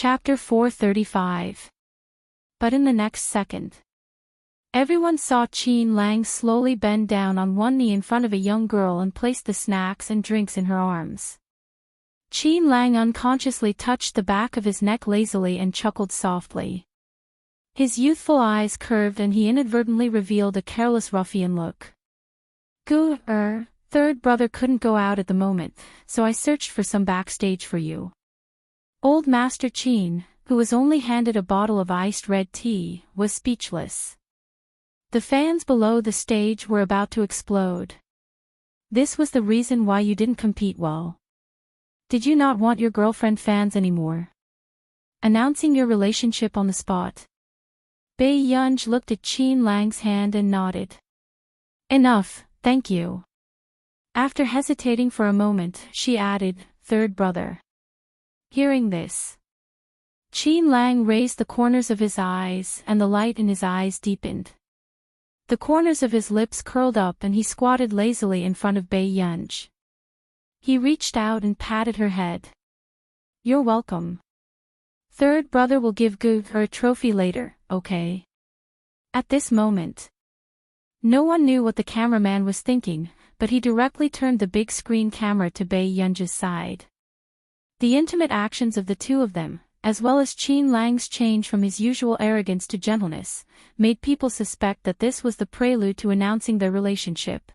Chapter 435. But in the next second, everyone saw Qin Lang slowly bend down on one knee in front of a young girl and place the snacks and drinks in her arms. Qin Lang unconsciously touched the back of his neck lazily and chuckled softly. His youthful eyes curved and he inadvertently revealed a careless ruffian look. Third brother couldn't go out at the moment, so I searched for some backstage for you. Old Master Qin, who was only handed a bottle of iced red tea, was speechless. The fans below the stage were about to explode. This was the reason why you didn't compete well. Did you not want your girlfriend fans anymore? Announcing your relationship on the spot. Bai Yunj looked at Qin Lang's hand and nodded. Enough, thank you. After hesitating for a moment, she added, third brother. Hearing this, Qin Lang raised the corners of his eyes and the light in his eyes deepened. The corners of his lips curled up and he squatted lazily in front of Bai Yunj. He reached out and patted her head. You're welcome. Third brother will give her a trophy later, okay? At this moment, no one knew what the cameraman was thinking, but he directly turned the big screen camera to Bai Yunj's side. The intimate actions of the two of them, as well as Qin Lang's change from his usual arrogance to gentleness, made people suspect that this was the prelude to announcing their relationship.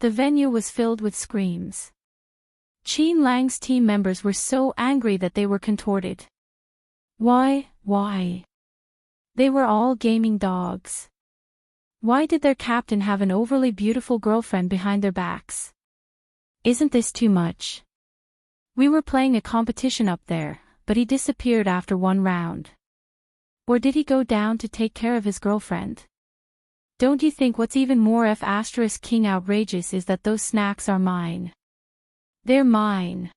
The venue was filled with screams. Qin Lang's team members were so angry that they were contorted. Why? They were all gaming dogs. Why did their captain have an overly beautiful girlfriend behind their backs? Isn't this too much? We were playing a competition up there, but he disappeared after one round. Or did he go down to take care of his girlfriend? Don't you think what's even more *king outrageous is that those snacks are mine? They're mine.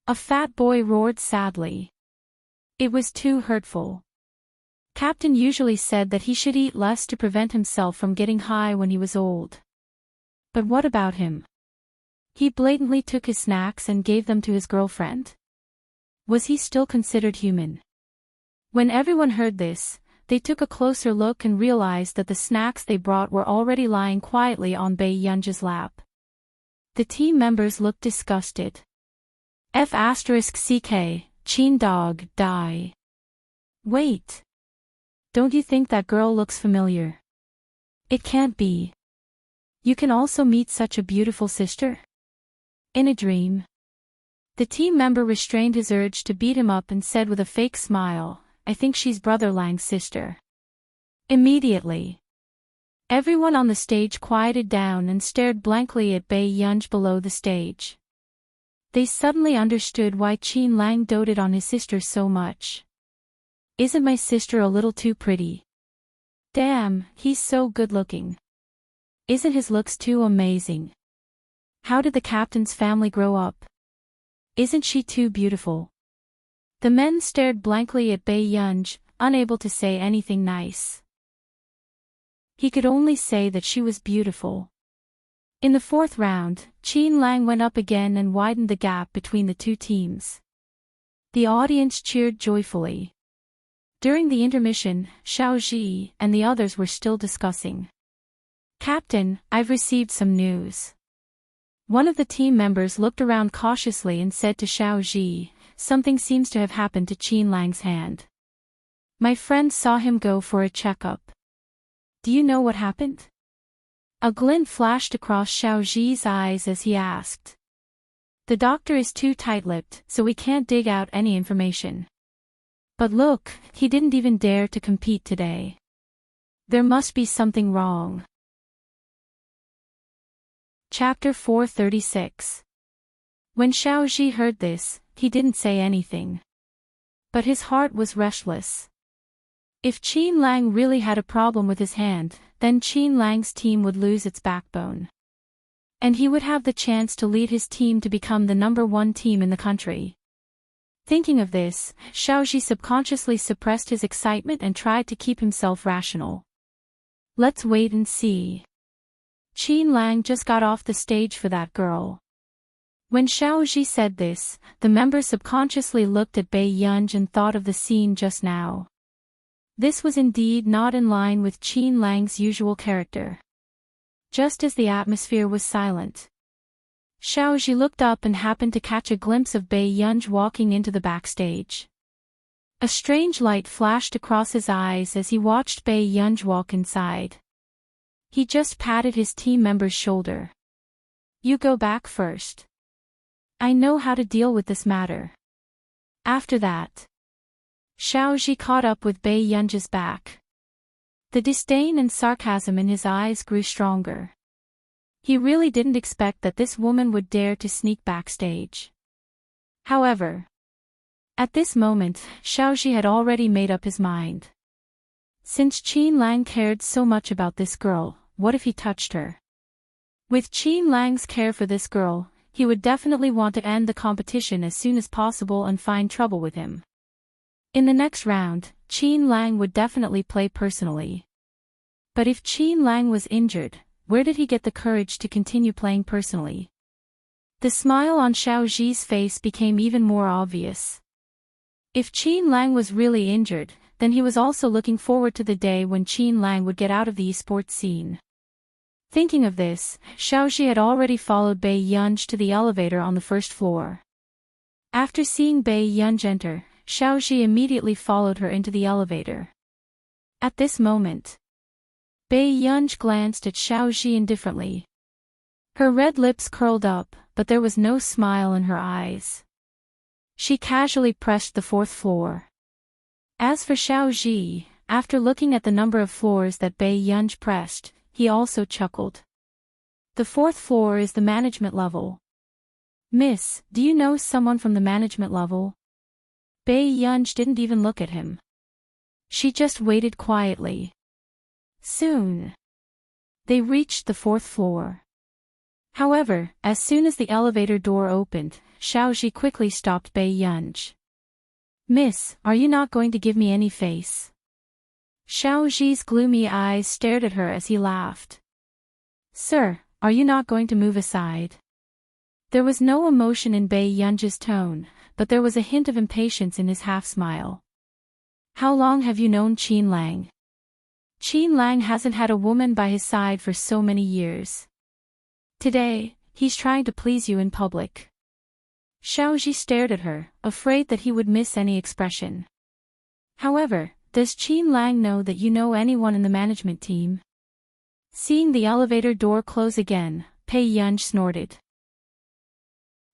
A fat boy roared sadly. It was too hurtful. Captain usually said that he should eat less to prevent himself from getting high when he was old. But what about him? He blatantly took his snacks and gave them to his girlfriend. Was he still considered human? When everyone heard this, they took a closer look and realized that the snacks they brought were already lying quietly on Bai Yunj's lap. The team members looked disgusted. *CK, Qin dog, die. Wait. Don't you think that girl looks familiar? It can't be. You can also meet such a beautiful sister? In a dream. The team member restrained his urge to beat him up and said with a fake smile, I think she's Brother Lang's sister. Immediately, everyone on the stage quieted down and stared blankly at Bai Yunj below the stage. They suddenly understood why Qin Lang doted on his sister so much. Isn't my sister a little too pretty? Damn, he's so good-looking. Isn't his looks too amazing? How did the captain's family grow up? Isn't she too beautiful? The men stared blankly at Bai Yunj, unable to say anything nice. He could only say that she was beautiful. In the fourth round, Qin Lang went up again and widened the gap between the two teams. The audience cheered joyfully. During the intermission, Xiao Ji and the others were still discussing. Captain, I've received some news. One of the team members looked around cautiously and said to Xiao Ji, something seems to have happened to Qin Lang's hand. My friend saw him go for a checkup. Do you know what happened? A glint flashed across Xiao Ji's eyes as he asked. The doctor is too tight-lipped, so we can't dig out any information. But look, he didn't even dare to compete today. There must be something wrong. Chapter 436. When Xiao Ji heard this, he didn't say anything. But his heart was restless. If Qin Lang really had a problem with his hand, then Qin Lang's team would lose its backbone. And he would have the chance to lead his team to become the #1 team in the country. Thinking of this, Xiao Ji subconsciously suppressed his excitement and tried to keep himself rational. Let's wait and see. Qin Lang just got off the stage for that girl. When Xiao Ji said this, the member subconsciously looked at Bei Yunj and thought of the scene just now. This was indeed not in line with Qin Lang's usual character. Just as the atmosphere was silent, Xiao Ji looked up and happened to catch a glimpse of Bei Yunj walking into the backstage. A strange light flashed across his eyes as he watched Bei Yunj walk inside. He just patted his team member's shoulder. "You go back first. I know how to deal with this matter." After that, Xiao Ji caught up with Bei Yunj's back. The disdain and sarcasm in his eyes grew stronger. He really didn't expect that this woman would dare to sneak backstage. However, at this moment, Xiao Ji had already made up his mind. Since Qin Lang cared so much about this girl, what if he touched her? With Qin Lang's care for this girl, he would definitely want to end the competition as soon as possible and find trouble with him. In the next round, Qin Lang would definitely play personally. But if Qin Lang was injured, where did he get the courage to continue playing personally? The smile on Xiao Ji's face became even more obvious. If Qin Lang was really injured, then he was also looking forward to the day when Qin Lang would get out of the esports scene. Thinking of this, Xiao Ji had already followed Bei Yunj to the elevator on the first floor. After seeing Bei Yunj enter, Xiao Ji immediately followed her into the elevator. At this moment, Bei Yunj glanced at Xiao Ji indifferently. Her red lips curled up, but there was no smile in her eyes. She casually pressed the fourth floor. As for Xiao Ji, after looking at the number of floors that Bei Yunj pressed, he also chuckled. The fourth floor is the management level. "Miss, do you know someone from the management level?" Bei Yunj didn't even look at him. She just waited quietly. Soon, they reached the fourth floor. However, as soon as the elevator door opened, Xiao Ji quickly stopped Bei Yunj. "Miss, are you not going to give me any face?" Xiao Ji's gloomy eyes stared at her as he laughed. "Sir, are you not going to move aside?" There was no emotion in Bei Yunj's tone, but there was a hint of impatience in his half-smile. "How long have you known Qin Lang?" "Qin Lang hasn't had a woman by his side for so many years. Today, he's trying to please you in public." Xiao Ji stared at her, afraid that he would miss any expression. "However, does Qin Lang know that you know anyone in the management team?" Seeing the elevator door close again, Bei Yunj snorted.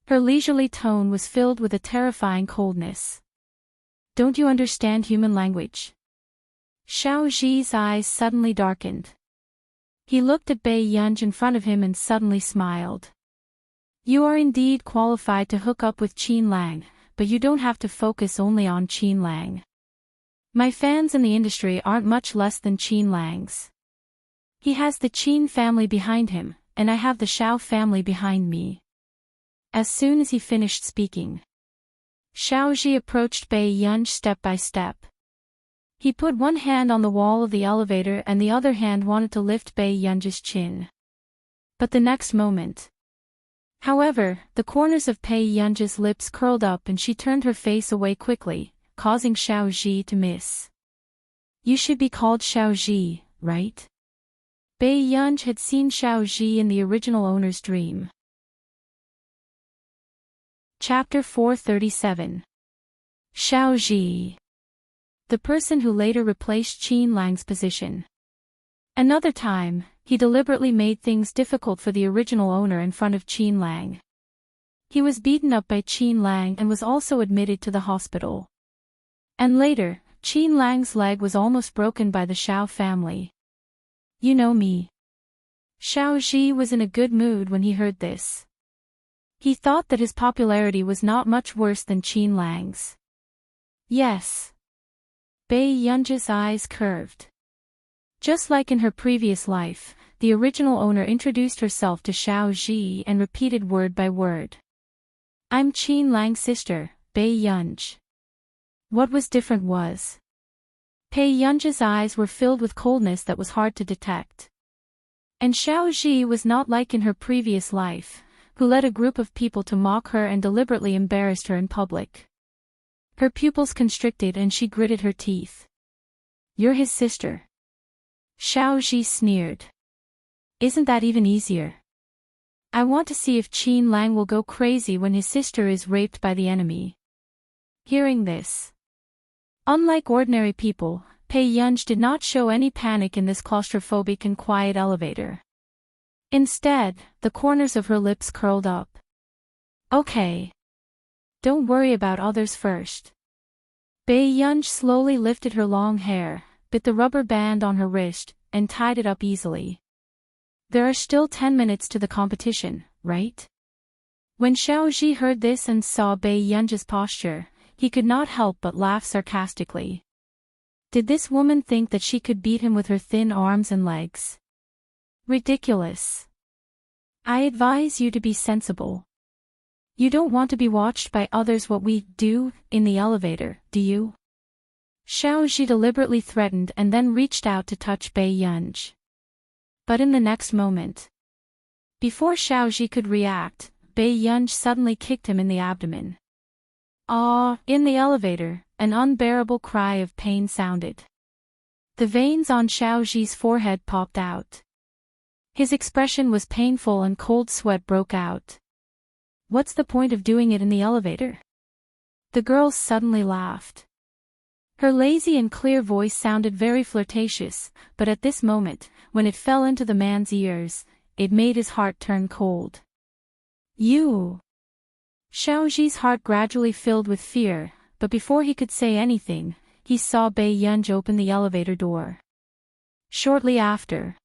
Her leisurely tone was filled with a terrifying coldness. "Don't you understand human language?" Xiao Ji's eyes suddenly darkened. He looked at Bei Yunj in front of him and suddenly smiled. "You are indeed qualified to hook up with Qin Lang, but you don't have to focus only on Qin Lang. My fans in the industry aren't much less than Qin Lang's. He has the Qin family behind him, and I have the Xiao family behind me." As soon as he finished speaking, Xiao Ji approached Bei Yunj step by step. He put one hand on the wall of the elevator and the other hand wanted to lift Bei Yunj's chin. But the next moment, however, the corners of Bei Yunj's lips curled up and she turned her face away quickly, causing Xiao Ji to miss. "You should be called Xiao Ji, right?" Bei Yunj had seen Xiao Ji in the original owner's dream. Chapter 437. Xiao Ji, the person who later replaced Qin Lang's position. Another time, he deliberately made things difficult for the original owner in front of Qin Lang. He was beaten up by Qin Lang and was also admitted to the hospital. And later, Qin Lang's leg was almost broken by the Xiao family. "You know me." Xiao Ji was in a good mood when he heard this. He thought that his popularity was not much worse than Qin Lang's. "Yes." Bei Yunj's eyes curved. Just like in her previous life, the original owner introduced herself to Xiao Ji and repeated word by word. "I'm Qin Lang's sister, Bei Yunj." What was different was, Bei Yunj's eyes were filled with coldness that was hard to detect. And Xiao Ji was not like in her previous life, who led a group of people to mock her and deliberately embarrassed her in public. Her pupils constricted and she gritted her teeth. "You're his sister." Xiaozhi sneered. "Isn't that even easier? I want to see if Qin Lang will go crazy when his sister is raped by the enemy." Hearing this, unlike ordinary people, Pei Yunj did not show any panic in this claustrophobic and quiet elevator. Instead, the corners of her lips curled up. "Okay. Don't worry about others first." Pei Yunj slowly lifted her long hair, bit the rubber band on her wrist, and tied it up easily. "There are still 10 minutes to the competition, right?" When Xiaozhi heard this and saw Pei Yunj's posture, he could not help but laugh sarcastically. Did this woman think that she could beat him with her thin arms and legs? Ridiculous. "I advise you to be sensible. You don't want to be watched by others what we do in the elevator, do you?" Xiaozhi deliberately threatened and then reached out to touch Pei Yunj. But in the next moment, before Xiaozhi could react, Pei Yunj suddenly kicked him in the abdomen. "Ah!" In the elevator, an unbearable cry of pain sounded. The veins on Xiaozhi's forehead popped out. His expression was painful and cold sweat broke out. "What's the point of doing it in the elevator?" The girl suddenly laughed. Her lazy and clear voice sounded very flirtatious, but at this moment, when it fell into the man's ears, it made his heart turn cold. "You!" Xiaozhi's heart gradually filled with fear, but before he could say anything, he saw Pei Yunj open the elevator door. Shortly after,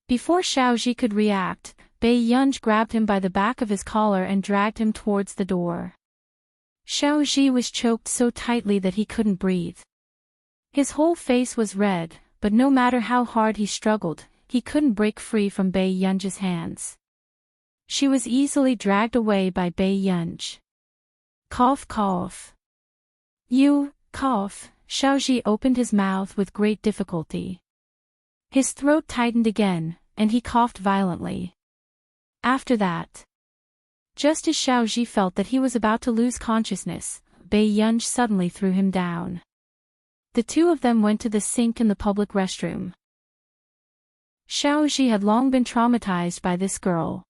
before Xiaozhi could react, Pei Yunj grabbed him by the back of his collar and dragged him towards the door. Xiaozhi was choked so tightly that he couldn't breathe. His whole face was red, but no matter how hard he struggled, he couldn't break free from Pei Yunj's hands. She was easily dragged away by Pei Yunj. Cough, cough. "You, cough." Xiaozhi opened his mouth with great difficulty. His throat tightened again, and he coughed violently. After that, just as Xiaozhi felt that he was about to lose consciousness, Pei Yunj suddenly threw him down. The two of them went to the sink in the public restroom. Xiaozhi had long been traumatized by this girl.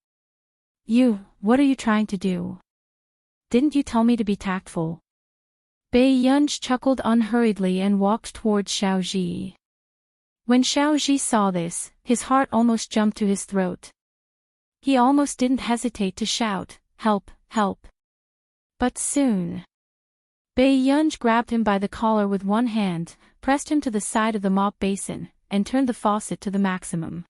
"You, what are you trying to do? Didn't you tell me to be tactful?" Pei Yunj chuckled unhurriedly and walked towards Xiaozhi. When Xiaozhi saw this, his heart almost jumped to his throat. He almost didn't hesitate to shout, "Help, help." But soon, Pei Yunj grabbed him by the collar with one hand, pressed him to the side of the mop basin, and turned the faucet to the maximum.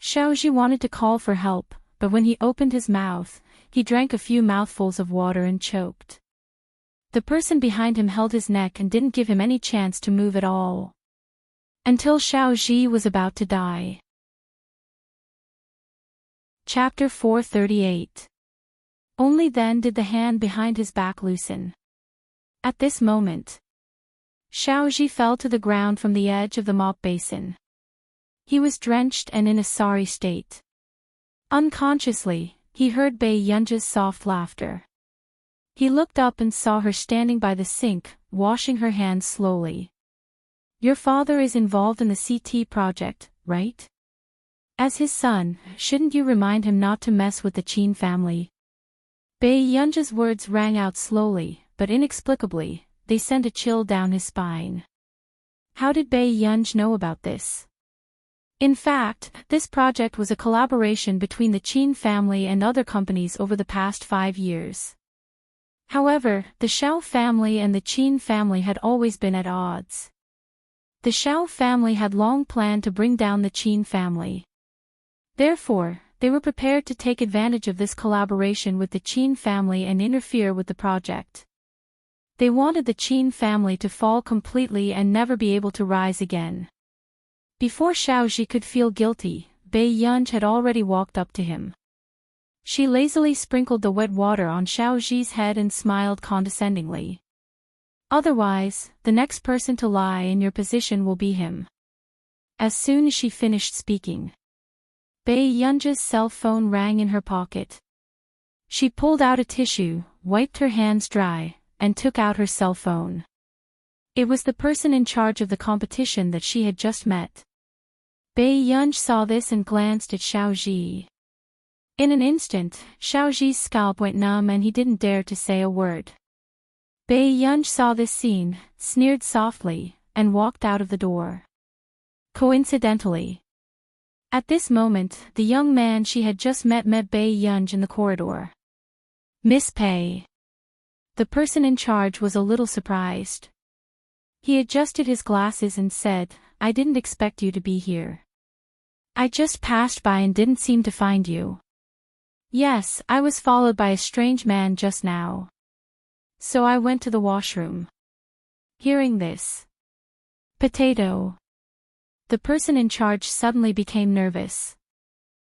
Xiaozhi wanted to call for help, but when he opened his mouth, he drank a few mouthfuls of water and choked. The person behind him held his neck and didn't give him any chance to move at all. Until Xiaozhi was about to die. Chapter 438. Only then did the hand behind his back loosen. At this moment, Xiaozhi fell to the ground from the edge of the mop basin. He was drenched and in a sorry state. Unconsciously, he heard Pei Yunj's soft laughter. He looked up and saw her standing by the sink, washing her hands slowly. "Your father is involved in the CT project, right? As his son, shouldn't you remind him not to mess with the Qin family?" Pei Yunj's words rang out slowly, but inexplicably, they sent a chill down his spine. How did Pei Yunj know about this? In fact, this project was a collaboration between the Qin family and other companies over the past 5 years. However, the Xiao family and the Qin family had always been at odds. The Xiao family had long planned to bring down the Qin family. Therefore, they were prepared to take advantage of this collaboration with the Qin family and interfere with the project. They wanted the Qin family to fall completely and never be able to rise again. Before Xiaozhi could feel guilty, Pei Yunj had already walked up to him. She lazily sprinkled the wet water on Xiaozhi's head and smiled condescendingly. "Otherwise, the next person to lie in your position will be him." As soon as she finished speaking, Pei Yunj's cell phone rang in her pocket. She pulled out a tissue, wiped her hands dry, and took out her cell phone. It was the person in charge of the competition that she had just met. Bai Yunj saw this and glanced at Xiao Ji. In an instant, Xiao Ji's scalp went numb and he didn't dare to say a word. Bai Yunj saw this scene, sneered softly, and walked out of the door. Coincidentally, at this moment, the young man she had just met Bai Yunj in the corridor. Miss Pei. The person in charge was a little surprised. He adjusted his glasses and said, "I didn't expect you to be here. I just passed by and didn't seem to find you. Yes, I was followed by a strange man just now. So I went to the washroom." Hearing this, Potato. The person in charge suddenly became nervous.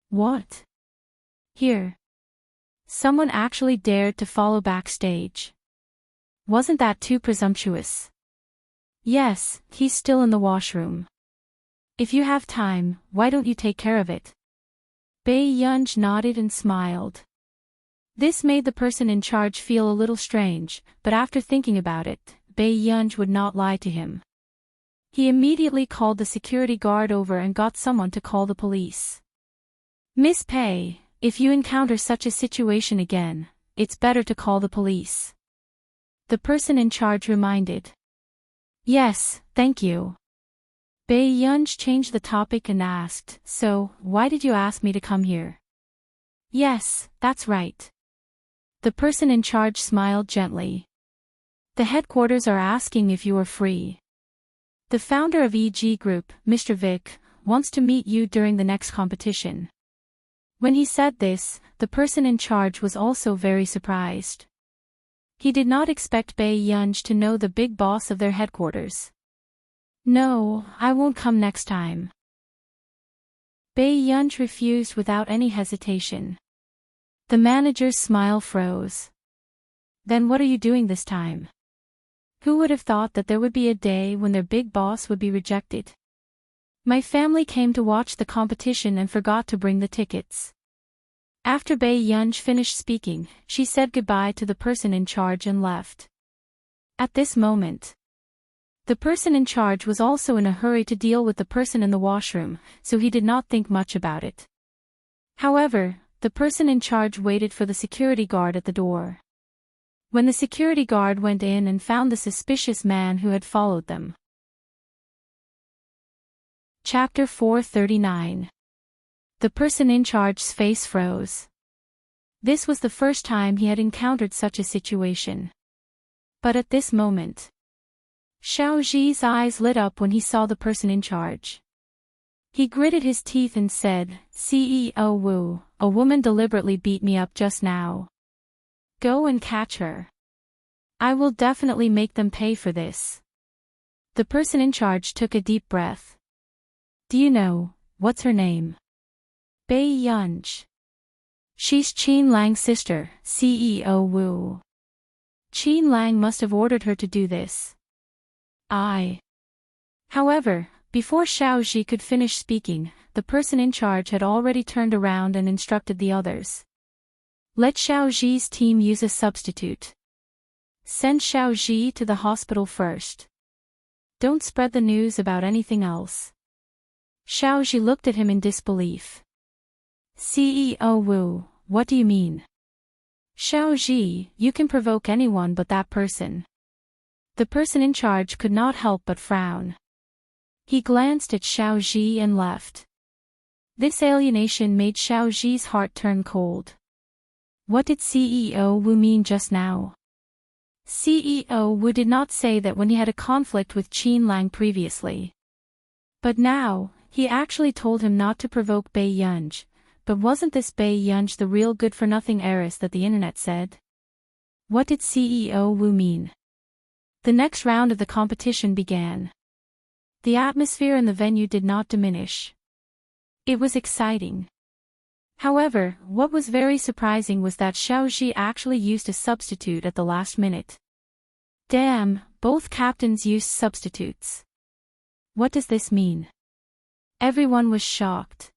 What? Here. Someone actually dared to follow backstage. Wasn't that too presumptuous? Yes, he's still in the washroom. If you have time, why don't you take care of it? Bai Yunj nodded and smiled. This made the person in charge feel a little strange, but after thinking about it, Bai Yunj would not lie to him. He immediately called the security guard over and got someone to call the police. Miss Pei, if you encounter such a situation again, it's better to call the police. The person in charge reminded. Yes, thank you. Bai Yunj changed the topic and asked, "So, why did you ask me to come here?" Yes, that's right. The person in charge smiled gently. The headquarters are asking if you are free. The founder of EG Group, Mr. Vic, wants to meet you during the next competition. When he said this, the person in charge was also very surprised. He did not expect Bai Yunj to know the big boss of their headquarters. No, I won't come next time. Bai Yunj refused without any hesitation. The manager's smile froze. Then what are you doing this time? Who would have thought that there would be a day when their big boss would be rejected? My family came to watch the competition and forgot to bring the tickets. After Bai Yunj finished speaking, she said goodbye to the person in charge and left. At this moment, the person in charge was also in a hurry to deal with the person in the washroom, so he did not think much about it. However, the person in charge waited for the security guard at the door. When the security guard went in and found the suspicious man who had followed them. Chapter 439. The person in charge's face froze. This was the first time he had encountered such a situation. But at this moment, Xiao Ji's eyes lit up when he saw the person in charge. He gritted his teeth and said, "CEO Wu, a woman deliberately beat me up just now. Go and catch her. I will definitely make them pay for this." The person in charge took a deep breath. "Do you know, what's her name?" Bai Yunj. "She's Qin Lang's sister, CEO Wu. Qin Lang must have ordered her to do this." However, before Xiao Ji could finish speaking, the person in charge had already turned around and instructed the others. "Let Xiao Ji's team use a substitute. Send Xiao Ji to the hospital first. Don't spread the news about anything else." Xiao Ji looked at him in disbelief. "CEO Wu, what do you mean?" "Xiao Ji, you can provoke anyone but that person." The person in charge could not help but frown. He glanced at Xiao Ji and left. This alienation made Xiao Ji's heart turn cold. What did CEO Wu mean just now? CEO Wu did not say that when he had a conflict with Qin Lang previously. But now, he actually told him not to provoke Bai Yunj. But wasn't this Bai Yunj the real good-for-nothing heiress that the internet said? What did CEO Wu mean? The next round of the competition began. The atmosphere in the venue did not diminish. It was exciting. However, what was very surprising was that Xiao Ji actually used a substitute at the last minute. Damn, both captains used substitutes. What does this mean? Everyone was shocked.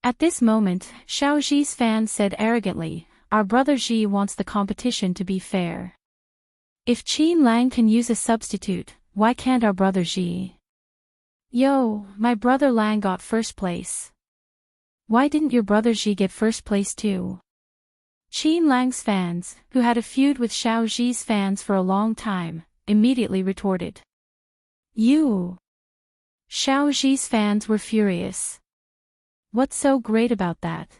At this moment, Xiao Ji's fan said arrogantly, our brother Ji wants the competition to be fair. If Qin Lang can use a substitute, why can't our brother Ji? Yo, my brother Lang got first place. Why didn't your brother Ji get first place too? Qin Lang's fans, who had a feud with Xiao Ji's fans for a long time, immediately retorted. You! Xiao Ji's fans were furious. What's so great about that?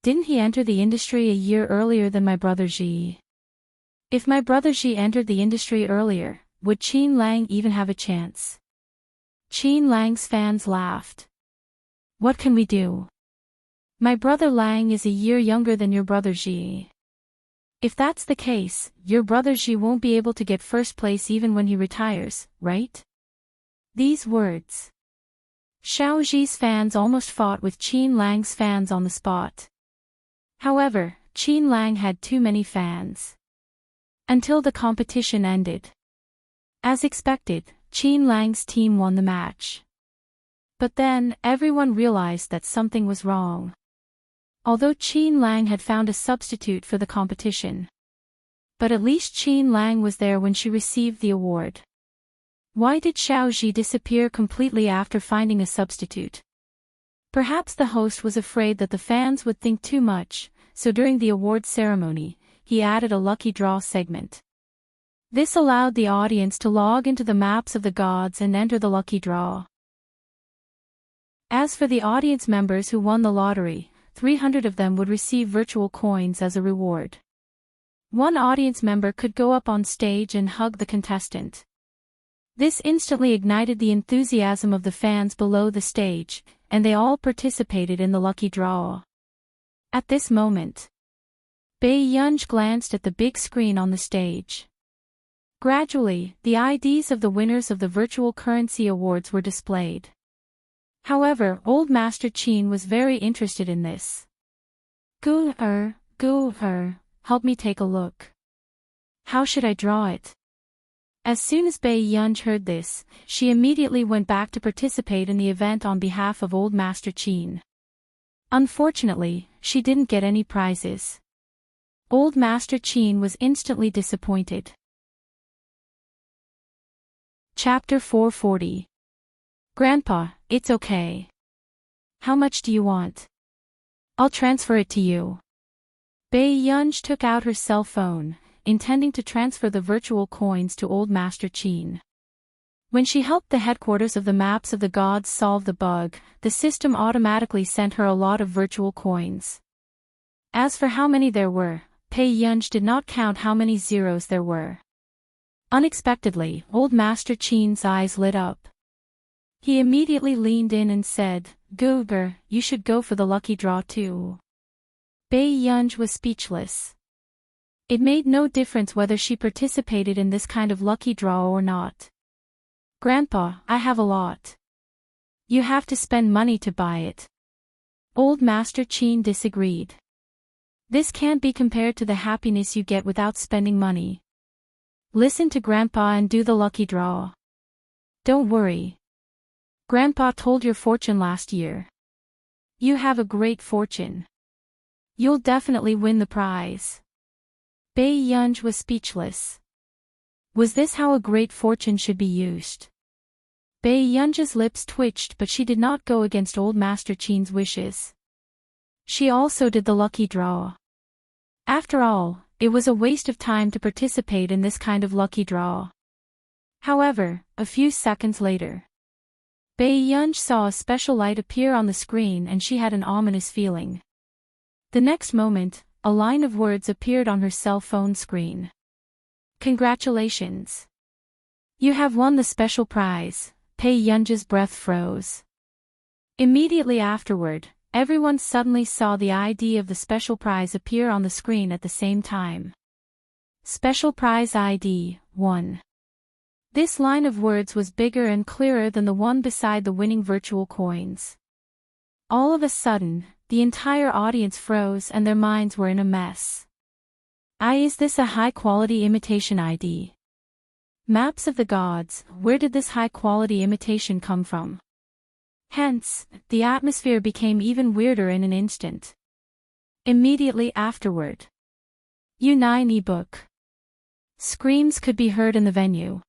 Didn't he enter the industry a year earlier than my brother Ji? If my brother Ji entered the industry earlier, would Qin Lang even have a chance? Qin Lang's fans laughed. What can we do? My brother Lang is a year younger than your brother Ji. If that's the case, your brother Ji won't be able to get first place even when he retires, right? These words. Xiao Ji's fans almost fought with Qin Lang's fans on the spot. However, Qin Lang had too many fans. Until the competition ended. As expected, Qin Lang's team won the match. But then, everyone realized that something was wrong. Although Qin Lang had found a substitute for the competition. But at least Qin Lang was there when she received the award. Why did Xiao Ji disappear completely after finding a substitute? Perhaps the host was afraid that the fans would think too much, so during the award ceremony, he added a lucky draw segment. This allowed the audience to log into the maps of the gods and enter the lucky draw. As for the audience members who won the lottery, 300 of them would receive virtual coins as a reward. One audience member could go up on stage and hug the contestant. This instantly ignited the enthusiasm of the fans below the stage, and they all participated in the lucky draw. At this moment, Bai Yunj glanced at the big screen on the stage. Gradually, the IDs of the winners of the virtual currency awards were displayed. However, Old Master Qin was very interested in this. Gu help me take a look. How should I draw it? As soon as Bai Yunj heard this, she immediately went back to participate in the event on behalf of Old Master Qin. Unfortunately, she didn't get any prizes. Old Master Qin was instantly disappointed. Chapter 440. Grandpa, it's okay. How much do you want? I'll transfer it to you. Bai Yunj took out her cell phone, intending to transfer the virtual coins to Old Master Qin. When she helped the headquarters of the maps of the gods solve the bug, the system automatically sent her a lot of virtual coins. As for how many there were, Bai Yunj did not count how many zeros there were. Unexpectedly, Old Master Qin's eyes lit up. He immediately leaned in and said, Guger, you should go for the lucky draw too. Bai Yunj was speechless. It made no difference whether she participated in this kind of lucky draw or not. Grandpa, I have a lot. You have to spend money to buy it. Old Master Qin disagreed. This can't be compared to the happiness you get without spending money. Listen to Grandpa and do the lucky draw. Don't worry. Grandpa told your fortune last year. You have a great fortune. You'll definitely win the prize. Bai Yunj was speechless. Was this how a great fortune should be used? Bai Yunj's lips twitched, but she did not go against Old Master Qin's wishes. She also did the lucky draw. After all, it was a waste of time to participate in this kind of lucky draw. However, a few seconds later, Bai Yunj saw a special light appear on the screen and she had an ominous feeling. The next moment, a line of words appeared on her cell phone screen. Congratulations! You have won the special prize. Bai Yunj's breath froze. Immediately afterward, everyone suddenly saw the ID of the special prize appear on the screen at the same time. Special prize ID, 1. This line of words was bigger and clearer than the one beside the winning virtual coins. All of a sudden, the entire audience froze and their minds were in a mess. Is this a high-quality imitation ID? Maps of the gods, where did this high-quality imitation come from? Hence, the atmosphere became even weirder in an instant. Immediately afterward, Book. Screams could be heard in the venue.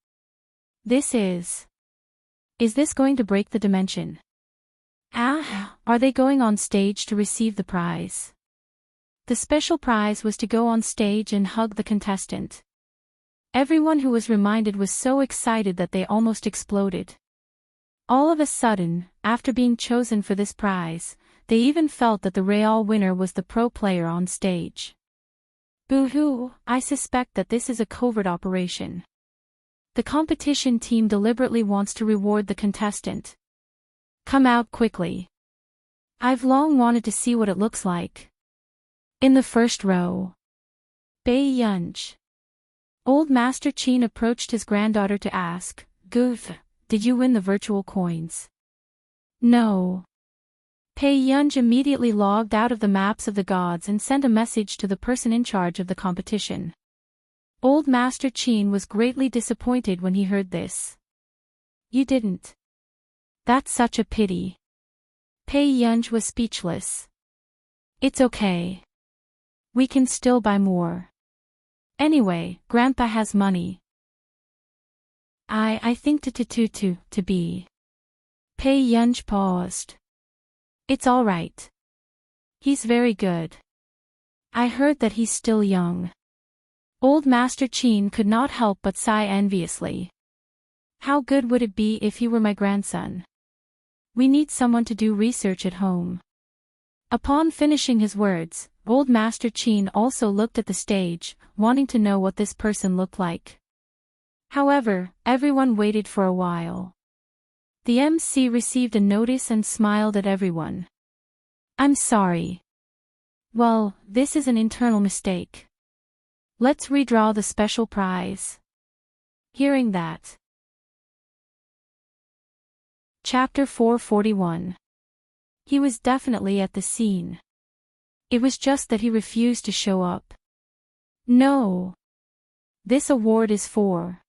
Is this going to break the dimension? Are they going on stage to receive the prize? The special prize was to go on stage and hug the contestant. Everyone who was reminded was so excited that they almost exploded. All of a sudden, after being chosen for this prize, they even felt that the real winner was the pro player on stage. Boo-hoo, I suspect that this is a covert operation. The competition team deliberately wants to reward the contestant. Come out quickly. I've long wanted to see what it looks like. In the first row. Bei Yunj. Old Master Qin approached his granddaughter to ask, Goof, did you win the virtual coins? No. Pei Yunj immediately logged out of the maps of the gods and sent a message to the person in charge of the competition. Old Master Qin was greatly disappointed when he heard this. You didn't. That's such a pity. Pei Yunj was speechless. It's okay. We can still buy more. Anyway, Grandpa has money. I think to be. Pei Yunj paused. It's all right. He's very good. I heard that he's still young. Old Master Qin could not help but sigh enviously. How good would it be if he were my grandson? We need someone to do research at home. Upon finishing his words, Old Master Qin also looked at the stage, wanting to know what this person looked like. However, everyone waited for a while. The MC received a notice and smiled at everyone. I'm sorry. Well, this is an internal mistake. Let's redraw the special prize. Hearing that. Chapter 441. He was definitely at the scene. It was just that he refused to show up. No. This award is for.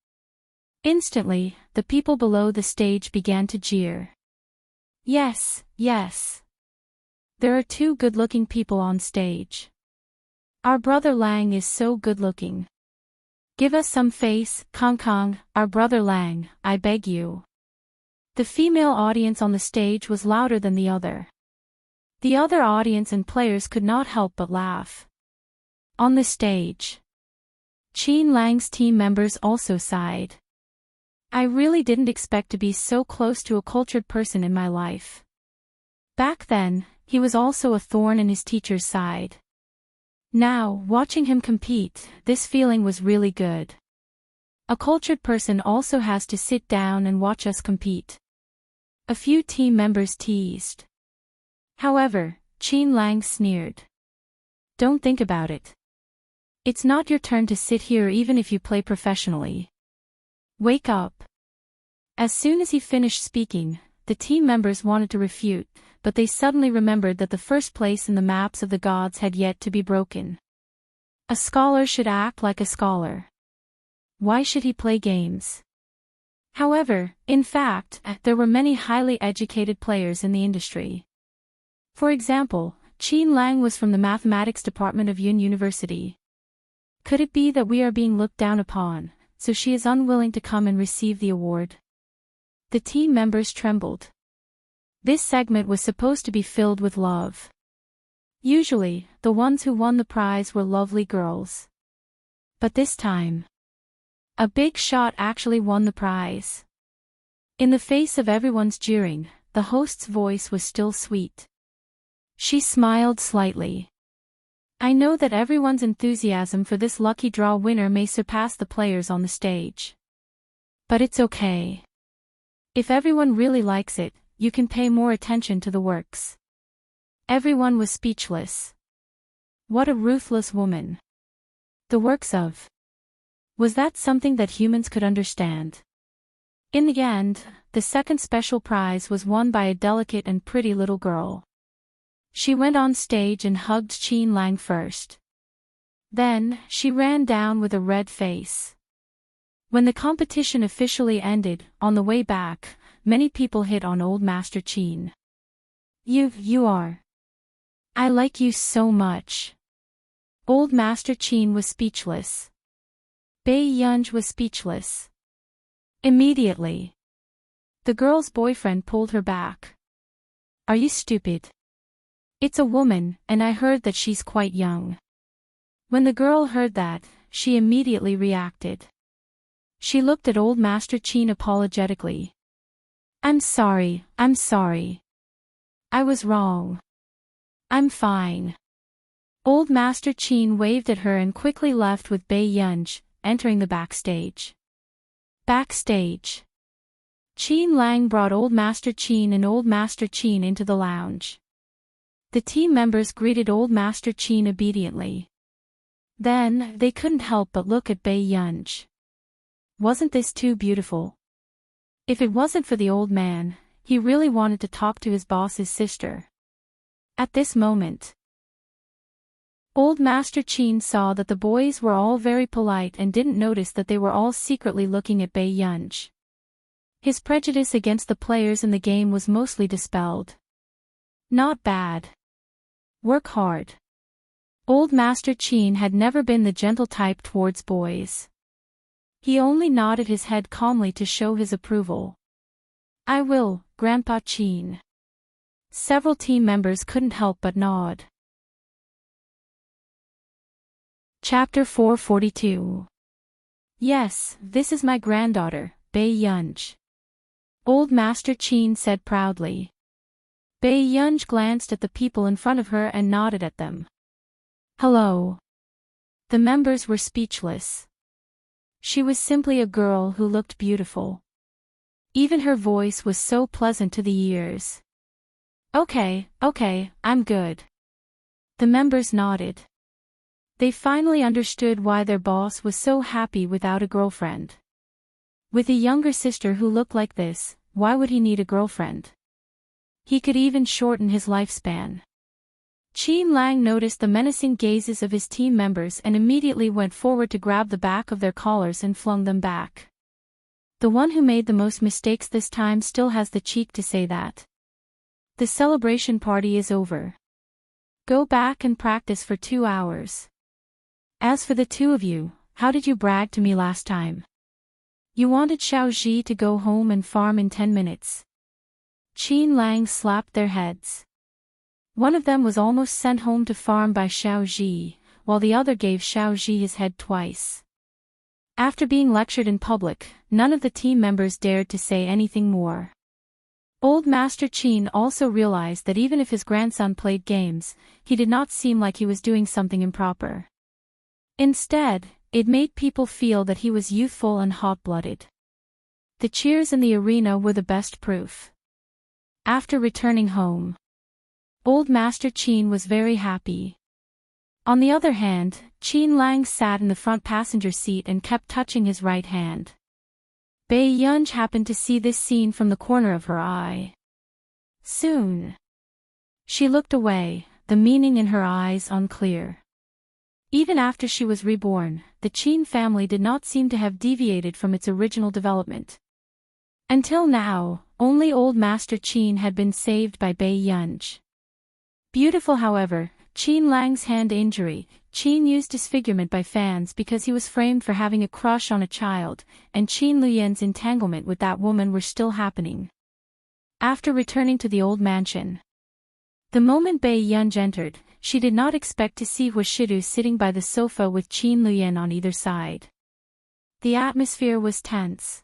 Instantly, the people below the stage began to jeer. Yes, yes. There are two good-looking people on stage. Our brother Lang is so good-looking. Give us some face, Kong Kong, our brother Lang, I beg you. The female audience on the stage was louder than the other. The other audience and players could not help but laugh. On the stage, Qin Lang's team members also sighed. I really didn't expect to be so close to a cultured person in my life. Back then, he was also a thorn in his teacher's side. Now, watching him compete, this feeling was really good. A cultured person also has to sit down and watch us compete. A few team members teased. However, Qin Lang sneered. Don't think about it. It's not your turn to sit here even if you play professionally. Wake up. As soon as he finished speaking, the team members wanted to refute, but they suddenly remembered that the first place in the maps of the gods had yet to be broken. A scholar should act like a scholar. Why should he play games? However, in fact, there were many highly educated players in the industry. For example, Qin Lang was from the mathematics department of Yun University. Could it be that we are being looked down upon, so she is unwilling to come and receive the award? The team members trembled. This segment was supposed to be filled with love. Usually, the ones who won the prize were lovely girls. But this time, a big shot actually won the prize. In the face of everyone's jeering, the host's voice was still sweet. She smiled slightly. I know that everyone's enthusiasm for this lucky draw winner may surpass the players on the stage. But it's okay. If everyone really likes it, you can pay more attention to the works. Everyone was speechless. What a ruthless woman. The works of. Was that something that humans could understand? In the end, the second special prize was won by a delicate and pretty little girl. She went on stage and hugged Qin Lang first. Then, she ran down with a red face. When the competition officially ended, on the way back, many people hit on Old Master Qin. You are. I like you so much. Old Master Qin was speechless. Bei Yunj was speechless. Immediately, the girl's boyfriend pulled her back. Are you stupid? It's a woman, and I heard that she's quite young. When the girl heard that, she immediately reacted. She looked at Old Master Qin apologetically. I'm sorry. I was wrong. I'm fine. Old Master Qin waved at her and quickly left with Bei Yunj, entering the backstage. Backstage. Qin Lang brought Old Master Qin and Old Master Qin into the lounge. The team members greeted Old Master Qin obediently. Then, they couldn't help but look at Bei Yunj. Wasn't this too beautiful? If it wasn't for the old man, he really wanted to talk to his boss's sister. At this moment, Old Master Qin saw that the boys were all very polite and didn't notice that they were all secretly looking at Bei Yunj. His prejudice against the players in the game was mostly dispelled. Not bad. Work hard. Old Master Qin had never been the gentle type towards boys. He only nodded his head calmly to show his approval. I will, Grandpa Qin. Several team members couldn't help but nod. Chapter 442. Yes, this is my granddaughter, Bei Yunj. Old Master Qin said proudly. Bei Yunj glanced at the people in front of her and nodded at them. Hello. The members were speechless. She was simply a girl who looked beautiful. Even her voice was so pleasant to the ears. Okay, I'm good. The members nodded. They finally understood why their boss was so happy without a girlfriend. With a younger sister who looked like this, why would he need a girlfriend? He could even shorten his lifespan. Qin Lang noticed the menacing gazes of his team members and immediately went forward to grab the back of their collars and flung them back. The one who made the most mistakes this time still has the cheek to say that. The celebration party is over. Go back and practice for 2 hours. As for the two of you, how did you brag to me last time? You wanted Xiao Ji to go home and farm in 10 minutes. Qin Lang slapped their heads. One of them was almost sent home to farm by Xiao Ji, while the other gave Xiao Ji his head twice. After being lectured in public, none of the team members dared to say anything more. Old Master Qin also realized that even if his grandson played games, he did not seem like he was doing something improper. Instead, it made people feel that he was youthful and hot-blooded. The cheers in the arena were the best proof. After returning home, Old Master Qin was very happy. On the other hand, Qin Lang sat in the front passenger seat and kept touching his right hand. Bei Yunj happened to see this scene from the corner of her eye. Soon, she looked away, the meaning in her eyes unclear. Even after she was reborn, the Qin family did not seem to have deviated from its original development. Until now, only Old Master Qin had been saved by Bei Yunj. Beautiful however, Qin Lang's hand injury, Qin Yu's disfigurement by fans because he was framed for having a crush on a child, and Qin Luyan's entanglement with that woman were still happening. After returning to the old mansion, the moment Bei Yunj entered, she did not expect to see Huashidu sitting by the sofa with Qin Luyan on either side. The atmosphere was tense.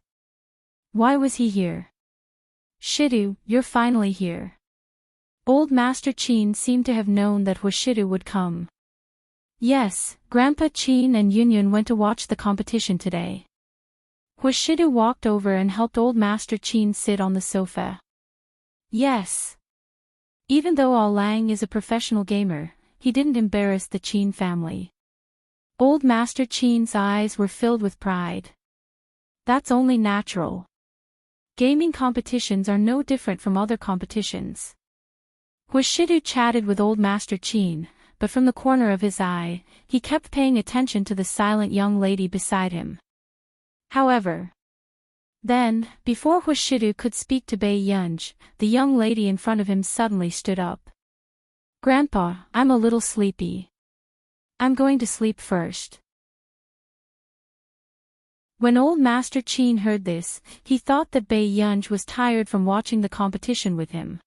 Why was he here? Shidu, you're finally here. Old Master Qin seemed to have known that Huashidu would come. Yes, Grandpa Qin and Yunyun went to watch the competition today. Huashidu walked over and helped Old Master Qin sit on the sofa. Yes. Even though Al Lang is a professional gamer, he didn't embarrass the Qin family. Old Master Qin's eyes were filled with pride. That's only natural. Gaming competitions are no different from other competitions. Huashidu chatted with Old Master Qin, but from the corner of his eye, he kept paying attention to the silent young lady beside him. However, then, before Huashidu could speak to Bei Yunj, the young lady in front of him suddenly stood up. Grandpa, I'm a little sleepy. I'm going to sleep first. When old Master Cheen heard this, he thought that Bai Yunj was tired from watching the competition with him.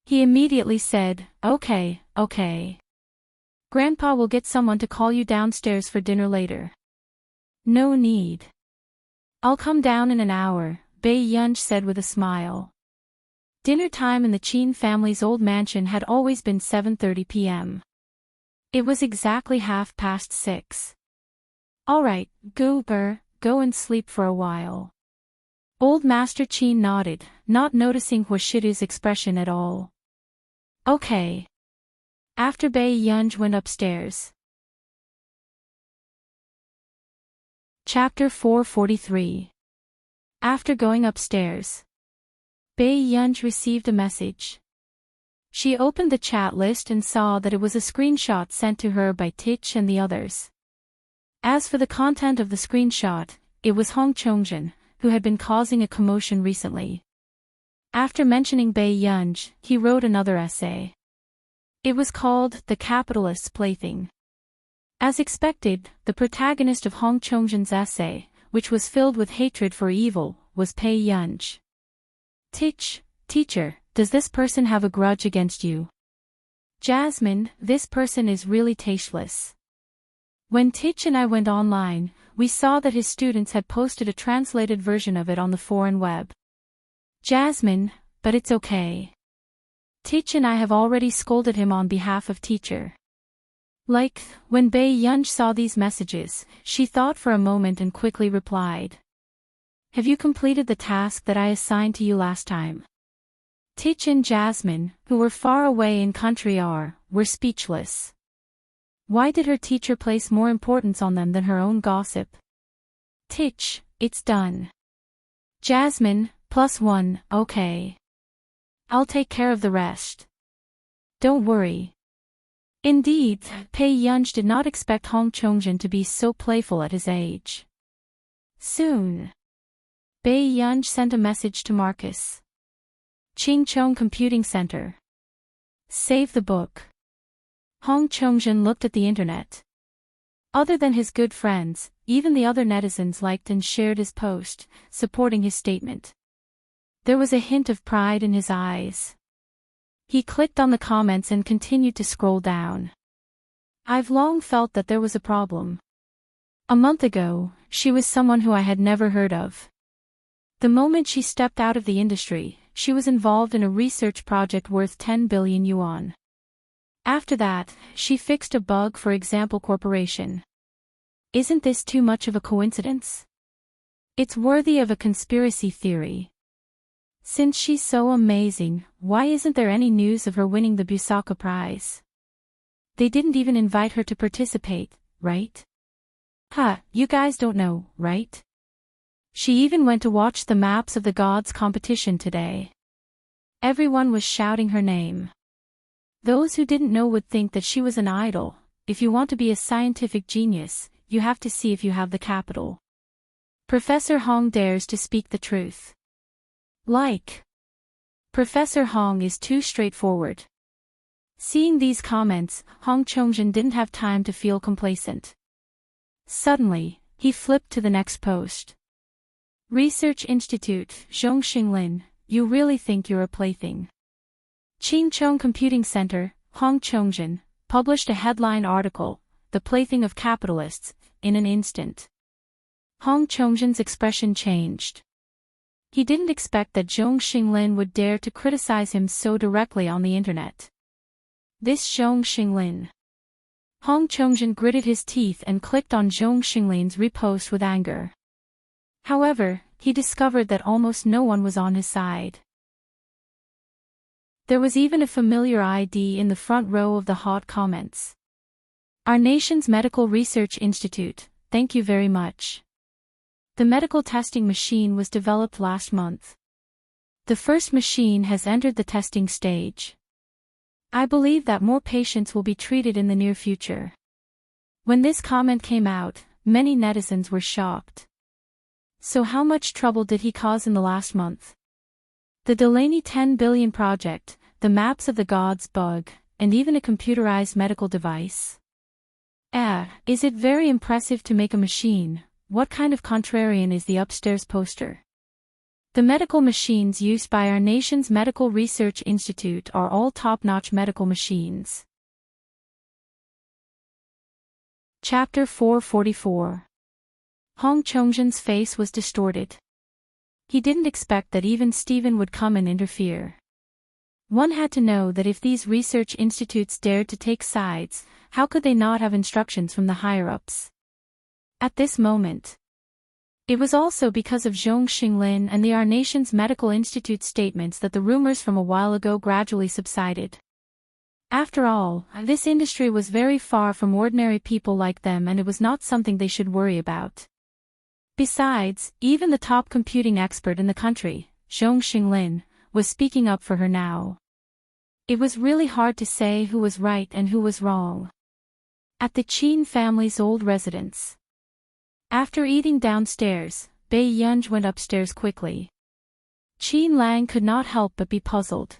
He immediately said, Okay. Grandpa will get someone to call you downstairs for dinner later. No need. I'll come down in an hour, Bai Yunj said with a smile. Dinner time in the Cheen family's old mansion had always been 7:30 p.m. It was exactly 6:30. Alright, go and sleep for a while. Old Master Cheen nodded, not noticing Huashidu's expression at all. Okay. After Bai Yunj went upstairs. Chapter 443. After going upstairs, Bai Yunj received a message. She opened the chat list and saw that it was a screenshot sent to her by Tich and the others. As for the content of the screenshot, it was Hong Chongjin, who had been causing a commotion recently. After mentioning Bai Yunj, he wrote another essay. It was called The Capitalist's Plaything. As expected, the protagonist of Hong Chongjin's essay, which was filled with hatred for evil, was Bai Yunj. Teacher, does this person have a grudge against you? Jasmine, this person is really tasteless. When Tich and I went online, we saw that his students had posted a translated version of it on the foreign web. Jasmine, but it's okay. Tich and I have already scolded him on behalf of teacher. When Bai Yunj saw these messages, she thought for a moment and quickly replied. Have you completed the task that I assigned to you last time? Tich and Jasmine, who were far away in country were speechless. Why did her teacher place more importance on them than her own gossip? Tich, it's done. Jasmine, +1, okay. I'll take care of the rest. Don't worry. Indeed, Bai Yunj did not expect Hong Chongjin to be so playful at his age. Soon. Bai Yunj sent a message to Marcus. Chingchong Computing Center. Save the book. Hong Chongjin looked at the internet. Other than his good friends, even the other netizens liked and shared his post, supporting his statement. There was a hint of pride in his eyes. He clicked on the comments and continued to scroll down. I've long felt that there was a problem. A month ago, she was someone who I had never heard of. The moment she stepped out of the industry, she was involved in a research project worth 10 billion yuan. After that, she fixed a bug for Example Corporation. Isn't this too much of a coincidence? It's worthy of a conspiracy theory. Since she's so amazing, why isn't there any news of her winning the Busaka Prize? They didn't even invite her to participate, right? You guys don't know, right? She even went to watch the Maps of the Gods competition today. Everyone was shouting her name. Those who didn't know would think that she was an idol. If you want to be a scientific genius, you have to see if you have the capital. Professor Hong dares to speak the truth. Professor Hong is too straightforward. Seeing these comments, Hong Chongjin didn't have time to feel complacent. Suddenly, he flipped to the next post. Research Institute, Zhongxinglin, you really think you're a plaything? Chingchong Computing Center, Hong Chongjin, published a headline article, The Plaything of Capitalists, in an instant. Hong Chongjin's expression changed. He didn't expect that Zhong Xinglin would dare to criticize him so directly on the internet. This Zhong Xinglin. Hong Chongjin gritted his teeth and clicked on Zhong Xinglin's repost with anger. However, he discovered that almost no one was on his side. There was even a familiar ID in the front row of the hot comments. Our nation's Medical Research Institute, thank you very much. The medical testing machine was developed last month. The first machine has entered the testing stage. I believe that more patients will be treated in the near future. When this comment came out, many netizens were shocked. So how much trouble did he cause in the last month? The Delaney 10 billion project, the Maps of the Gods bug, and even a computerized medical device. Is it very impressive to make a machine? What kind of contrarian is the upstairs poster? The medical machines used by our nation's Medical Research Institute are all top-notch medical machines. Chapter 444. Hong Chongjin's face was distorted. He didn't expect that even Stephen would come and interfere. One had to know that if these research institutes dared to take sides, how could they not have instructions from the higher-ups? At this moment, it was also because of Zhong Xinglin and the Our Nation's Medical Institute statements that the rumors from a while ago gradually subsided. After all, this industry was very far from ordinary people like them, and it was not something they should worry about. Besides, even the top computing expert in the country, Zhong Xinglin, was speaking up for her now. It was really hard to say who was right and who was wrong. At the Qin family's old residence. After eating downstairs, Bei Yunj went upstairs quickly. Qin Lang could not help but be puzzled.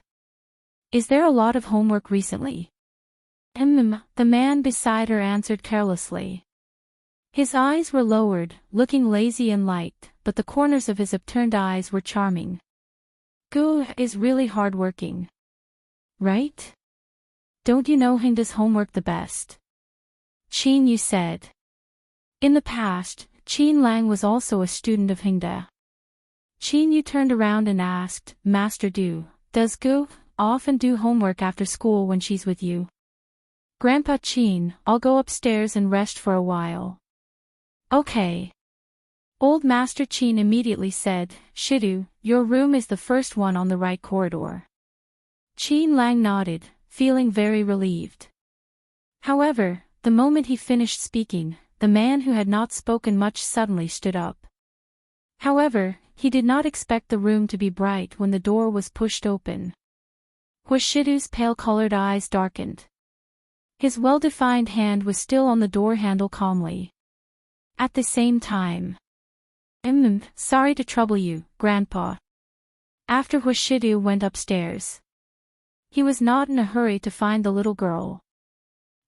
Is there a lot of homework recently? The man beside her answered carelessly. His eyes were lowered, looking lazy and light, but the corners of his upturned eyes were charming. Gu is really hard-working. Right? Don't you know Hingda's homework the best? Qin Yu said. In the past, Qin Lang was also a student of Hingda. Qin Yu turned around and asked, Master Du, does Gu often do homework after school when she's with you? Grandpa Qin, I'll go upstairs and rest for a while. Okay. Old Master Qin immediately said, Shidu, your room is the first one on the right corridor. Qin Lang nodded, feeling very relieved. However, the moment he finished speaking, the man who had not spoken much suddenly stood up. However, he did not expect the room to be bright when the door was pushed open. Shidu's pale-colored eyes darkened. His well-defined hand was still on the door handle calmly. At the same time. Sorry to trouble you, Grandpa. After Shidu went upstairs. He was not in a hurry to find the little girl.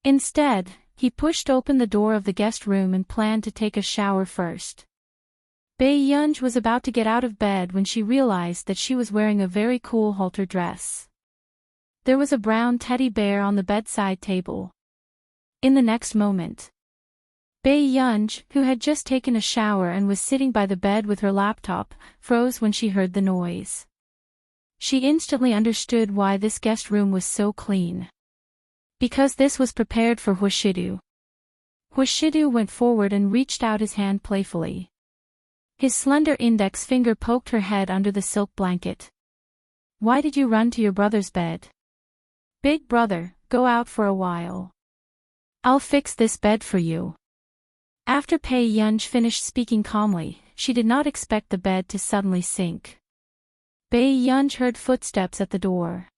Instead, he pushed open the door of the guest room and planned to take a shower first. Bei Yunj was about to get out of bed when she realized that she was wearing a very cool halter dress. There was a brown teddy bear on the bedside table. In the next moment, Bei Yunj, who had just taken a shower and was sitting by the bed with her laptop, froze when she heard the noise. She instantly understood why this guest room was so clean. Because this was prepared for Shidu. Shidu went forward and reached out his hand playfully. His slender index finger poked her head under the silk blanket. Why did you run to your brother's bed? Big brother, go out for a while. I'll fix this bed for you. After Bei Yunj finished speaking calmly, she did not expect the bed to suddenly sink. Bei Yunj heard footsteps at the door.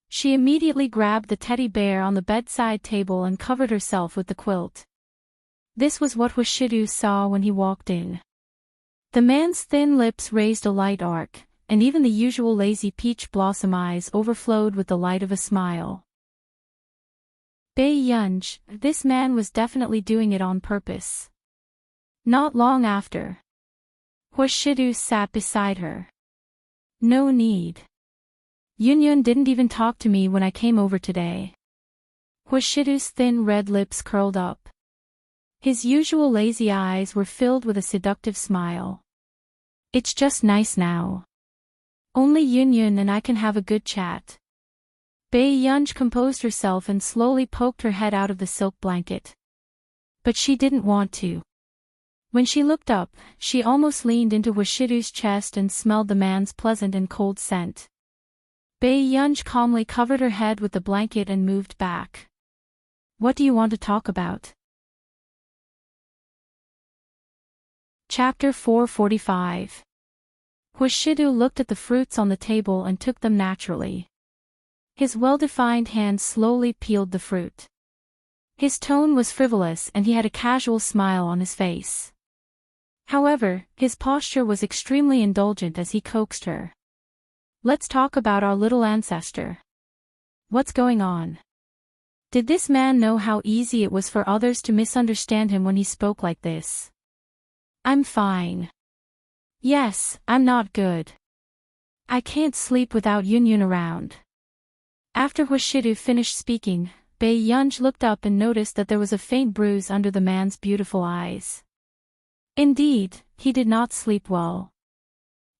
She immediately grabbed the teddy bear on the bedside table and covered herself with the quilt. This was what Shidu saw when he walked in. The man's thin lips raised a light arc, and even the usual lazy peach blossom eyes overflowed with the light of a smile. Bei Yunj, this man was definitely doing it on purpose. Not long after, Shidu sat beside her. No need. Yunyun didn't even talk to me when I came over today. Shidu's thin red lips curled up. His usual lazy eyes were filled with a seductive smile. It's just nice now. Only Yunyun and I can have a good chat. Bei Yunj composed herself and slowly poked her head out of the silk blanket. But she didn't want to. When she looked up, she almost leaned into Shidu's chest and smelled the man's pleasant and cold scent. Bei Yunj calmly covered her head with the blanket and moved back. What do you want to talk about? Chapter 445. Shidu looked at the fruits on the table and took them naturally. His well-defined hand slowly peeled the fruit. His tone was frivolous and he had a casual smile on his face. However, his posture was extremely indulgent as he coaxed her. Let's talk about our little ancestor. What's going on? Did this man know how easy it was for others to misunderstand him when he spoke like this? I'm fine. Yes, I'm not good. I can't sleep without Yunyun around. After Huashidu finished speaking, Bei Yunj looked up and noticed that there was a faint bruise under the man's beautiful eyes. Indeed, he did not sleep well.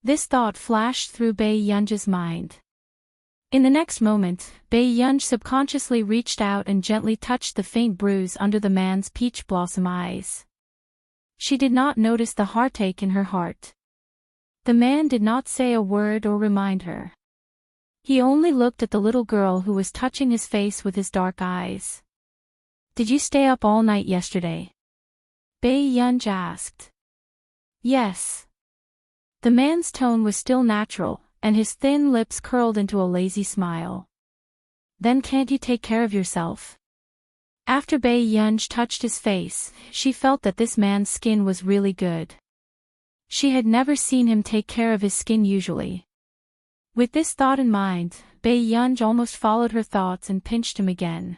This thought flashed through Bei Yunj's mind. In the next moment, Bei Yunj subconsciously reached out and gently touched the faint bruise under the man's peach blossom eyes. She did not notice the heartache in her heart. The man did not say a word or remind her. He only looked at the little girl who was touching his face with his dark eyes. Did you stay up all night yesterday? Bei Yunj asked. Yes. The man's tone was still natural, and his thin lips curled into a lazy smile. Then can't you take care of yourself? After Bei Yunj touched his face, she felt that this man's skin was really good. She had never seen him take care of his skin usually. With this thought in mind, Bei Yunj almost followed her thoughts and pinched him again.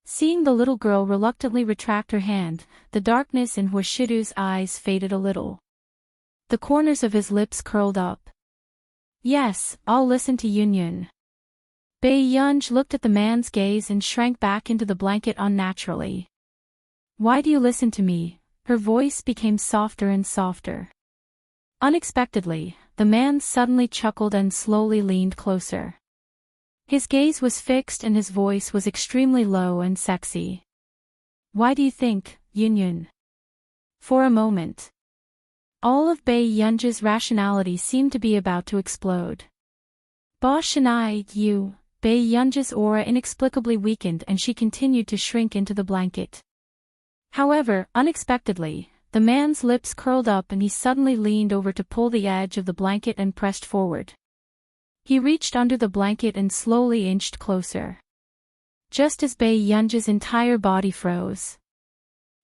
Seeing the little girl reluctantly retract her hand, the darkness in Huashidu's eyes faded a little. The corners of his lips curled up. Yes, I'll listen to Yunyun. Bei Yunj looked at the man's gaze and shrank back into the blanket unnaturally. Why do you listen to me? Her voice became softer and softer. Unexpectedly, the man suddenly chuckled and slowly leaned closer. His gaze was fixed and his voice was extremely low and sexy. Why do you think, Yunyun? For a moment. All of Bei Yunj's rationality seemed to be about to explode. Ba Shanai, you, Bei Yunj's aura inexplicably weakened and she continued to shrink into the blanket. However, unexpectedly, the man's lips curled up and he suddenly leaned over to pull the edge of the blanket and pressed forward. He reached under the blanket and slowly inched closer. Just as Bei Yunj's entire body froze.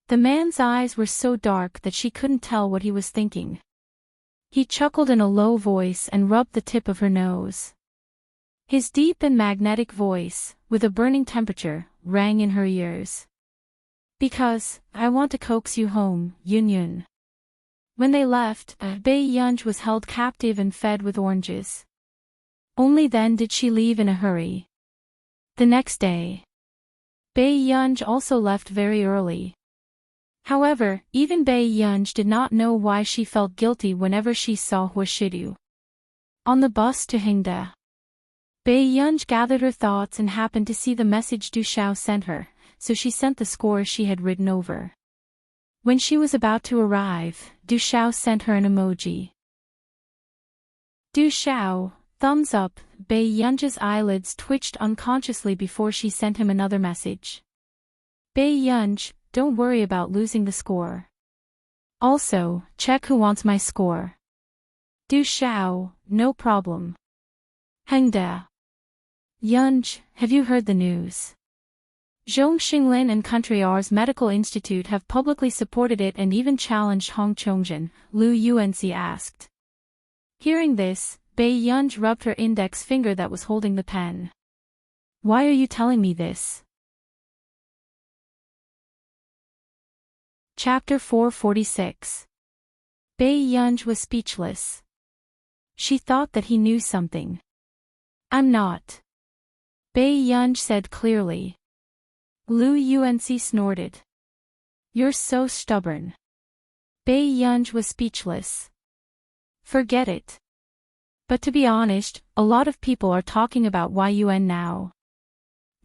The man's eyes were so dark that she couldn't tell what he was thinking. He chuckled in a low voice and rubbed the tip of her nose. His deep and magnetic voice, with a burning temperature, rang in her ears. Because, I want to coax you home, Yunyun. When they left, Bei Yunj was held captive and fed with oranges. Only then did she leave in a hurry. The next day, Bei Yunj also left very early. However, even Bei Yunj did not know why she felt guilty whenever she saw Huashidu. On the bus to Hingda, Bei Yunj gathered her thoughts and happened to see the message Du Xiao sent her, so she sent the score she had written over. When she was about to arrive, Du Xiao sent her an emoji. Du Xiao, thumbs up. Bei Yunj's eyelids twitched unconsciously before she sent him another message. Bei Yunj, don't worry about losing the score. Also, check who wants my score. Du Xiao, no problem. Hengda. Yunj, have you heard the news? Zhongxinglin and Country R's Medical Institute have publicly supported it and even challenged Hong Chongzhen, Lu Yuanci asked. Hearing this, Bei Yunj rubbed her index finger that was holding the pen. Why are you telling me this? Chapter 446. Bei Yunj was speechless. She thought that he knew something. I'm not. Bei Yunj said clearly. Lu Yuanci snorted. You're so stubborn. Bei Yunj was speechless. Forget it. But to be honest, a lot of people are talking about Yuan now.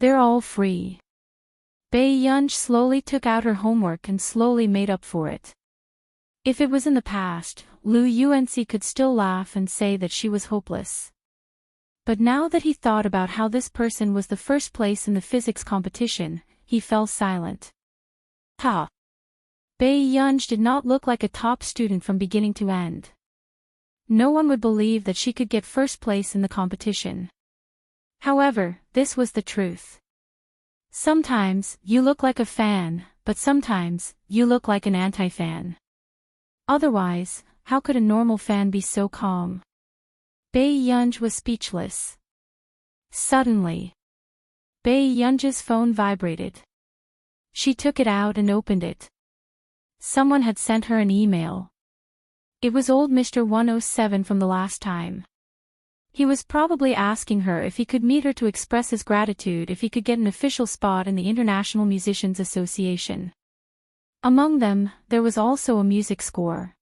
They're all free. Bei Yunj slowly took out her homework and slowly made up for it. If it was in the past, Lu Yuanci could still laugh and say that she was hopeless. But now that he thought about how this person was the first place in the physics competition, he fell silent. Ha! Bei Yunj did not look like a top student from beginning to end. No one would believe that she could get first place in the competition. However, this was the truth. Sometimes, you look like a fan, but sometimes, you look like an anti-fan. Otherwise, how could a normal fan be so calm? Bei Yunj was speechless. Suddenly, Bei Yunja's phone vibrated. She took it out and opened it. Someone had sent her an email. It was old Mr. 107 from the last time. He was probably asking her if he could meet her to express his gratitude if he could get an official spot in the International Musicians Association. Among them, there was also a music score.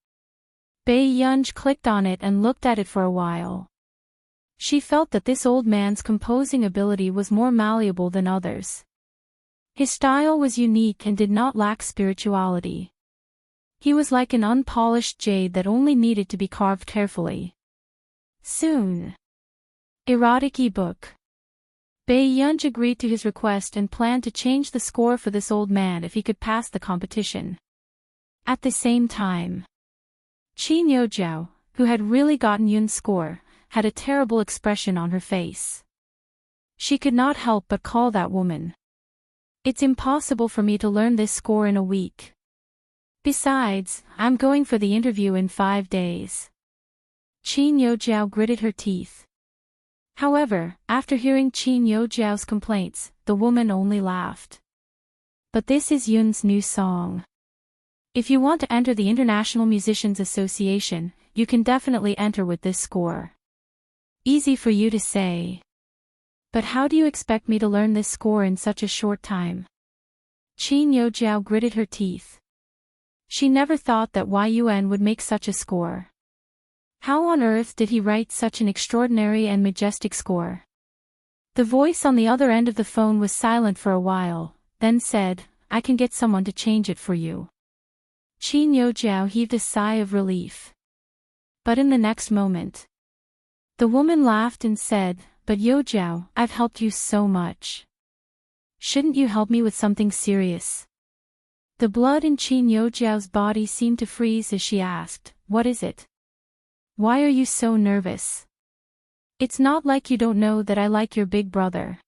Bei Yunj clicked on it and looked at it for a while. She felt that this old man's composing ability was more malleable than others. His style was unique and did not lack spirituality. He was like an unpolished jade that only needed to be carved carefully. Soon. Erotic ebook. Bei Yunj agreed to his request and planned to change the score for this old man if he could pass the competition. At the same time, Qin Yojiao, who had really gotten Yun's score, had a terrible expression on her face. She could not help but call that woman. It's impossible for me to learn this score in a week. Besides, I'm going for the interview in 5 days. Qin Yojiao gritted her teeth. However, after hearing Qin Yojiao's complaints, the woman only laughed. But this is Yun's new song. If you want to enter the International Musicians Association, you can definitely enter with this score. Easy for you to say. But how do you expect me to learn this score in such a short time? Qin Yojiao gritted her teeth. She never thought that Yun would make such a score. How on earth did he write such an extraordinary and majestic score? The voice on the other end of the phone was silent for a while, then said, I can get someone to change it for you. Qin Yojiao heaved a sigh of relief. But in the next moment, the woman laughed and said, But Yojiao, I've helped you so much. Shouldn't you help me with something serious? The blood in Qin Yojiao's body seemed to freeze as she asked, What is it? Why are you so nervous? It's not like you don't know that I like your big brother.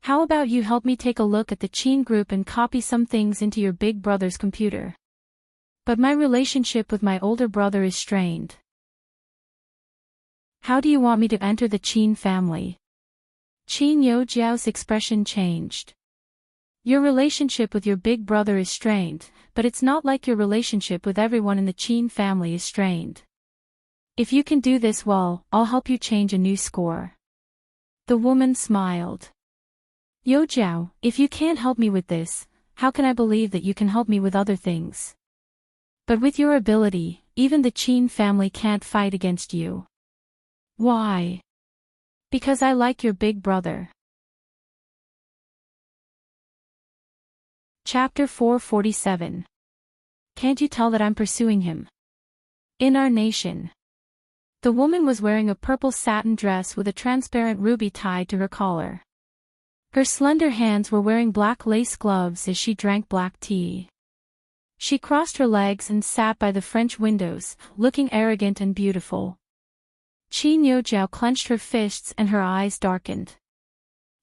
How about you help me take a look at the Qin group and copy some things into your big brother's computer? But my relationship with my older brother is strained. How do you want me to enter the Qin family? Qin Yojiao's expression changed. Your relationship with your big brother is strained, but it's not like your relationship with everyone in the Qin family is strained. If you can do this well, I'll help you change a new score. The woman smiled. Yojiao, if you can't help me with this, how can I believe that you can help me with other things? But with your ability, even the Qin family can't fight against you. Why? Because I like your big brother. Chapter 447. Can't you tell that I'm pursuing him? In our nation. The woman was wearing a purple satin dress with a transparent ruby tied to her collar. Her slender hands were wearing black lace gloves as she drank black tea. She crossed her legs and sat by the French windows, looking arrogant and beautiful. Qin Yojiao clenched her fists and her eyes darkened.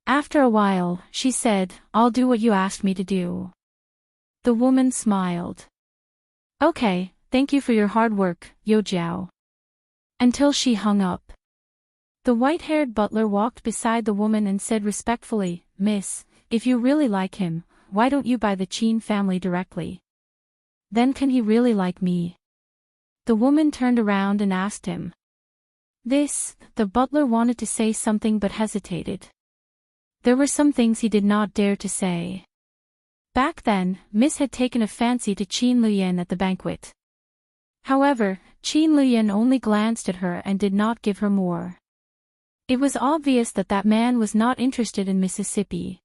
After a while, she said, I'll do what you asked me to do. The woman smiled. Okay, thank you for your hard work, Yojiao. Until she hung up. The white-haired butler walked beside the woman and said respectfully, Miss, if you really like him, why don't you buy the Qin family directly? Then can he really like me? The woman turned around and asked him. The butler wanted to say something but hesitated. There were some things he did not dare to say. Back then, Miss had taken a fancy to Qin Luyan at the banquet. However, Qin Luyan only glanced at her and did not give her more. It was obvious that that man was not interested in Mississippi.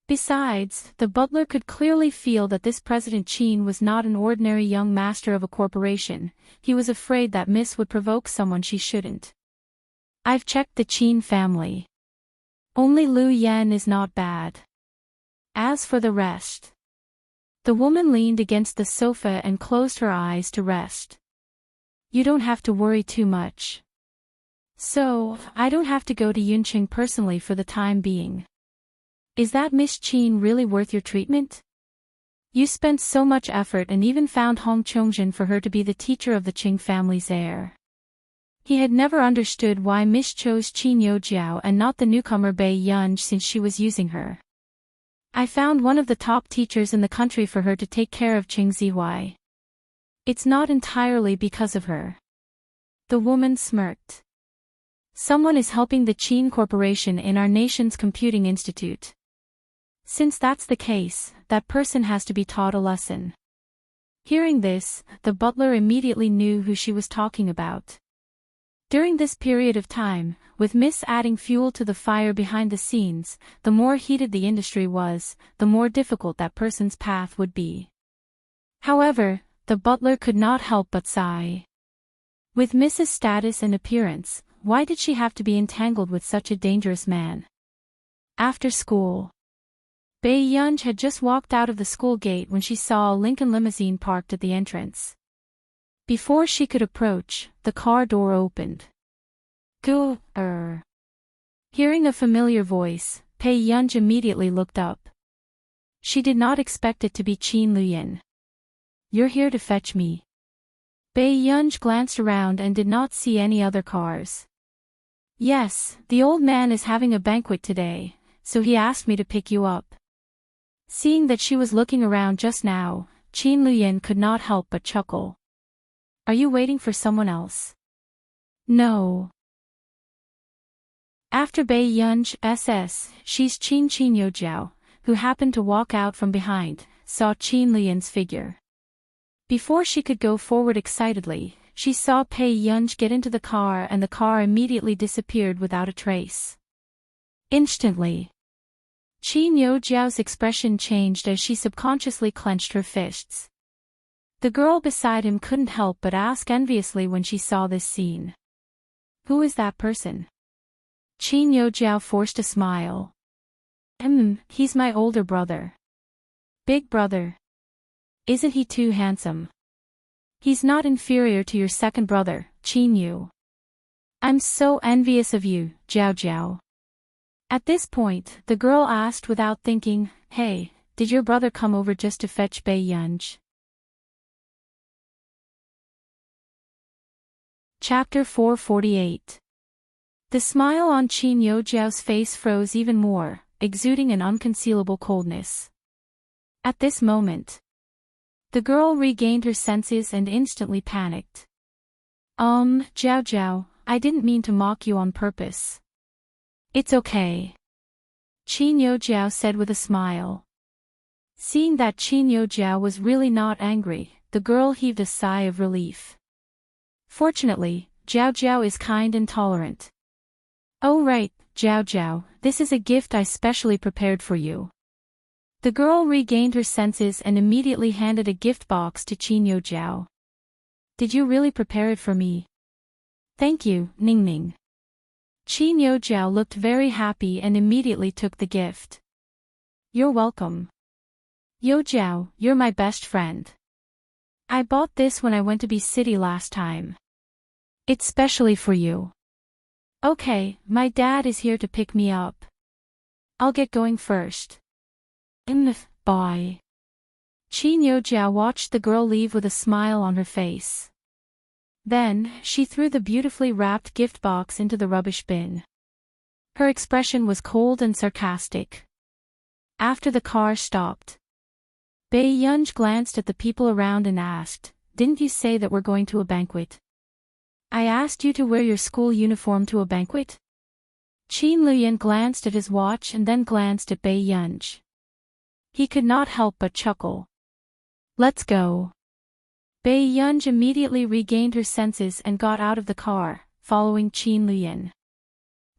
Besides, the butler could clearly feel that this President Qin was not an ordinary young master of a corporation. He was afraid that Miss would provoke someone she shouldn't. I've checked the Qin family. Only Lu Yan is not bad. As for the rest. The woman leaned against the sofa and closed her eyes to rest. You don't have to worry too much. So, I don't have to go to Yunqing personally for the time being. Is that Miss Qin really worth your treatment? You spent so much effort and even found Hong Chongjin for her to be the teacher of the Qing family's heir. He had never understood why Miss chose Qin Yojiao and not the newcomer Bei Yunj since she was using her. I found one of the top teachers in the country for her to take care of Qing Zihui. It's not entirely because of her. The woman smirked. Someone is helping the Qin Corporation in our nation's computing institute. Since that's the case, that person has to be taught a lesson. Hearing this, the butler immediately knew who she was talking about. During this period of time, with Miss adding fuel to the fire behind the scenes, the more heated the industry was, the more difficult that person's path would be. However, the butler could not help but sigh. With Mrs. status and appearance, why did she have to be entangled with such a dangerous man? After school. Bei Yunj had just walked out of the school gate when she saw a Lincoln limousine parked at the entrance. Before she could approach, the car door opened. Hearing a familiar voice, Bei Yunj immediately looked up. She did not expect it to be Qin Luyin. You're here to fetch me. Bei Yunj glanced around and did not see any other cars. Yes, the old man is having a banquet today, so he asked me to pick you up. Seeing that she was looking around just now, Qin Luyin could not help but chuckle. Are you waiting for someone else? No. After Bei Yunj, she's Qin Yojiao, who happened to walk out from behind, saw Qin Luyin's figure. Before she could go forward excitedly, she saw Bei Yunj get into the car and the car immediately disappeared without a trace. Instantly, Qin Yojiao's expression changed as she subconsciously clenched her fists. The girl beside him couldn't help but ask enviously when she saw this scene. Who is that person? Qin Yojiao forced a smile. He's my older brother. Big brother. Isn't he too handsome? He's not inferior to your second brother, Qin Yu. I'm so envious of you, Jiao Jiao. At this point, the girl asked without thinking, Hey, did your brother come over just to fetch Bei Yunj? Chapter 448. The smile on Qin Yojiao's face froze even more, exuding an unconcealable coldness. At this moment, the girl regained her senses and instantly panicked. Jiao Jiao, I didn't mean to mock you on purpose. It's okay. Qin Yojiao said with a smile. Seeing that Qin Yojiao was really not angry, the girl heaved a sigh of relief. Fortunately, Jiao Jiao is kind and tolerant. Oh right, Jiao Jiao, this is a gift I specially prepared for you. The girl regained her senses and immediately handed a gift box to Qin Yojiao. Did you really prepare it for me? Thank you, Ning Ning. Qin Yojiao looked very happy and immediately took the gift. You're welcome. Yojiao, you're my best friend. I bought this when I went to B City last time. It's specially for you. Okay, my dad is here to pick me up. I'll get going first. Bye. Qin Yojiao watched the girl leave with a smile on her face. Then, she threw the beautifully wrapped gift box into the rubbish bin. Her expression was cold and sarcastic. After the car stopped, Bei Yunj glanced at the people around and asked, Didn't you say that we're going to a banquet? I asked you to wear your school uniform to a banquet? Qin Luyin glanced at his watch and then glanced at Bei Yunj. He could not help but chuckle. Let's go. Bei Yunj immediately regained her senses and got out of the car, following Qin Luyin.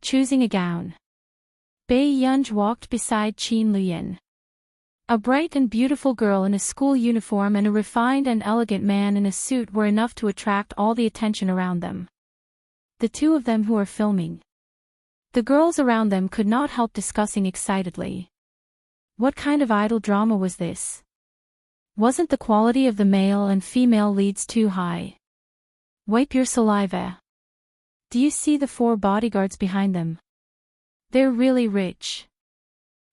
Choosing a gown, Bei Yunj walked beside Qin Luyin. A bright and beautiful girl in a school uniform and a refined and elegant man in a suit were enough to attract all the attention around them. The two of them who are filming. The girls around them could not help discussing excitedly. What kind of idol drama was this? Wasn't the quality of the male and female leads too high? Wipe your saliva. Do you see the 4 bodyguards behind them? They're really rich.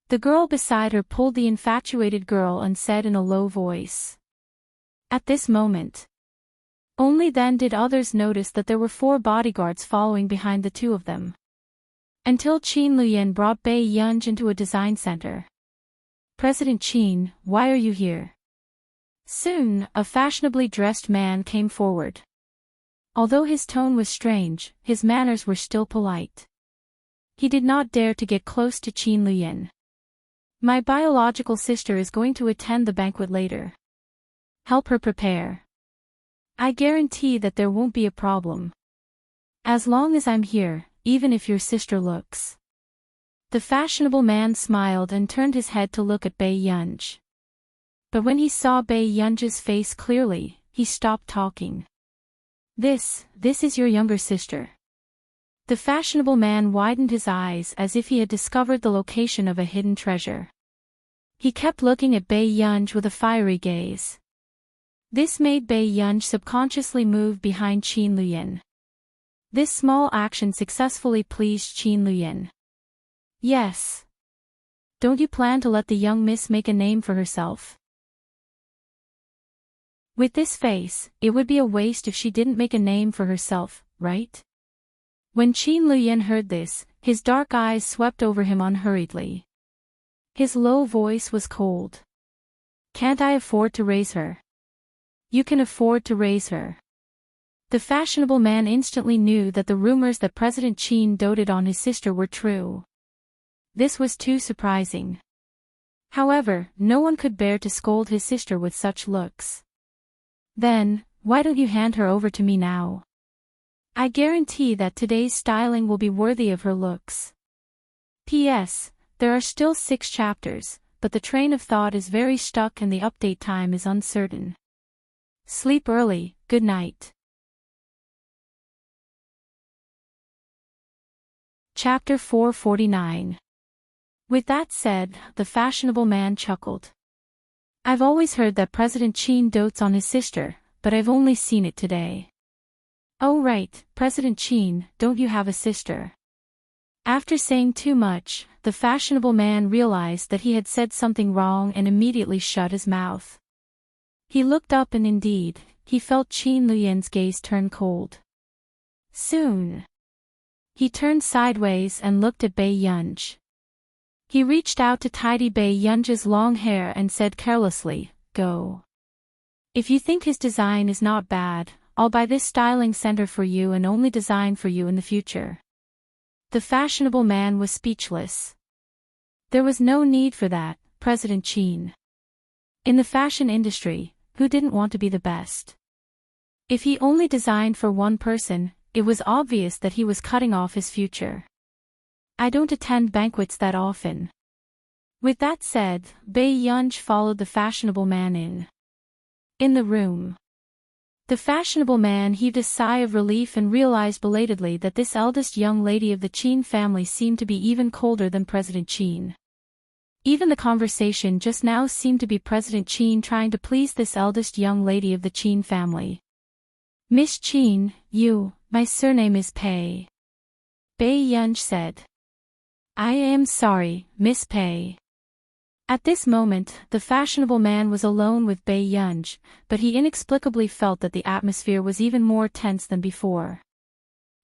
The girl beside her pulled the infatuated girl and said in a low voice. At this moment, Only then did others notice that there were 4 bodyguards following behind the 2 of them. Until Qin Luyan brought Bai Yunj into a design center. "President Qin, why are you here?" Soon, a fashionably dressed man came forward. Although his tone was strange, his manners were still polite. He did not dare to get close to Qin Luyan. "My biological sister is going to attend the banquet later. Help her prepare. I guarantee that there won't be a problem. As long as I'm here, even if your sister looks." The fashionable man smiled and turned his head to look at Bai Yunj. But when he saw Bai Yunj's face clearly, he stopped talking. This is your younger sister." The fashionable man widened his eyes as if he had discovered the location of a hidden treasure. He kept looking at Bai Yunj with a fiery gaze. This made Bai Yunj subconsciously move behind Qin Luyan. This small action successfully pleased Qin Luyan. "Yes. Don't you plan to let the young miss make a name for herself?" With this face, it would be a waste if she didn't make a name for herself, right? When Qin Luyan heard this, his dark eyes swept over him unhurriedly. His low voice was cold. "Can't I afford to raise her?" "You can afford to raise her." The fashionable man instantly knew that the rumors that President Qin doted on his sister were true. This was too surprising. However, no one could bear to scold his sister with such looks. "Then, why don't you hand her over to me now? I guarantee that today's styling will be worthy of her looks. P.S. There are still 6 chapters, but the train of thought is very stuck and the update time is uncertain. Sleep early, good night." Chapter 449. With that said, the fashionable man chuckled. "I've always heard that President Qin dotes on his sister, but I've only seen it today." "Oh right, President Qin, don't you have a sister?" After saying too much, the fashionable man realized that he had said something wrong and immediately shut his mouth. He looked up and indeed, he felt Qin Luyan's gaze turn cold. Soon, he turned sideways and looked at Bai Yunj. He reached out to tidy Bai Yunj's long hair and said carelessly, "Go. If you think his design is not bad, I'll buy this styling center for you and only design for you in the future." The fashionable man was speechless. There was no need for that, President Qin. In the fashion industry, who didn't want to be the best? If he only designed for one person, it was obvious that he was cutting off his future. "I don't attend banquets that often." With that said, Bai Yunj followed the fashionable man in the room. The fashionable man heaved a sigh of relief and realized belatedly that this eldest young lady of the Qin family seemed to be even colder than President Qin. Even the conversation just now seemed to be President Qin trying to please this eldest young lady of the Qin family. "Miss Qin, my surname is Pei," Bai Yunj said. "I am sorry, Miss Pei." At this moment, the fashionable man was alone with Bai Yunj, but he inexplicably felt that the atmosphere was even more tense than before.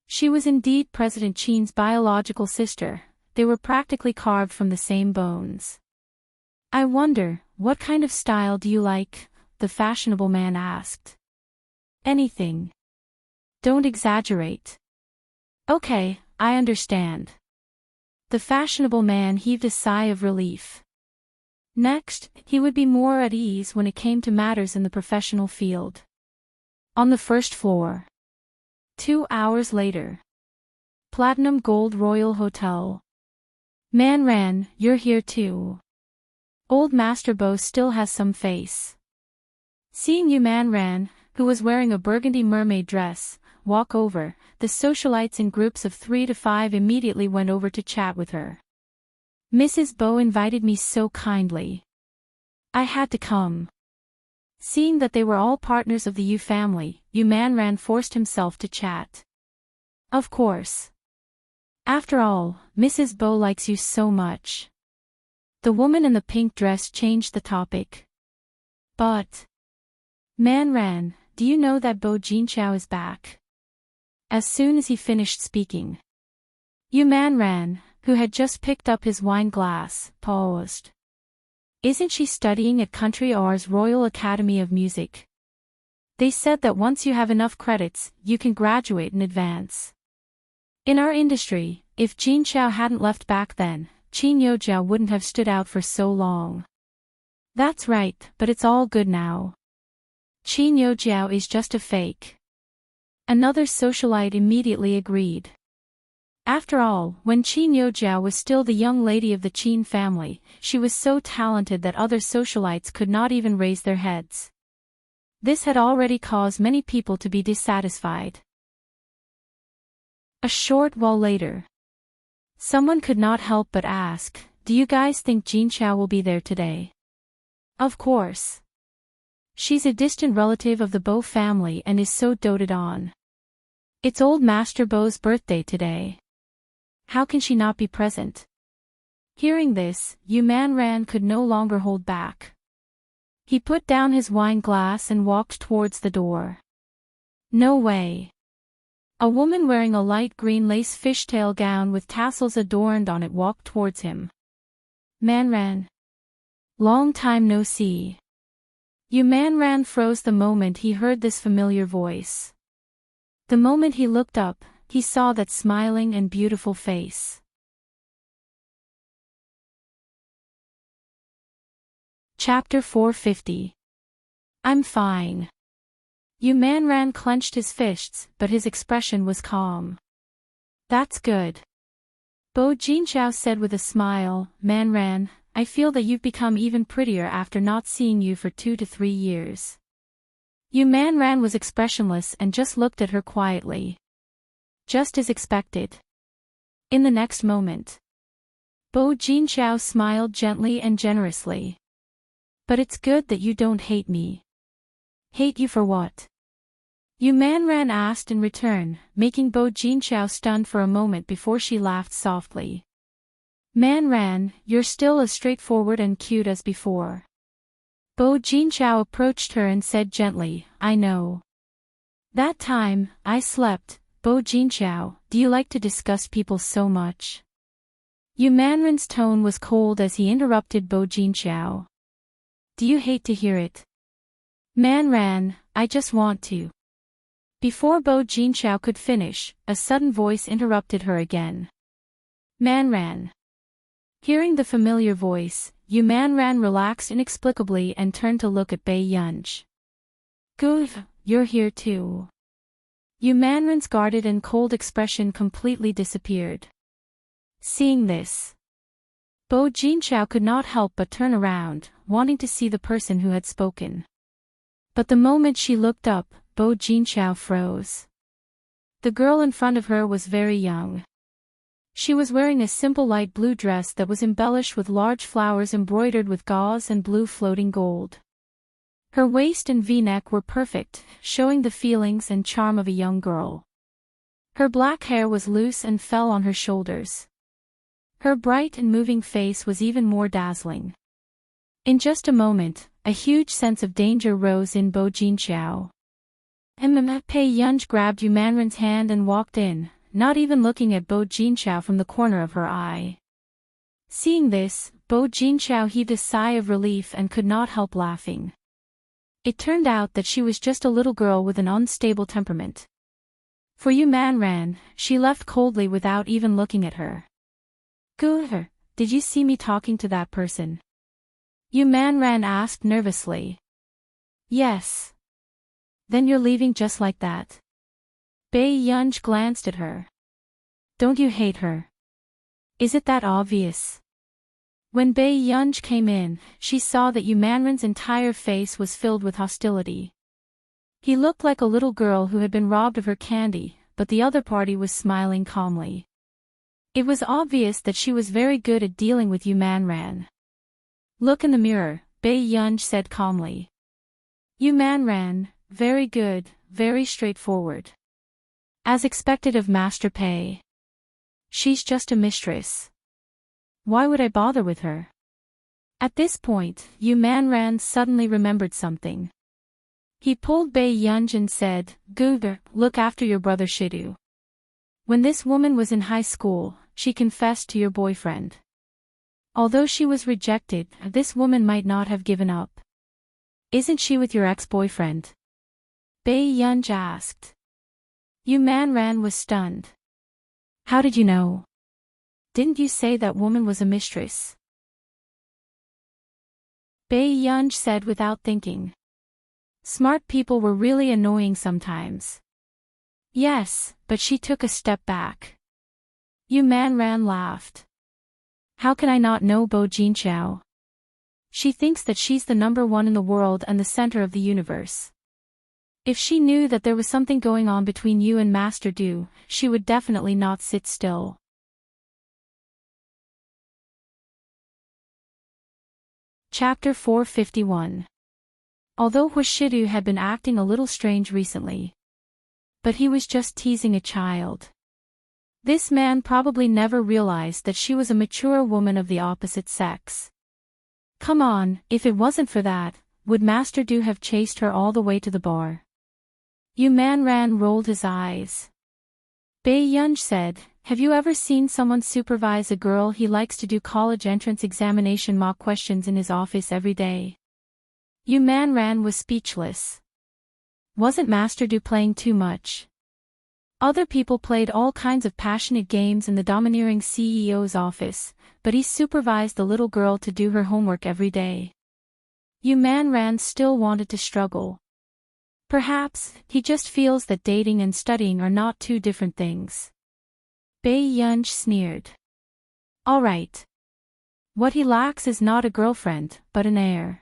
She was indeed President Qin's biological sister, they were practically carved from the same bones. "I wonder, what kind of style do you like?" the fashionable man asked. "Anything. Don't exaggerate." "Okay, I understand." The fashionable man heaved a sigh of relief. Next, he would be more at ease when it came to matters in the professional field. On the first floor. 2 hours later. Platinum Gold Royal Hotel. "Manran, you're here too. Old Master Bo still has some face." Seeing you Manran, who was wearing a burgundy mermaid dress, walk over, the socialites in groups of 3 to 5 immediately went over to chat with her. "Mrs. Bo invited me so kindly. I had to come." Seeing that they were all partners of the Yu family, Yu Manran forced himself to chat. "Of course. After all, Mrs. Bo likes you so much." The woman in the pink dress changed the topic. "But, Manran, do you know that Bo Jinchao is back? As soon as he finished speaking, Yu Manran, who had just picked up his wine glass, paused. Isn't she studying at Country R's Royal Academy of Music? They said that once you have enough credits, you can graduate in advance. In our industry, if Jin Chao hadn't left back then, Qin Yojiao wouldn't have stood out for so long. That's right, but it's all good now. Qin Yojiao is just a fake. Another socialite immediately agreed. After all, when Qin Yojiao was still the young lady of the Qin family, she was so talented that other socialites could not even raise their heads. This had already caused many people to be dissatisfied. A short while later, someone could not help but ask, do you guys think Jin Chao will be there today? Of course. She's a distant relative of the Bo family and is so doted on. It's old Master Bo's birthday today. How can she not be present? Hearing this, Yu Manran could no longer hold back. He put down his wine glass and walked towards the door. No way. A woman wearing a light green lace fishtail gown with tassels adorned on it walked towards him. Manran. Long time no see. Yu Manran froze the moment he heard this familiar voice. The moment he looked up, he saw that smiling and beautiful face. Chapter 450. I'm fine. Yu Manran clenched his fists, but his expression was calm. That's good. Bo Jinchao said with a smile, Manran, I feel that you've become even prettier after not seeing you for 2 to 3 years. Yu Manran was expressionless and just looked at her quietly. Just as expected. In the next moment, Bo Jinchao smiled gently and generously. But it's good that you don't hate me. Hate you for what? Yu Manran asked in return, making Bo Jinchao stunned for a moment before she laughed softly. Manran, you're still as straightforward and cute as before. Bo Jinchao approached her and said gently, I know. That time, I slept. Bo Jinchao, do you like to disgust people so much? Yu Manran's tone was cold as he interrupted Bo Jinchao. Do you hate to hear it? Manran, I just want to. Before Bo Jinchao could finish, a sudden voice interrupted her again. Manran. Hearing the familiar voice, Yu Manran relaxed inexplicably and turned to look at Bei Yunj. Good, you're here too. Yu Manran's guarded and cold expression completely disappeared. Seeing this, Bo Jinchao could not help but turn around, wanting to see the person who had spoken. But the moment she looked up, Bo Jinchao froze. The girl in front of her was very young. She was wearing a simple light blue dress that was embellished with large flowers embroidered with gauze and blue floating gold. Her waist and V-neck were perfect, showing the feelings and charm of a young girl. Her black hair was loose and fell on her shoulders. Her bright and moving face was even more dazzling. In just a moment, a huge sense of danger rose in Bo Jinchao. Bei Yunj grabbed Yu Manran's hand and walked in, not even looking at Bo Jinchao from the corner of her eye. Seeing this, Bo Jinchao heaved a sigh of relief and could not help laughing. It turned out that she was just a little girl with an unstable temperament. For Yu Manran, she left coldly without even looking at her. Good, did you see me talking to that person? Yu Manran asked nervously. Yes. Then you're leaving just like that? Bei Yunj glanced at her. Don't you hate her? Is it that obvious? When Bei Yunj came in, she saw that Yu Manran's entire face was filled with hostility. He looked like a little girl who had been robbed of her candy, but the other party was smiling calmly. It was obvious that she was very good at dealing with Yu Manran. Look in the mirror, Bei Yunj said calmly. Yu Manran, very good, very straightforward. As expected of Master Pei. She's just a mistress. Why would I bother with her? At this point, Yu Manran suddenly remembered something. He pulled Bei Yunj and said, "Googer, look after your brother Shidu. When this woman was in high school, she confessed to your boyfriend. Although she was rejected, this woman might not have given up. Isn't she with your ex-boyfriend?" Bei Yunj asked. Yu Manran was stunned. "How did you know? Didn't you say that woman was a mistress?" Bei Yunj said without thinking. Smart people were really annoying sometimes. Yes, but she took a step back. Yu Manran laughed. "How can I not know Bo Jinchao? She thinks that she's the number one in the world and the center of the universe. If she knew that there was something going on between you and Master Du, she would definitely not sit still." Chapter 451. Although Huashidu had been acting a little strange recently. But he was just teasing a child. This man probably never realized that she was a mature woman of the opposite sex. Come on, if it wasn't for that, would Master Du have chased her all the way to the bar? Yu Manran rolled his eyes. Bei Yunj said, "Have you ever seen someone supervise a girl? He likes to do college entrance examination mock questions in his office every day." Yu Manran was speechless. Wasn't Master Du playing too much? Other people played all kinds of passionate games in the domineering CEO's office, but he supervised the little girl to do her homework every day. Yu Manran still wanted to struggle. Perhaps, he just feels that dating and studying are not two different things. Bei Yunj sneered. All right. What he lacks is not a girlfriend, but an heir.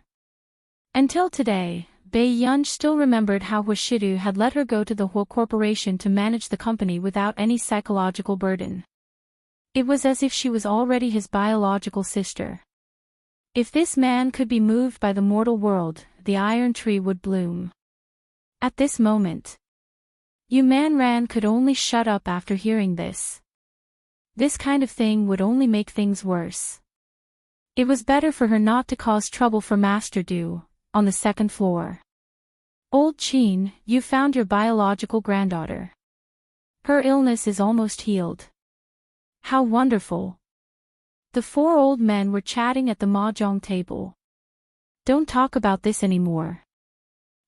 Until today, Bei Yunj still remembered how Huashidu had let her go to the Huo Corporation to manage the company without any psychological burden. It was as if she was already his biological sister. If this man could be moved by the mortal world, the iron tree would bloom. At this moment, Yu Manran could only shut up after hearing this. This kind of thing would only make things worse. It was better for her not to cause trouble for Master Du, on the second floor. Old Qin, you found your biological granddaughter. Her illness is almost healed. How wonderful. The four old men were chatting at the mahjong table. Don't talk about this anymore.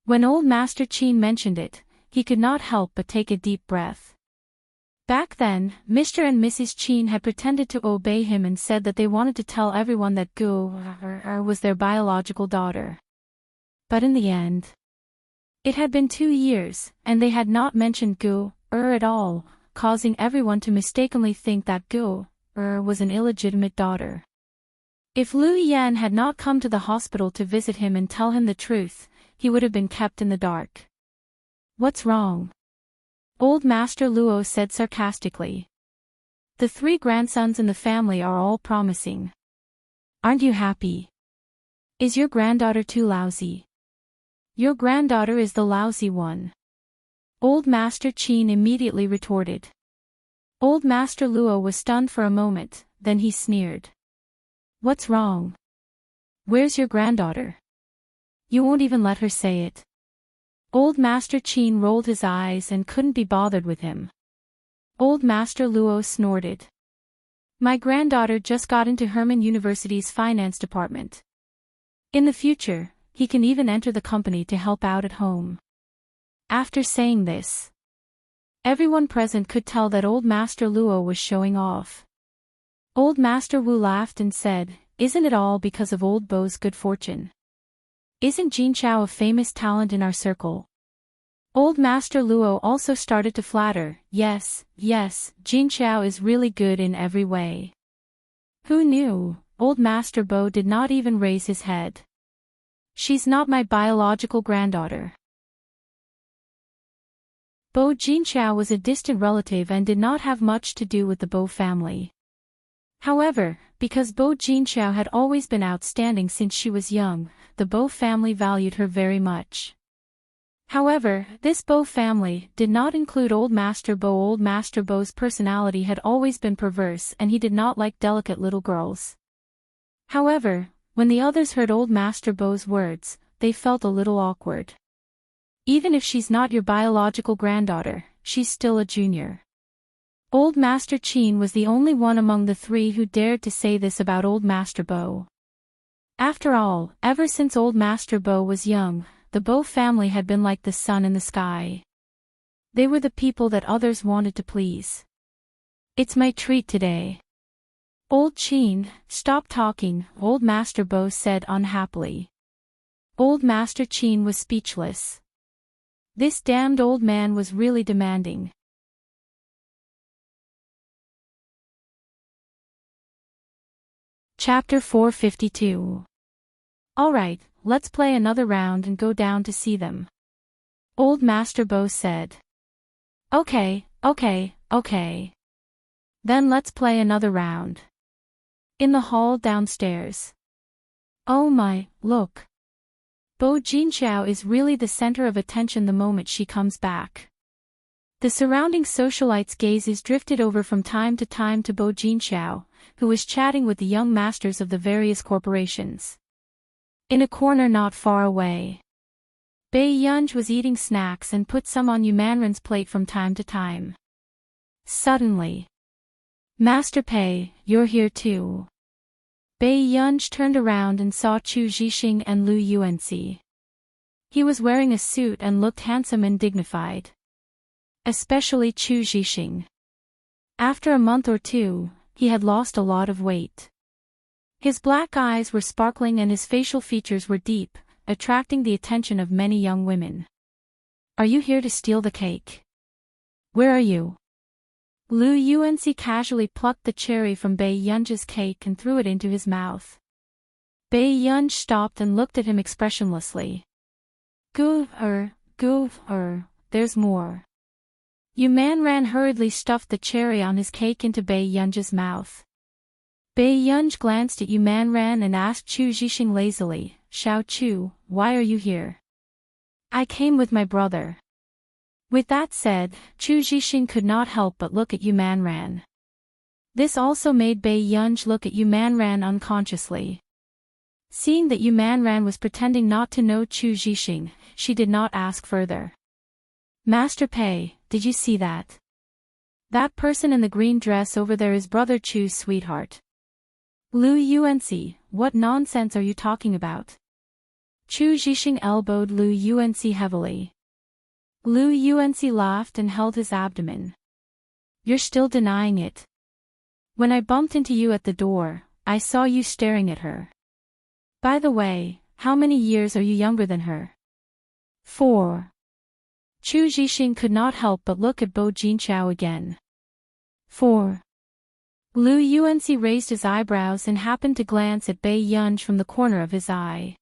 When old Master Qin mentioned it, he could not help but take a deep breath. Back then, Mr. and Mrs. Qin had pretended to obey him and said that they wanted to tell everyone that Gu was their biological daughter. But in the end, it had been 2 years, and they had not mentioned Gu at all, causing everyone to mistakenly think that Gu was an illegitimate daughter. If Lu Yan had not come to the hospital to visit him and tell him the truth, he would have been kept in the dark. What's wrong? Old Master Luo said sarcastically. The 3 grandsons in the family are all promising. Aren't you happy? Is your granddaughter too lousy? Your granddaughter is the lousy one. Old Master Qin immediately retorted. Old Master Luo was stunned for a moment, then he sneered. What's wrong? Where's your granddaughter? You won't even let her say it. Old Master Qin rolled his eyes and couldn't be bothered with him. Old Master Luo snorted. My granddaughter just got into Herman University's finance department. In the future, he can even enter the company to help out at home. After saying this, everyone present could tell that Old Master Luo was showing off. Old Master Wu laughed and said, Isn't it all because of Old Bo's good fortune? Isn't Jinchao a famous talent in our circle? Old Master Luo also started to flatter, yes, Jinchao is really good in every way. Who knew? Old Master Bo did not even raise his head. She's not my biological granddaughter. Bo Jinchao was a distant relative and did not have much to do with the Bo family. However, because Bo Jinchao had always been outstanding since she was young, the Bo family valued her very much. However, this Bo family did not include Old Master Bo. Old Master Bo's personality had always been perverse and he did not like delicate little girls. However, when the others heard Old Master Bo's words, they felt a little awkward. Even if she's not your biological granddaughter, she's still a junior. Old Master Qin was the only one among the three who dared to say this about Old Master Bo. After all, ever since Old Master Bo was young, the Bo family had been like the sun in the sky. They were the people that others wanted to please. It's my treat today. Old Qin, stop talking, Old Master Bo said unhappily. Old Master Qin was speechless. This damned old man was really demanding. Chapter 452. Alright, let's play another round and go down to see them. Old Master Bo said. Okay. Then let's play another round. In the hall downstairs. Oh my, look. Bo Jinxiao is really the center of attention the moment she comes back. The surrounding socialites' gazes drifted over from time to time to Bo Jinxiao, who was chatting with the young masters of the various corporations. In a corner not far away, Bei Yunj was eating snacks and put some on Yu Manren's plate from time to time. Suddenly, Master Pei, you're here too. Bei Yunj turned around and saw Chu Zhixing and Lu Yuanxi. He was wearing a suit and looked handsome and dignified. Especially Chu Zhixing. After a month or two, he had lost a lot of weight. His black eyes were sparkling and his facial features were deep, attracting the attention of many young women. Are you here to steal the cake? Where are you? Lu Yuanxi casually plucked the cherry from Bei Yunj's cake and threw it into his mouth. Bei Yunj stopped and looked at him expressionlessly. There's more. Yu Manren hurriedly stuffed the cherry on his cake into Bei Yunj's mouth. Bei Yunj glanced at Yu Manren and asked Chu Zhixing lazily, Xiao Chu, why are you here? I came with my brother. With that said, Chu Zhixing could not help but look at Yu Manren. This also made Bei Yunj look at Yu Manren unconsciously. Seeing that Yu Manren was pretending not to know Chu Zhixing, she did not ask further. Master Pei, did you see that? That person in the green dress over there is Brother Chu's sweetheart. Lu Yuanxi, what nonsense are you talking about? Chu Zhixing elbowed Lu Yuanxi heavily. Lu Yuanxi laughed and held his abdomen. You're still denying it. When I bumped into you at the door, I saw you staring at her. By the way, how many years are you younger than her? 4. Chu Zhixing could not help but look at Bo Jinxiao again. 4. Lu Yuanxi raised his eyebrows and happened to glance at Bei Yunj from the corner of his eye.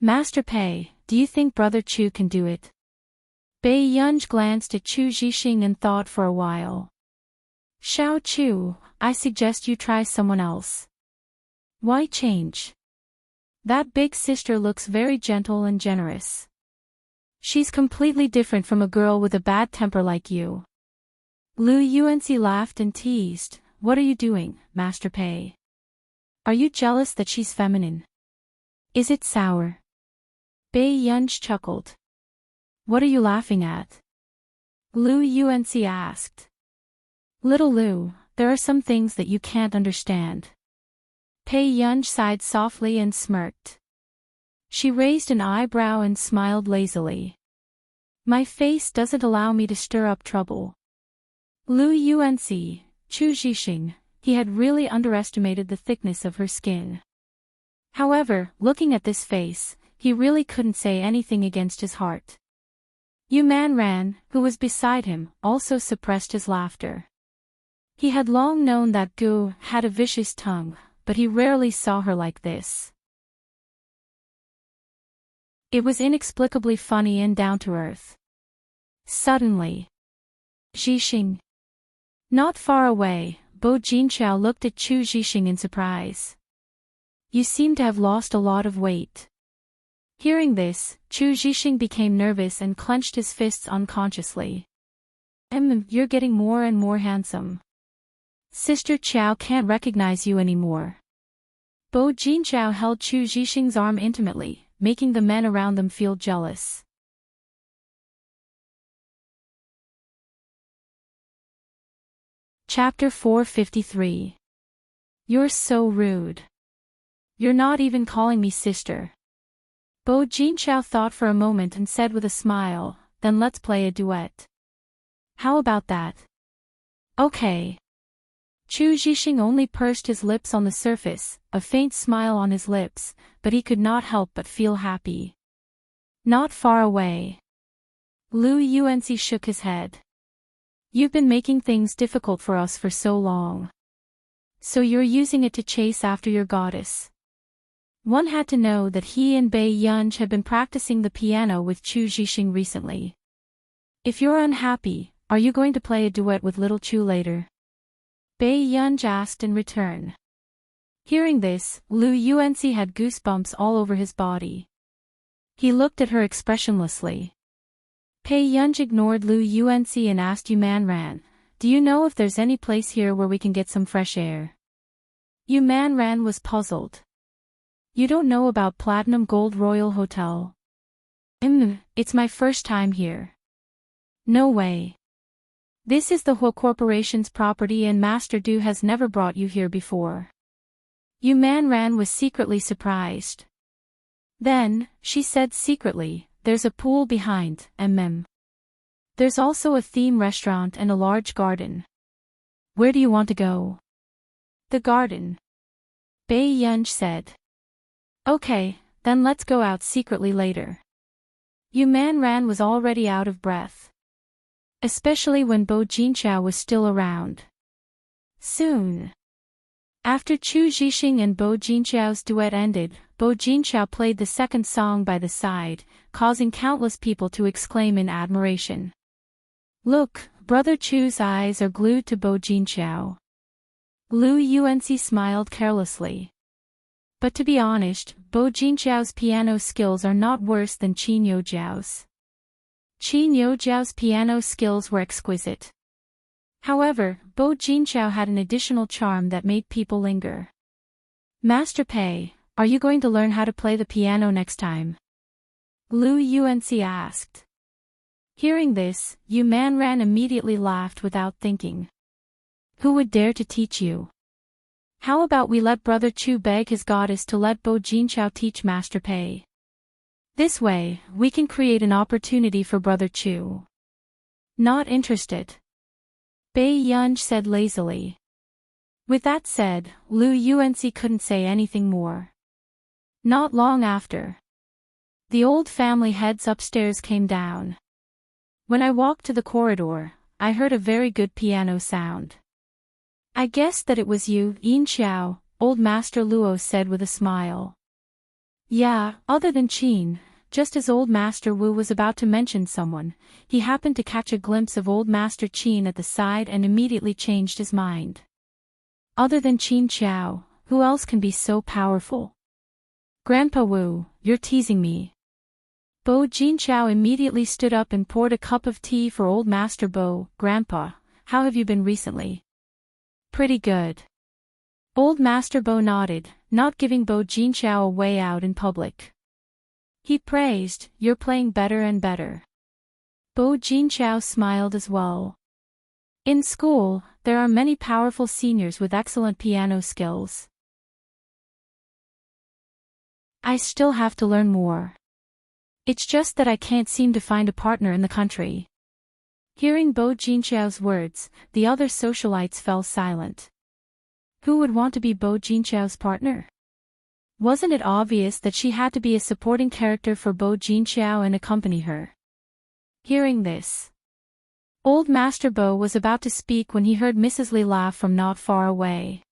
Master Pei, do you think Brother Chu can do it? Bei Yunj glanced at Chu Zhixing and thought for a while. Xiao Chu, I suggest you try someone else. Why change? That big sister looks very gentle and generous. She's completely different from a girl with a bad temper like you. Lu Yuanxi laughed and teased, what are you doing, Master Pei? Are you jealous that she's feminine? Is it sour? Bei Yunj chuckled. What are you laughing at? Lu Yuanxi asked. Little Lu, there are some things that you can't understand. Bei Yunj sighed softly and smirked. She raised an eyebrow and smiled lazily. My face doesn't allow me to stir up trouble. Lu Yuanxi, Chu Zhixing, he had really underestimated the thickness of her skin. However, looking at this face, he really couldn't say anything against his heart. Yu Manren, who was beside him, also suppressed his laughter. He had long known that Gu had a vicious tongue, but he rarely saw her like this. It was inexplicably funny and down-to-earth. Suddenly, Zhixing. Not far away, Bo Jinxiao looked at Chu Zhixing in surprise. You seem to have lost a lot of weight. Hearing this, Chu Zhixing became nervous and clenched his fists unconsciously. You're getting more and more handsome. Sister Qiao can't recognize you anymore. Bo Jinxiao held Chu Zhixing's arm intimately, making the men around them feel jealous. Chapter 453. You're so rude. You're not even calling me sister. Bo Jinchao thought for a moment and said with a smile, then let's play a duet. How about that? Okay. Chu Zhixing only pursed his lips on the surface, a faint smile on his lips, but he could not help but feel happy. Not far away. Lu Yuanxi shook his head. You've been making things difficult for us for so long. So you're using it to chase after your goddess. One had to know that he and Bei Yunj had been practicing the piano with Chu Zhixing recently. If you're unhappy, are you going to play a duet with little Chu later? Bei Yunj asked in return. Hearing this, Lu Yuanxi had goosebumps all over his body. He looked at her expressionlessly. Bei Yunj ignored Lu Yuanxi and asked Yumanran, do you know if there's any place here where we can get some fresh air? Yumanran was puzzled. You don't know about Platinum Gold Royal Hotel? It's my first time here. No way. This is the Huo Corporation's property and Master Du has never brought you here before. Yumanran was secretly surprised. Then, she said secretly, there's a pool behind, There's also a theme restaurant and a large garden. Where do you want to go? The garden. Bei Yunj said. Okay, then let's go out secretly later. Yumanran was already out of breath. Especially when Bo Jinchao was still around. Soon. After Chu Zhixing and Bo Jinchao's duet ended, Bo Jinchao played the second song by the side, causing countless people to exclaim in admiration. Look, Brother Chu's eyes are glued to Bo Jinchao. Lu Yuanxi smiled carelessly. But to be honest, Bo Jinchao's piano skills are not worse than Qin Youjiao's. Qin Youjiao's piano skills were exquisite. However, Bo Jinchao had an additional charm that made people linger. Master Pei, are you going to learn how to play the piano next time? Lu Yuanxi asked. Hearing this, Yumanran immediately laughed without thinking. Who would dare to teach you? How about we let Brother Chu beg his goddess to let Bo Jinchao teach Master Pei? This way, we can create an opportunity for Brother Chu. Not interested. Bei Yunj said lazily. With that said, Lu Yuanxi couldn't say anything more. Not long after. The old family heads upstairs came down. When I walked to the corridor, I heard a very good piano sound. I guessed that it was you, Yin Xiao, old Master Luo said with a smile. Yeah, other than Qin, just as old Master Wu was about to mention someone, he happened to catch a glimpse of old Master Qin at the side and immediately changed his mind. Other than Qin Xiao, who else can be so powerful? Grandpa Wu, you're teasing me. Bo Jinchao immediately stood up and poured a cup of tea for old Master Bo. Grandpa, how have you been recently? Pretty good. Old Master Bo nodded, not giving Bo Jinchao a way out in public. He praised, you're playing better and better. Bo Jinchao smiled as well. In school, there are many powerful seniors with excellent piano skills. I still have to learn more. It's just that I can't seem to find a partner in the country. Hearing Bo Jinchao's words, the other socialites fell silent. Who would want to be Bo Jinchao's partner? Wasn't it obvious that she had to be a supporting character for Bo Jinchao and accompany her? Hearing this, old Master Bo was about to speak when he heard Mrs. Li laugh from not far away.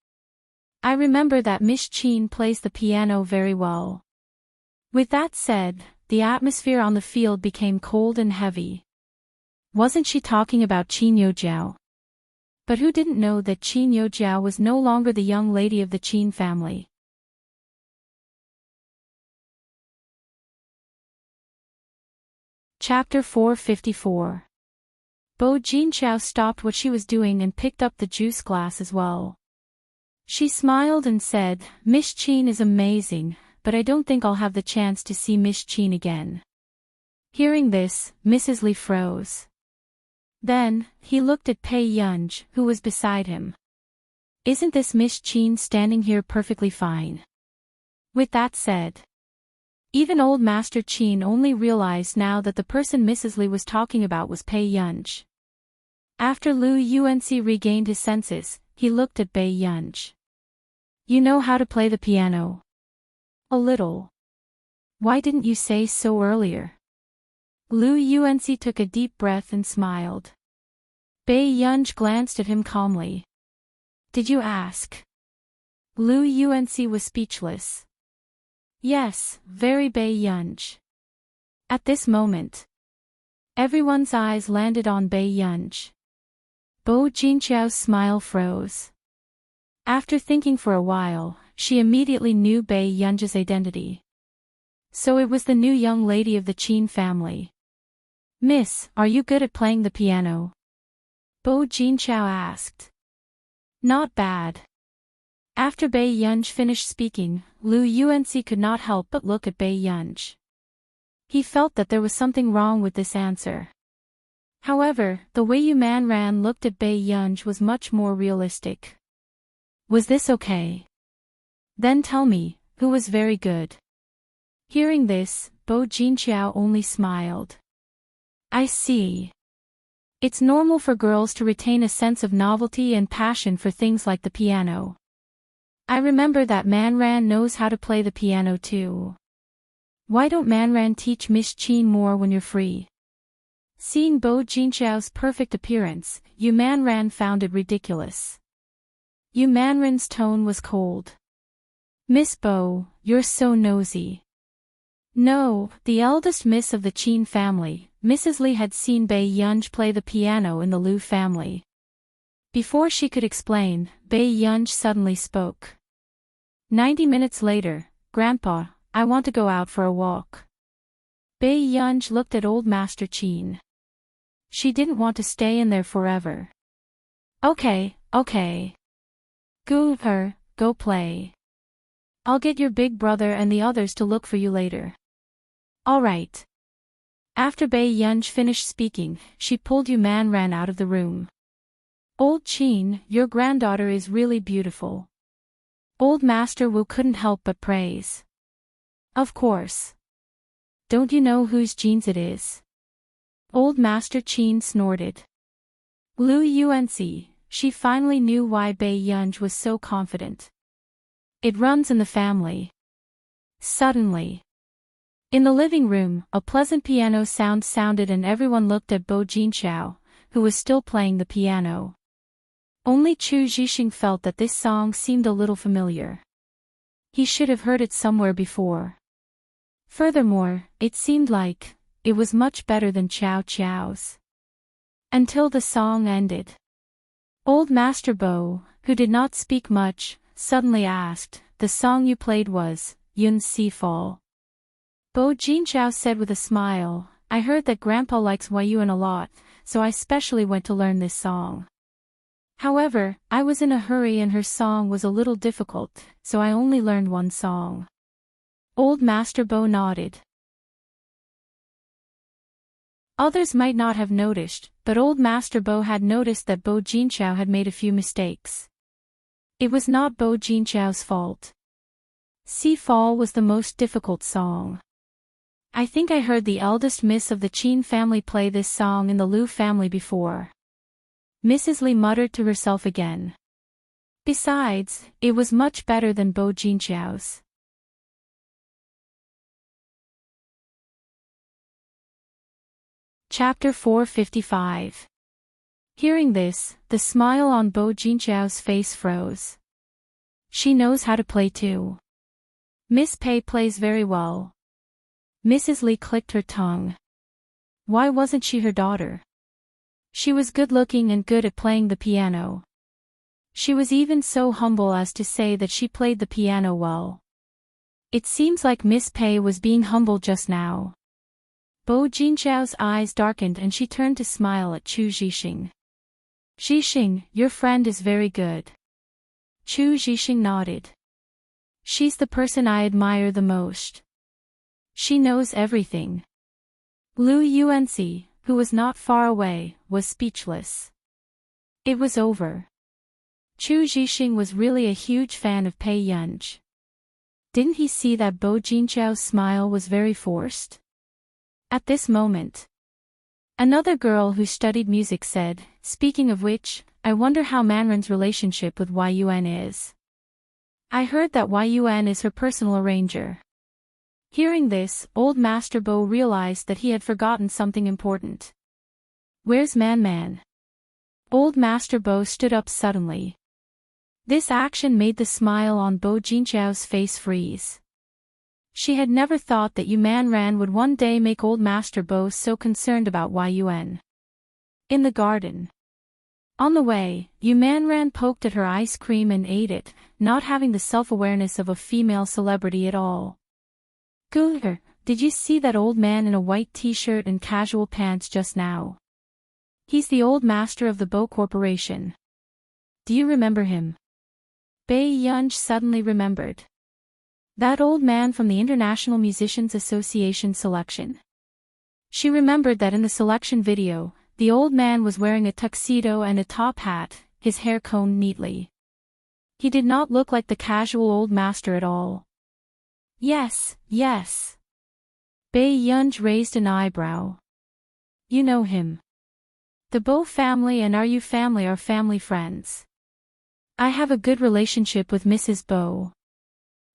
I remember that Miss Qin plays the piano very well. With that said, the atmosphere on the field became cold and heavy. Wasn't she talking about Qin Youjiao? But who didn't know that Qin Youjiao was no longer the young lady of the Qin family? Chapter 454. Bo Jinchao stopped what she was doing and picked up the juice glass as well. She smiled and said, Miss Qin is amazing, but I don't think I'll have the chance to see Miss Qin again. Hearing this, Mrs. Li froze. Then, he looked at Pei Yunj, who was beside him. Isn't this Miss Qin standing here perfectly fine? With that said, even old Master Qin only realized now that the person Mrs. Li was talking about was Pei Yunj. After Lu Yuanxi regained his senses, he looked at Pei Yunj. You know how to play the piano? A little. Why didn't you say so earlier? Lu Yuanxi took a deep breath and smiled. Pei Yunj glanced at him calmly. Did you ask? Lu Yuanxi was speechless. Yes, very Pei Yunj. At this moment, everyone's eyes landed on Pei Yunj. Bo Jinqiao's smile froze. After thinking for a while, she immediately knew Pei Yunj's identity. So it was the new young lady of the Qin family. Miss, are you good at playing the piano? Bo Jinqiao asked. Not bad. After Pei Yunj finished speaking, Lu Yuanxi could not help but look at Pei Yunj. He felt that there was something wrong with this answer. However, the way Yu Manran looked at Pei Yunj was much more realistic. Was this okay? Then tell me, who was very good? Hearing this, Bo Jinqiao only smiled. I see. It's normal for girls to retain a sense of novelty and passion for things like the piano. I remember that Manran knows how to play the piano too. Why don't Manran teach Miss Qin more when you're free? Seeing Bo Jinqiao's perfect appearance, Yu Manran found it ridiculous. Yu Manran's tone was cold. Miss Bo, you're so nosy. No, the eldest miss of the Qin family, Mrs. Li had seen Pei Yunj play the piano in the Lu family. Before she could explain, Pei Yunj suddenly spoke. 90 minutes later, Grandpa, I want to go out for a walk. Pei Yunj looked at old Master Qin. She didn't want to stay in there forever. Okay. Go play. I'll get your big brother and the others to look for you later. Alright. After Pei Yunj finished speaking, she pulled Yu Manran out of the room. Old Qin, your granddaughter is really beautiful. Old Master Wu couldn't help but praise. Of course. Don't you know whose genes it is? Old Master Qin snorted. Lu Yuanxi, she finally knew why Pei Yunj was so confident. It runs in the family. Suddenly, in the living room, a pleasant piano sound sounded and everyone looked at Bo Jinqiao, who was still playing the piano. Only Chu Zhixing felt that this song seemed a little familiar. He should have heard it somewhere before. Furthermore, it seemed like it was much better than Qiao Qiao's. Until the song ended. Old Master Bo, who did not speak much, suddenly asked, the song you played was Yun Si Fall. Bo Jinqiao said with a smile, I heard that Grandpa likes Yuan a lot, so I specially went to learn this song. However, I was in a hurry and her song was a little difficult, so I only learned one song. Old Master Bo nodded. Others might not have noticed, but old Master Bo had noticed that Bo Jinqiao had made a few mistakes. It was not Bo Jinqiao's fault. Si Fall was the most difficult song. I think I heard the eldest miss of the Qin family play this song in the Lu family before. Mrs. Li muttered to herself again. Besides, it was much better than Bo Jinqiao's. Chapter 455. Hearing this, the smile on Bo Jinqiao's face froze. She knows how to play too. Miss Pei plays very well. Mrs. Li clicked her tongue. Why wasn't she her daughter? She was good-looking and good at playing the piano. She was even so humble as to say that she played the piano well. It seems like Miss Pei was being humble just now. Bo Jinqiao's eyes darkened and she turned to smile at Chu Zhixing. Zhixing, your friend is very good. Chu Zhixing nodded. She's the person I admire the most. She knows everything. Lu Yuanxi, who was not far away, was speechless. It was over. Chu Zhixing was really a huge fan of Pei Yunj. Didn't he see that Bo Jinchao's smile was very forced? At this moment, another girl who studied music said, "Speaking of which, I wonder how Manren's relationship with Yun is. I heard that Yun is her personal arranger." Hearing this, old Master Bo realized that he had forgotten something important. "Where's Man?" Old Master Bo stood up suddenly. This action made the smile on Bo Jinchao's face freeze. She had never thought that Manren would one day make old Master Bo so concerned about Yun. In the garden. On the way, Manren poked at her ice cream and ate it, not having the self-awareness of a female celebrity at all. "Gooher, did you see that old man in a white t-shirt and casual pants just now? He's the old master of the Bo Corporation. Do you remember him?" Bei Yunj suddenly remembered. That old man from the International Musicians Association selection. She remembered that in the selection video, the old man was wearing a tuxedo and a top hat, his hair combed neatly. He did not look like the casual old master at all. Yes. Bei Yunj raised an eyebrow. "You know him. The Bo family and Ru family are family friends. I have a good relationship with Mrs. Bo.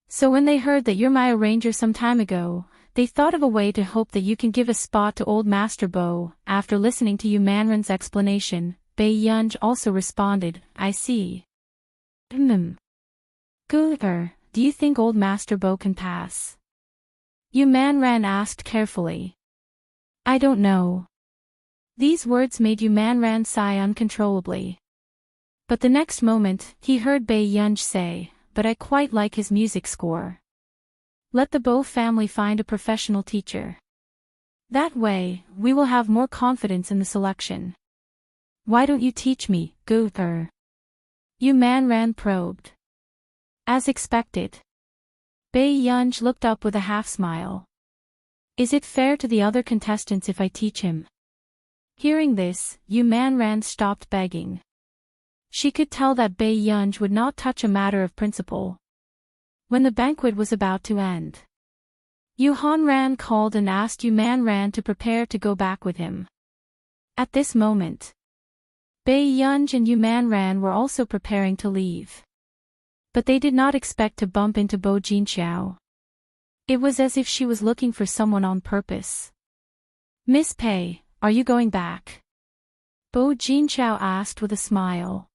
So when they heard that you're my arranger some time ago, they thought of a way to hope that you can give a spot to old Master Bo." After listening to Manren's explanation, Bei Yunj also responded, "I see. Gooher, do you think old Master Bo can pass?" Manren asked carefully. "I don't know." These words made Manren sigh uncontrollably. But the next moment, he heard Bei Yunj say, "But I quite like his music score. Let the Bo family find a professional teacher. That way, we will have more confidence in the selection. Why don't you teach me, Gooher?" Manren probed. As expected. Bei Yunj looked up with a half-smile. "Is it fair to the other contestants if I teach him?" Hearing this, Manren stopped begging. She could tell that Bei Yunj would not touch a matter of principle. When the banquet was about to end, Hanran called and asked Manren to prepare to go back with him. At this moment, Bei Yunj and Manren were also preparing to leave. But they did not expect to bump into Bo Jinchao. It was as if she was looking for someone on purpose. "Miss Pei, are you going back?" Bo Jinchao asked with a smile.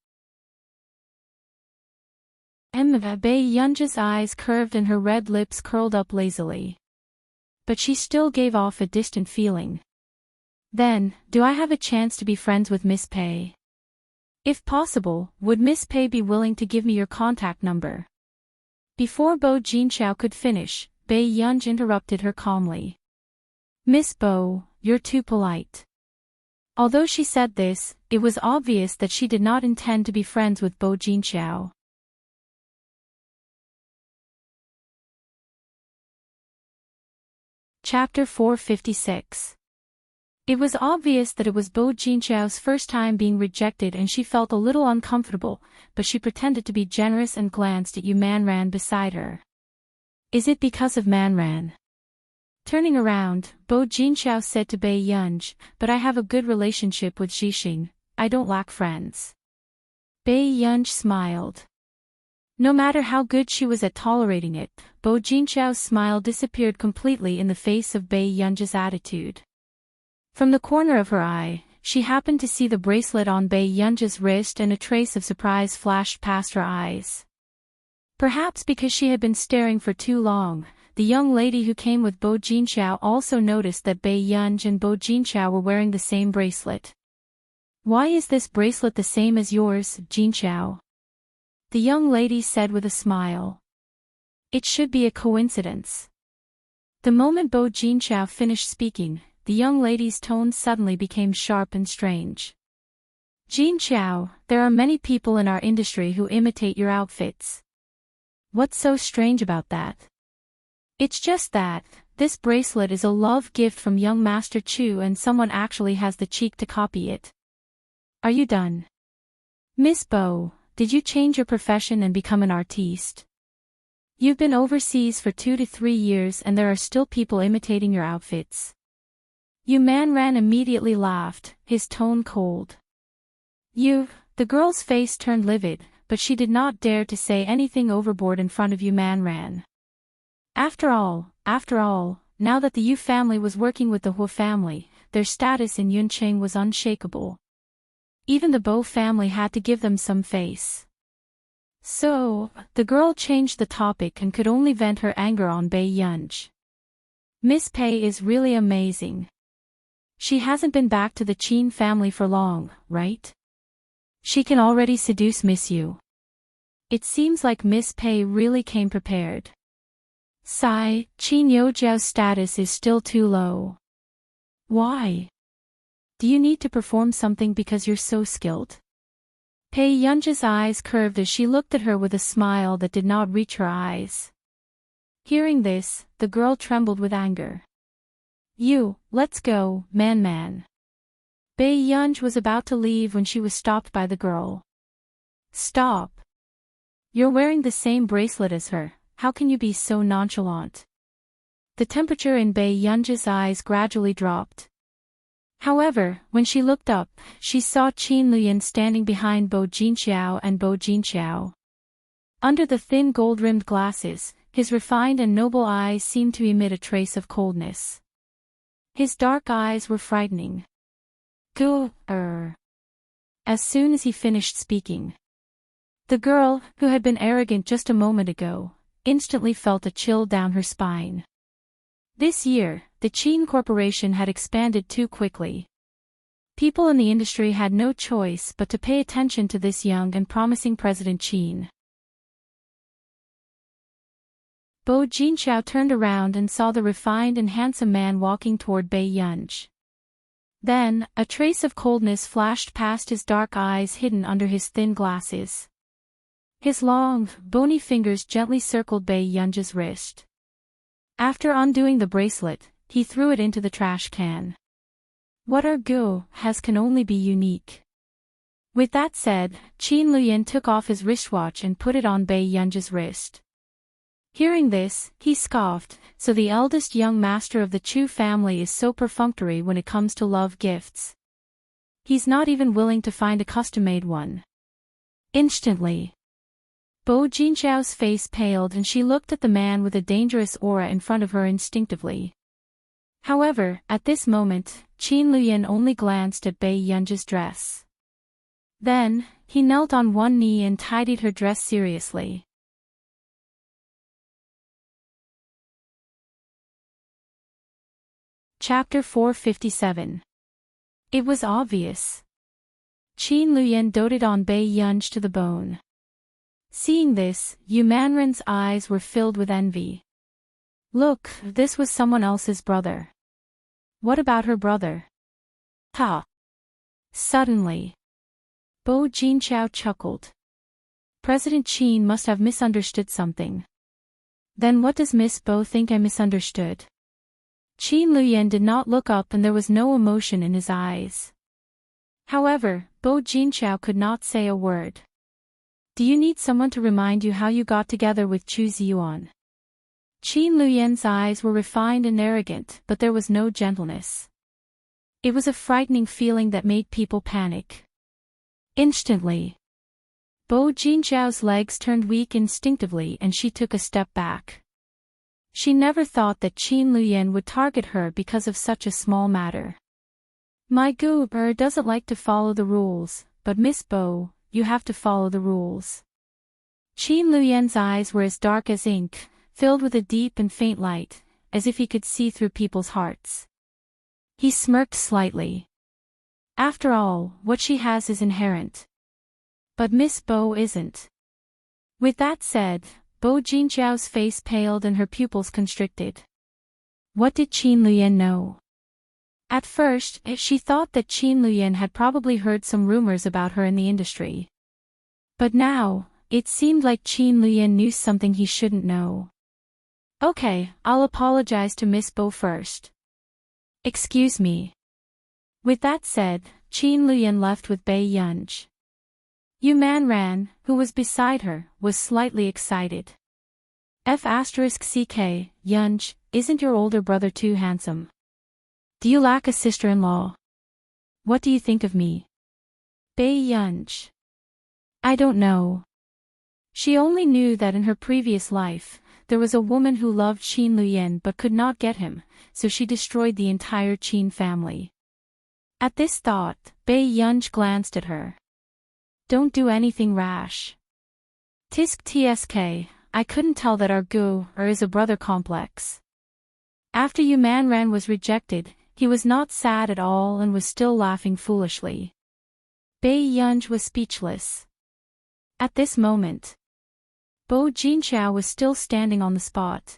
Bei Yunj's eyes curved and her red lips curled up lazily. But she still gave off a distant feeling. "Then, do I have a chance to be friends with Miss Pei? If possible, would Miss Pei be willing to give me your contact number?" Before Bo Jinchao could finish, Bei Yunj interrupted her calmly. "Miss Bo, you're too polite." Although she said this, it was obvious that she did not intend to be friends with Bo Jinchao. Chapter 456. It was obvious that it was Bo Jinchao's first time being rejected and she felt a little uncomfortable, but she pretended to be generous and glanced at Manren beside her. "Is it because of Manren?" Turning around, Bo Jinchao said to Bei Yunj, "But I have a good relationship with Zhixing, I don't lack friends." Bei Yunj smiled. No matter how good she was at tolerating it, Bo Jinchao's smile disappeared completely in the face of Bei Yunj's attitude. From the corner of her eye, she happened to see the bracelet on Bei Yunj's wrist and a trace of surprise flashed past her eyes. Perhaps because she had been staring for too long, the young lady who came with Bo Jinchao also noticed that Bei Yunj and Bo Jinchao were wearing the same bracelet. "Why is this bracelet the same as yours, Jinchao?" the young lady said with a smile. "It should be a coincidence." The moment Bo Jinchao finished speaking, the young lady's tone suddenly became sharp and strange. "Jinchao, there are many people in our industry who imitate your outfits. What's so strange about that?" "It's just that, This bracelet is a love gift from young Master Chu and someone actually has the cheek to copy it. Are you done? Miss Bo, did you change your profession and become an artiste? You've been overseas for 2 to 3 years and there are still people imitating your outfits. Yu Manran immediately laughed, his tone cold. The girl's face turned livid, but she did not dare to say anything overboard in front of Yu Manran. After all, now that the Yu family was working with the Hu family, their status in Yuncheng was unshakable. Even the Bo family had to give them some face. So, the girl changed the topic and could only vent her anger on Bei Yunj. Miss Pei is really amazing. She hasn't been back to the Qin family for long, right? She can already seduce Miss Yu. It seems like Miss Pei really came prepared. Sigh, Qin Youjiao's status is still too low. Why? Do you need to perform something because you're so skilled? Pei Yunja's eyes curved as she looked at her with a smile that did not reach her eyes. Hearing this, the girl trembled with anger. Let's go, man. Bei Yunj was about to leave when she was stopped by the girl. Stop. You're wearing the same bracelet as her, how can you be so nonchalant? The temperature in Bei Yunja's eyes gradually dropped. However, when she looked up, she saw Qin Luyan standing behind Bo Jinxiao and Bo Jinxiao. Under the thin gold-rimmed glasses, his refined and noble eyes seemed to emit a trace of coldness. His dark eyes were frightening. As soon as he finished speaking, the girl, who had been arrogant just a moment ago, instantly felt a chill down her spine. This year, the Qin Corporation had expanded too quickly. People in the industry had no choice but to pay attention to this young and promising President Qin. Bo Jinxiao turned around and saw the refined and handsome man walking toward Bei Yunj. Then, a trace of coldness flashed past his dark eyes hidden under his thin glasses. His long, bony fingers gently circled Bei Yunj's wrist. After undoing the bracelet, he threw it into the trash can. What our Go has can only be unique. With that said, Qin Luyan took off his wristwatch and put it on Bei Yunj's wrist. Hearing this, he scoffed, so the eldest young master of the Chu family is so perfunctory when it comes to love gifts. He's not even willing to find a custom-made one. Instantly, Bo Jinxiao's face paled and she looked at the man with a dangerous aura in front of her instinctively. However, at this moment, Qin Luyan only glanced at Bei Yunj's dress. Then, he knelt on one knee and tidied her dress seriously. Chapter 457. It was obvious. Qin Luyan doted on Bei Yunj to the bone. Seeing this, Yu Manran's eyes were filled with envy. Look, this was someone else's brother. What about her brother? Ha! Suddenly, Bo Jinxiao chuckled. President Qin must have misunderstood something. Then what does Miss Bo think I misunderstood? Qin Luyan did not look up and there was no emotion in his eyes. However, Bo Jinxiao could not say a word. Do you need someone to remind you how you got together with Chu Ziyuan? Qin Luyan's eyes were refined and arrogant, but there was no gentleness. It was a frightening feeling that made people panic. Instantly, Bo Jinxiao's legs turned weak instinctively and she took a step back. She never thought that Qin Luyan would target her because of such a small matter. My goober doesn't like to follow the rules, but Miss Bo, you have to follow the rules. Qin Luyan's eyes were as dark as ink, filled with a deep and faint light, as if he could see through people's hearts. He smirked slightly. After all, what she has is inherent. But Miss Bo isn't. With that said, Bo Jinxiao's face paled and her pupils constricted. What did Qin Luyan know? At first, she thought that Qin Luyan had probably heard some rumors about her in the industry. But now, it seemed like Qin Luyan knew something he shouldn't know. Okay, I'll apologize to Miss Bo first. Excuse me. With that said, Qin Luyan left with Bei Yunj. Yu Manran, who was beside her, was slightly excited. F***ck, Yunj, isn't your older brother too handsome? Do you lack a sister-in-law? What do you think of me? Bei Yunj. I don't know. She only knew that in her previous life, there was a woman who loved Qin Luyan but could not get him, so she destroyed the entire Qin family. At this thought, Bei Yunj glanced at her. Don't do anything rash. Tisk tsk, I couldn't tell that our gu is a brother complex. After Yu Manran was rejected, he was not sad at all and was still laughing foolishly. Bei Yunj was speechless. At this moment, Bo Jinxiao was still standing on the spot.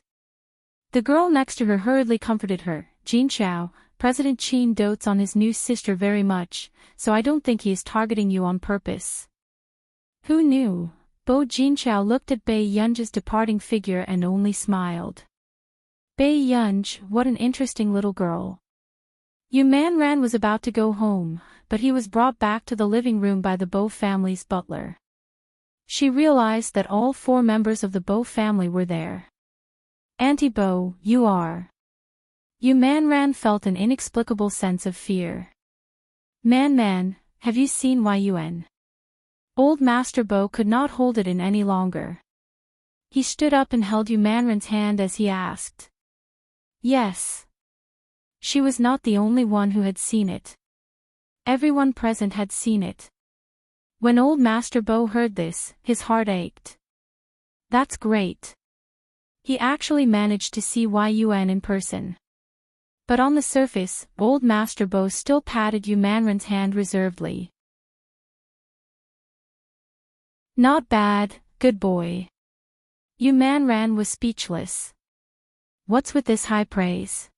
The girl next to her hurriedly comforted her. Jinxiao, President Qin dotes on his new sister very much, so I don't think he is targeting you on purpose. Who knew? Bo Jinxiao looked at Bei Yunj's departing figure and only smiled. Bei Yunj, what an interesting little girl. Yu Manran was about to go home, but he was brought back to the living room by the Bo family's butler. She realized that all 4 members of the Bo family were there. Auntie Bo, you are. Yu Manran felt an inexplicable sense of fear. Man, have you seen Yun? Old Master Bo could not hold it in any longer. He stood up and held Yu Manran's hand as he asked. Yes. She was not the only one who had seen it. Everyone present had seen it. When old Master Bo heard this, his heart ached. That's great. He actually managed to see Yun in person. But on the surface, old Master Bo still patted Yu Manran's hand reservedly. Not bad, good boy. Yu Manran was speechless. What's with this high praise?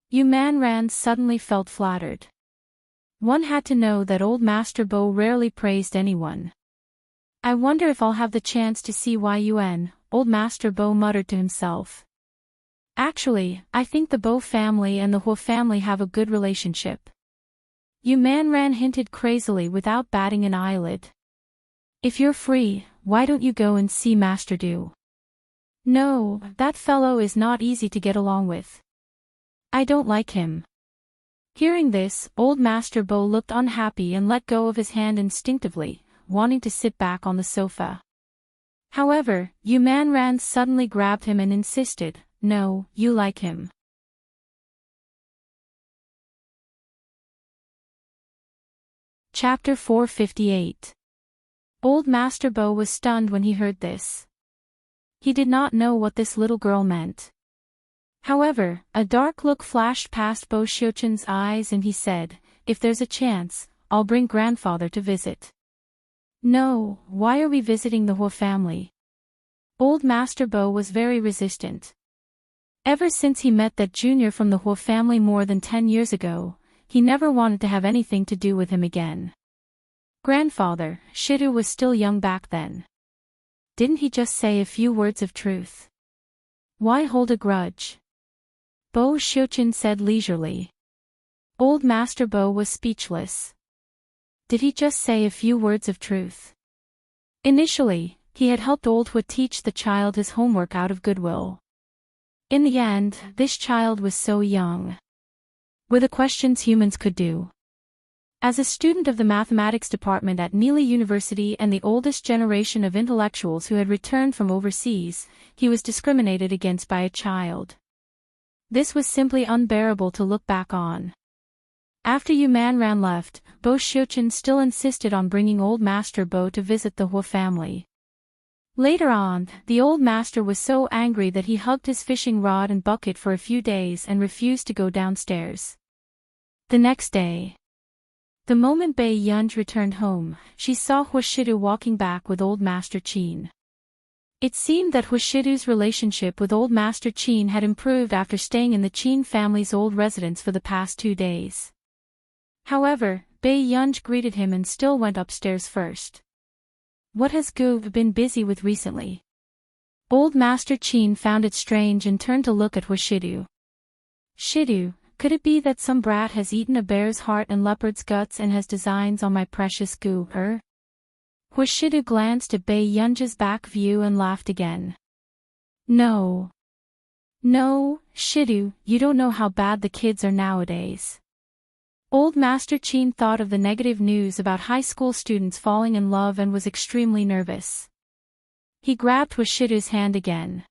Yu Manran suddenly felt flattered. One had to know that old Master Bo rarely praised anyone. I wonder if I'll have the chance to see Yun, old Master Bo muttered to himself. Actually, I think the Bo family and the Huo family have a good relationship. Yu Manran hinted crazily without batting an eyelid. If you're free, why don't you go and see Master Du? No, that fellow is not easy to get along with. I don't like him. Hearing this, old Master Bo looked unhappy and let go of his hand instinctively, wanting to sit back on the sofa. However, Yu Manran suddenly grabbed him and insisted, no, you like him. Chapter 458. Old Master Bo was stunned when he heard this. He did not know what this little girl meant. However, a dark look flashed past Bo Xiuqin's eyes and he said, if there's a chance, I'll bring grandfather to visit. No, why are we visiting the Huo family? Old Master Bo was very resistant. Ever since he met that junior from the Huo family more than 10 years ago, he never wanted to have anything to do with him again. Grandfather, Shidu was still young back then. Didn't he just say a few words of truth? Why hold a grudge? Bo Xiuqin said leisurely. Old Master Bo was speechless. Did he just say a few words of truth? Initially, he had helped old Hua teach the child his homework out of goodwill. In the end, this child was so young. Were the questions humans could do? As a student of the mathematics department at Neely University and the oldest generation of intellectuals who had returned from overseas, he was discriminated against by a child. This was simply unbearable to look back on. After Yu Manran left, Bo Xiuqin still insisted on bringing old Master Bo to visit the Huo family. Later on, the old master was so angry that he hugged his fishing rod and bucket for a few days and refused to go downstairs. The next day, the moment Bei Yunj returned home, she saw Hua Shidu walking back with old Master Qin. It seemed that Hua Shidu's relationship with old Master Qin had improved after staying in the Qin family's old residence for the past 2 days. However, Bei Yunj greeted him and still went upstairs first. What has Gu been busy with recently? Old Master Qin found it strange and turned to look at Washidu. Shidu, could it be that some brat has eaten a bear's heart and leopard's guts and has designs on my precious goo-er? Washidu glanced at Bei Yunja's back view and laughed again. No. No, Shidu, you don't know how bad the kids are nowadays. Old Master Qin thought of the negative news about high school students falling in love and was extremely nervous. He grabbed Washidu's hand again.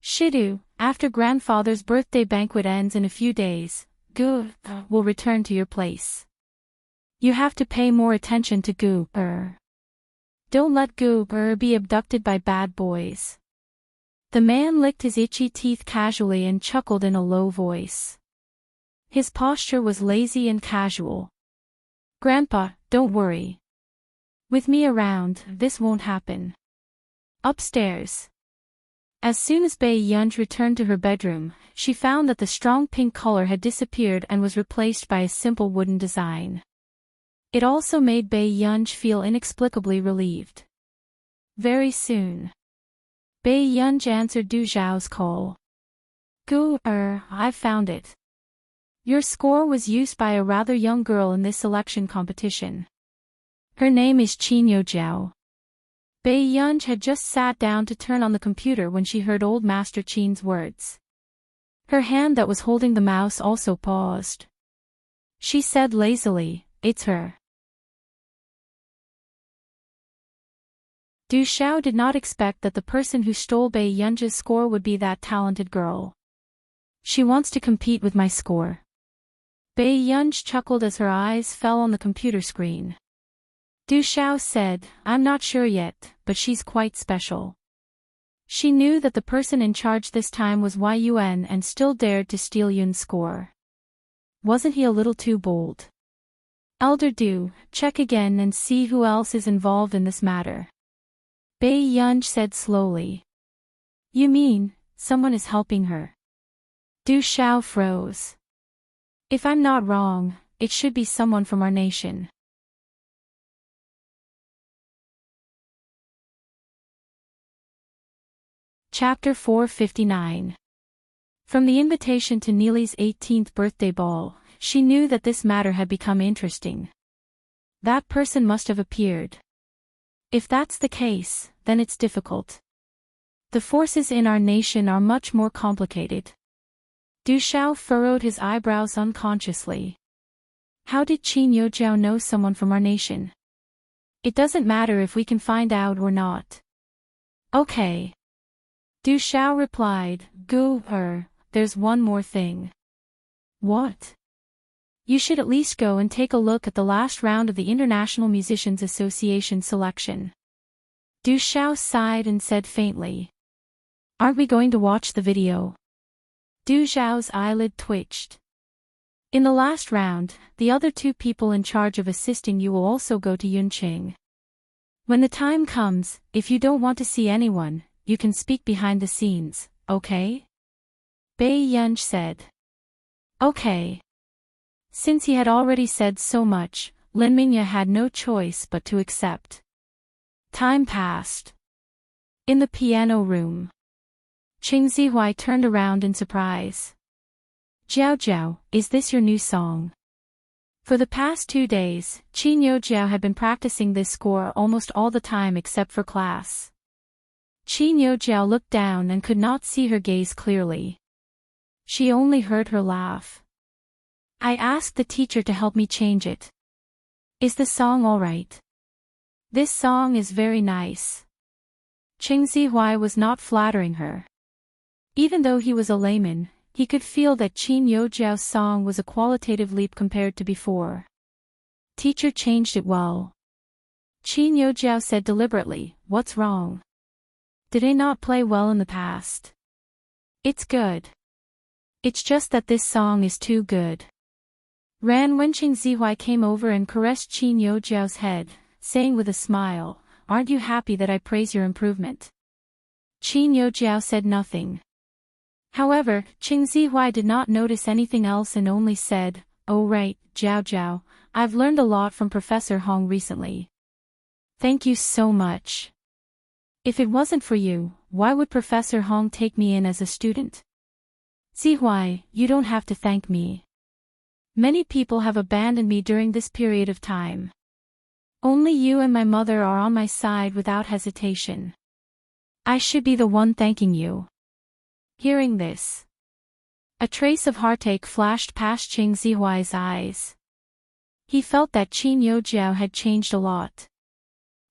Shidu, after grandfather's birthday banquet ends in a few days, Gu will return to your place. You have to pay more attention to Gu-er. Don't let Gu-er be abducted by bad boys. The man licked his itchy teeth casually and chuckled in a low voice. His posture was lazy and casual. Grandpa, don't worry. With me around, this won't happen. Upstairs. As soon as Bei Yunj returned to her bedroom, she found that the strong pink color had disappeared and was replaced by a simple wooden design. It also made Bei Yunj feel inexplicably relieved. Very soon. Bei Yunj answered Du Zhao's call. Gu-er, I've found it. Your score was used by a rather young girl in this selection competition. Her name is Qin Youjiao. Bei Yunj had just sat down to turn on the computer when she heard Old Master Qin's words. Her hand that was holding the mouse also paused. She said lazily, "It's her." Du Xiao did not expect that the person who stole Bei Yunja's score would be that talented girl. She wants to compete with my score. Bei Yunj chuckled as her eyes fell on the computer screen. Du Xiao said, I'm not sure yet, but she's quite special. She knew that the person in charge this time was Yuan and still dared to steal Yun's score. Wasn't he a little too bold? Elder Du, check again and see who else is involved in this matter. Bei Yunj said slowly. You mean, someone is helping her? Du Xiao froze. If I'm not wrong, it should be someone from our nation. Chapter 459. From the invitation to Neely's 18th birthday ball, she knew that this matter had become interesting. That person must have appeared. If that's the case, then it's difficult. The forces in our nation are much more complicated. Du Xiao furrowed his eyebrows unconsciously. How did Qin Youjiao know someone from our nation? It doesn't matter if we can find out or not. Okay. Du Xiao replied, Gu-er, there's one more thing. What? You should at least go and take a look at the last round of the International Musicians Association selection. Du Xiao sighed and said faintly. Aren't we going to watch the video? Du Xiao's eyelid twitched. In the last round, the other two people in charge of assisting you will also go to Yunqing. When the time comes, if you don't want to see anyone, you can speak behind the scenes, okay? Bei Yunj said. Okay. Since he had already said so much, Lin Mingya had no choice but to accept. Time passed. In the piano room. Qing Zihuai turned around in surprise. Jiao Jiao, is this your new song? For the past 2 days, Qin Youjiao had been practicing this score almost all the time except for class. Qin Youjiao looked down and could not see her gaze clearly. She only heard her laugh. I asked the teacher to help me change it. Is the song alright? This song is very nice. Qing Zihuai was not flattering her. Even though he was a layman, he could feel that Qin Youjiao's song was a qualitative leap compared to before. Teacher changed it well. Qin Youjiao said deliberately, what's wrong? Did I not play well in the past? It's good. It's just that this song is too good. Ran Wenqing Zihuai came over and caressed Qin Youjiao's head, saying with a smile, aren't you happy that I praise your improvement? Qin Youjiao said nothing. However, Qing Zihuai did not notice anything else and only said, oh right, Jiao Jiao, I've learned a lot from Professor Hong recently. Thank you so much. If it wasn't for you, why would Professor Hong take me in as a student? Zihuai, you don't have to thank me. Many people have abandoned me during this period of time. Only you and my mother are on my side without hesitation. I should be the one thanking you. Hearing this, a trace of heartache flashed past Qing Zihuai's eyes. He felt that Qin Youjiao had changed a lot.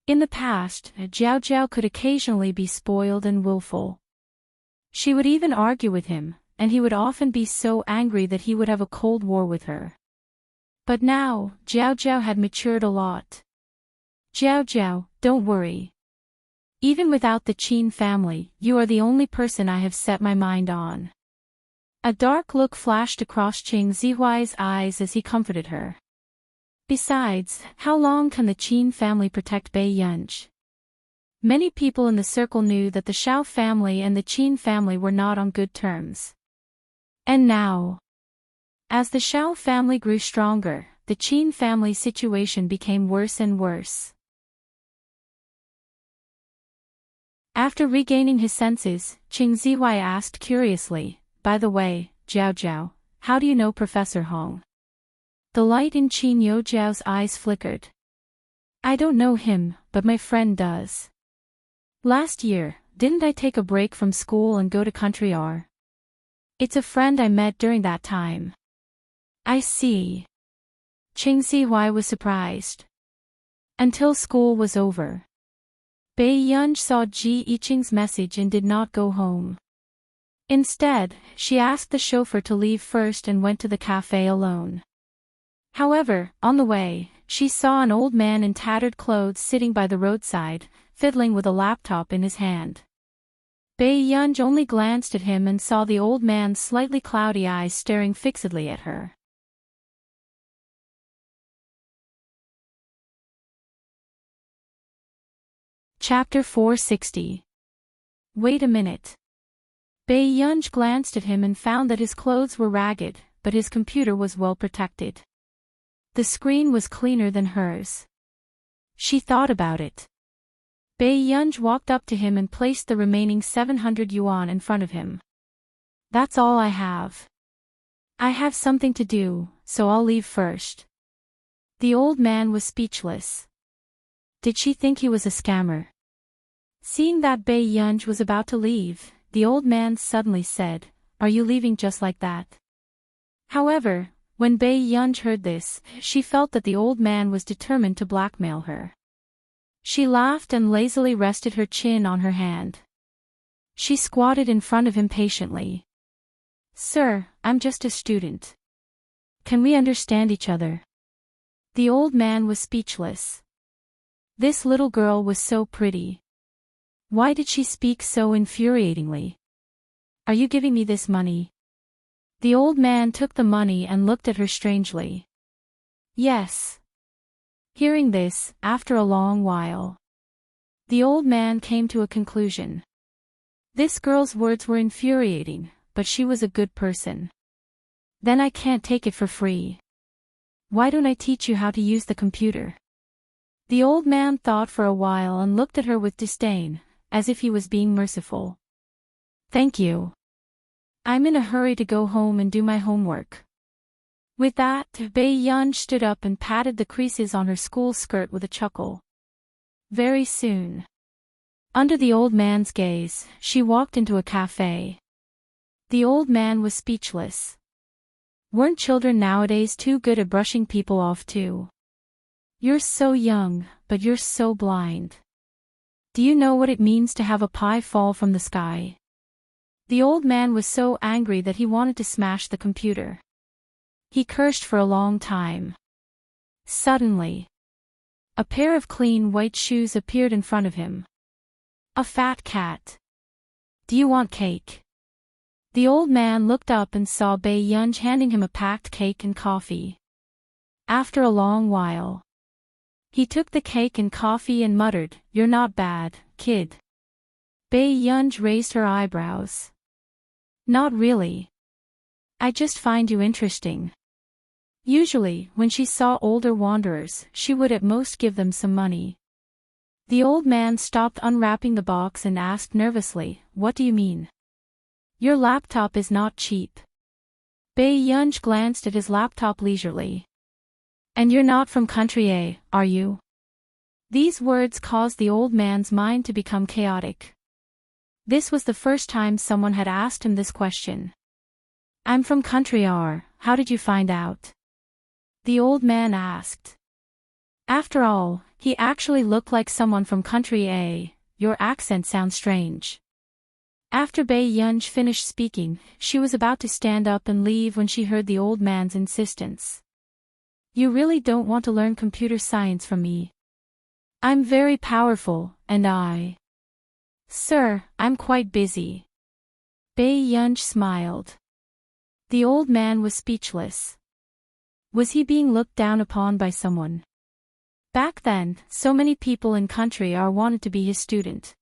In the past, Jiao Jiao could occasionally be spoiled and willful. She would even argue with him, and he would often be so angry that he would have a cold war with her. But now, Jiao Jiao had matured a lot. Jiao Jiao, don't worry. Even without the Qin family, you are the only person I have set my mind on. A dark look flashed across Qing Zihuai's eyes as he comforted her. Besides, how long can the Qin family protect Bei Yunj? Many people in the circle knew that the Shao family and the Qin family were not on good terms. And now, as the Shao family grew stronger, the Qin family's situation became worse and worse. After regaining his senses, Qing Zihuai asked curiously, by the way, Jiao Jiao, how do you know Professor Hong? The light in Qin Youjiao's eyes flickered. I don't know him, but my friend does. Last year, didn't I take a break from school and go to Country R? It's a friend I met during that time. I see. Qing Zihuai was surprised. Until school was over. Bei Yunj saw Ji Yiqing's message and did not go home. Instead, she asked the chauffeur to leave first and went to the cafe alone. However, on the way, she saw an old man in tattered clothes sitting by the roadside, fiddling with a laptop in his hand. Bei Yunj only glanced at him and saw the old man's slightly cloudy eyes staring fixedly at her. Chapter 460. Wait a minute. Bei Yunj glanced at him and found that his clothes were ragged, but his computer was well protected. The screen was cleaner than hers. She thought about it. Bei Yunj walked up to him and placed the remaining 700 yuan in front of him. That's all I have. I have something to do, so I'll leave first. The old man was speechless. Did she think he was a scammer? Seeing that Bei Yunj was about to leave, the old man suddenly said, Are you leaving just like that? However, when Bei Yunj heard this, she felt that the old man was determined to blackmail her. She laughed and lazily rested her chin on her hand. She squatted in front of him patiently. Sir, I'm just a student. Can we understand each other? The old man was speechless. This little girl was so pretty. Why did she speak so infuriatingly? Are you giving me this money? The old man took the money and looked at her strangely. Yes. Hearing this, after a long while, the old man came to a conclusion. This girl's words were infuriating, but she was a good person. Then I can't take it for free. Why don't I teach you how to use the computer? The old man thought for a while and looked at her with disdain, as if he was being merciful. Thank you. I'm in a hurry to go home and do my homework. With that, Bei Yunj stood up and patted the creases on her school skirt with a chuckle. Very soon, under the old man's gaze, she walked into a cafe. The old man was speechless. Weren't children nowadays too good at brushing people off too? You're so young, but you're so blind. Do you know what it means to have a pie fall from the sky? The old man was so angry that he wanted to smash the computer. He cursed for a long time. Suddenly, a pair of clean white shoes appeared in front of him. A fat cat. Do you want cake? The old man looked up and saw Bei Yunj handing him a packed cake and coffee. After a long while, he took the cake and coffee and muttered, You're not bad, kid. Bei Yunj raised her eyebrows. Not really. I just find you interesting. Usually, when she saw older wanderers, she would at most give them some money. The old man stopped unwrapping the box and asked nervously, "What do you mean?" "Your laptop is not cheap." Bai Yunj glanced at his laptop leisurely. "And you're not from country A, are you?" These words caused the old man's mind to become chaotic. This was the first time someone had asked him this question. "I'm from country R, how did you find out?" the old man asked. After all, he actually looked like someone from country A. "Your accent sounds strange." After Bai Yunj finished speaking, she was about to stand up and leave when she heard the old man's insistence. "You really don't want to learn computer science from me? I'm very powerful, and Sir, I'm quite busy." Bai Yunj smiled. The old man was speechless. Was he being looked down upon by someone? Back then, so many people in country R wanted to be his student.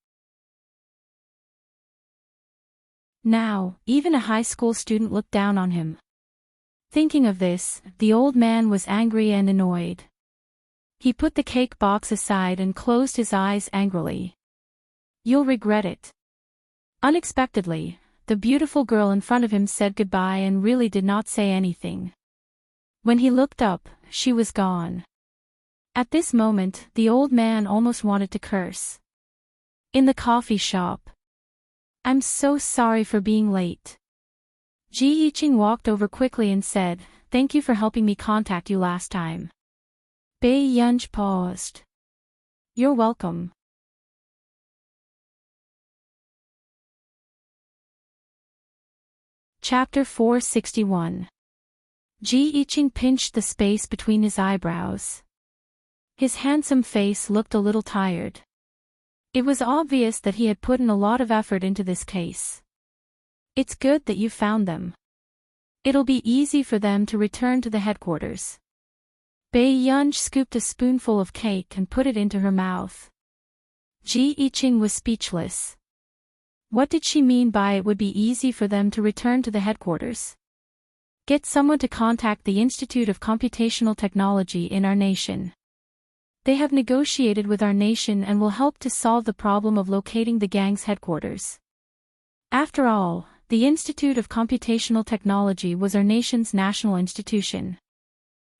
Now, even a high school student looked down on him. Thinking of this, the old man was angry and annoyed. He put the cake box aside and closed his eyes angrily. "You'll regret it." Unexpectedly, the beautiful girl in front of him said goodbye and really did not say anything. When he looked up, she was gone. At this moment, the old man almost wanted to curse. In the coffee shop. "I'm so sorry for being late." Ji Yiqing walked over quickly and said, "Thank you for helping me contact you last time." Bai Yunj paused. "You're welcome." Chapter 461. Ji Yiqing pinched the space between his eyebrows. His handsome face looked a little tired. It was obvious that he had put in a lot of effort into this case. "It's good that you found them. It'll be easy for them to return to the headquarters." Bai Yunj scooped a spoonful of cake and put it into her mouth. Ji Yiqing was speechless. What did she mean by it would be easy for them to return to the headquarters? Get someone to contact the Institute of Computational Technology in our nation. They have negotiated with our nation and will help to solve the problem of locating the gang's headquarters. After all, the Institute of Computational Technology was our nation's national institution.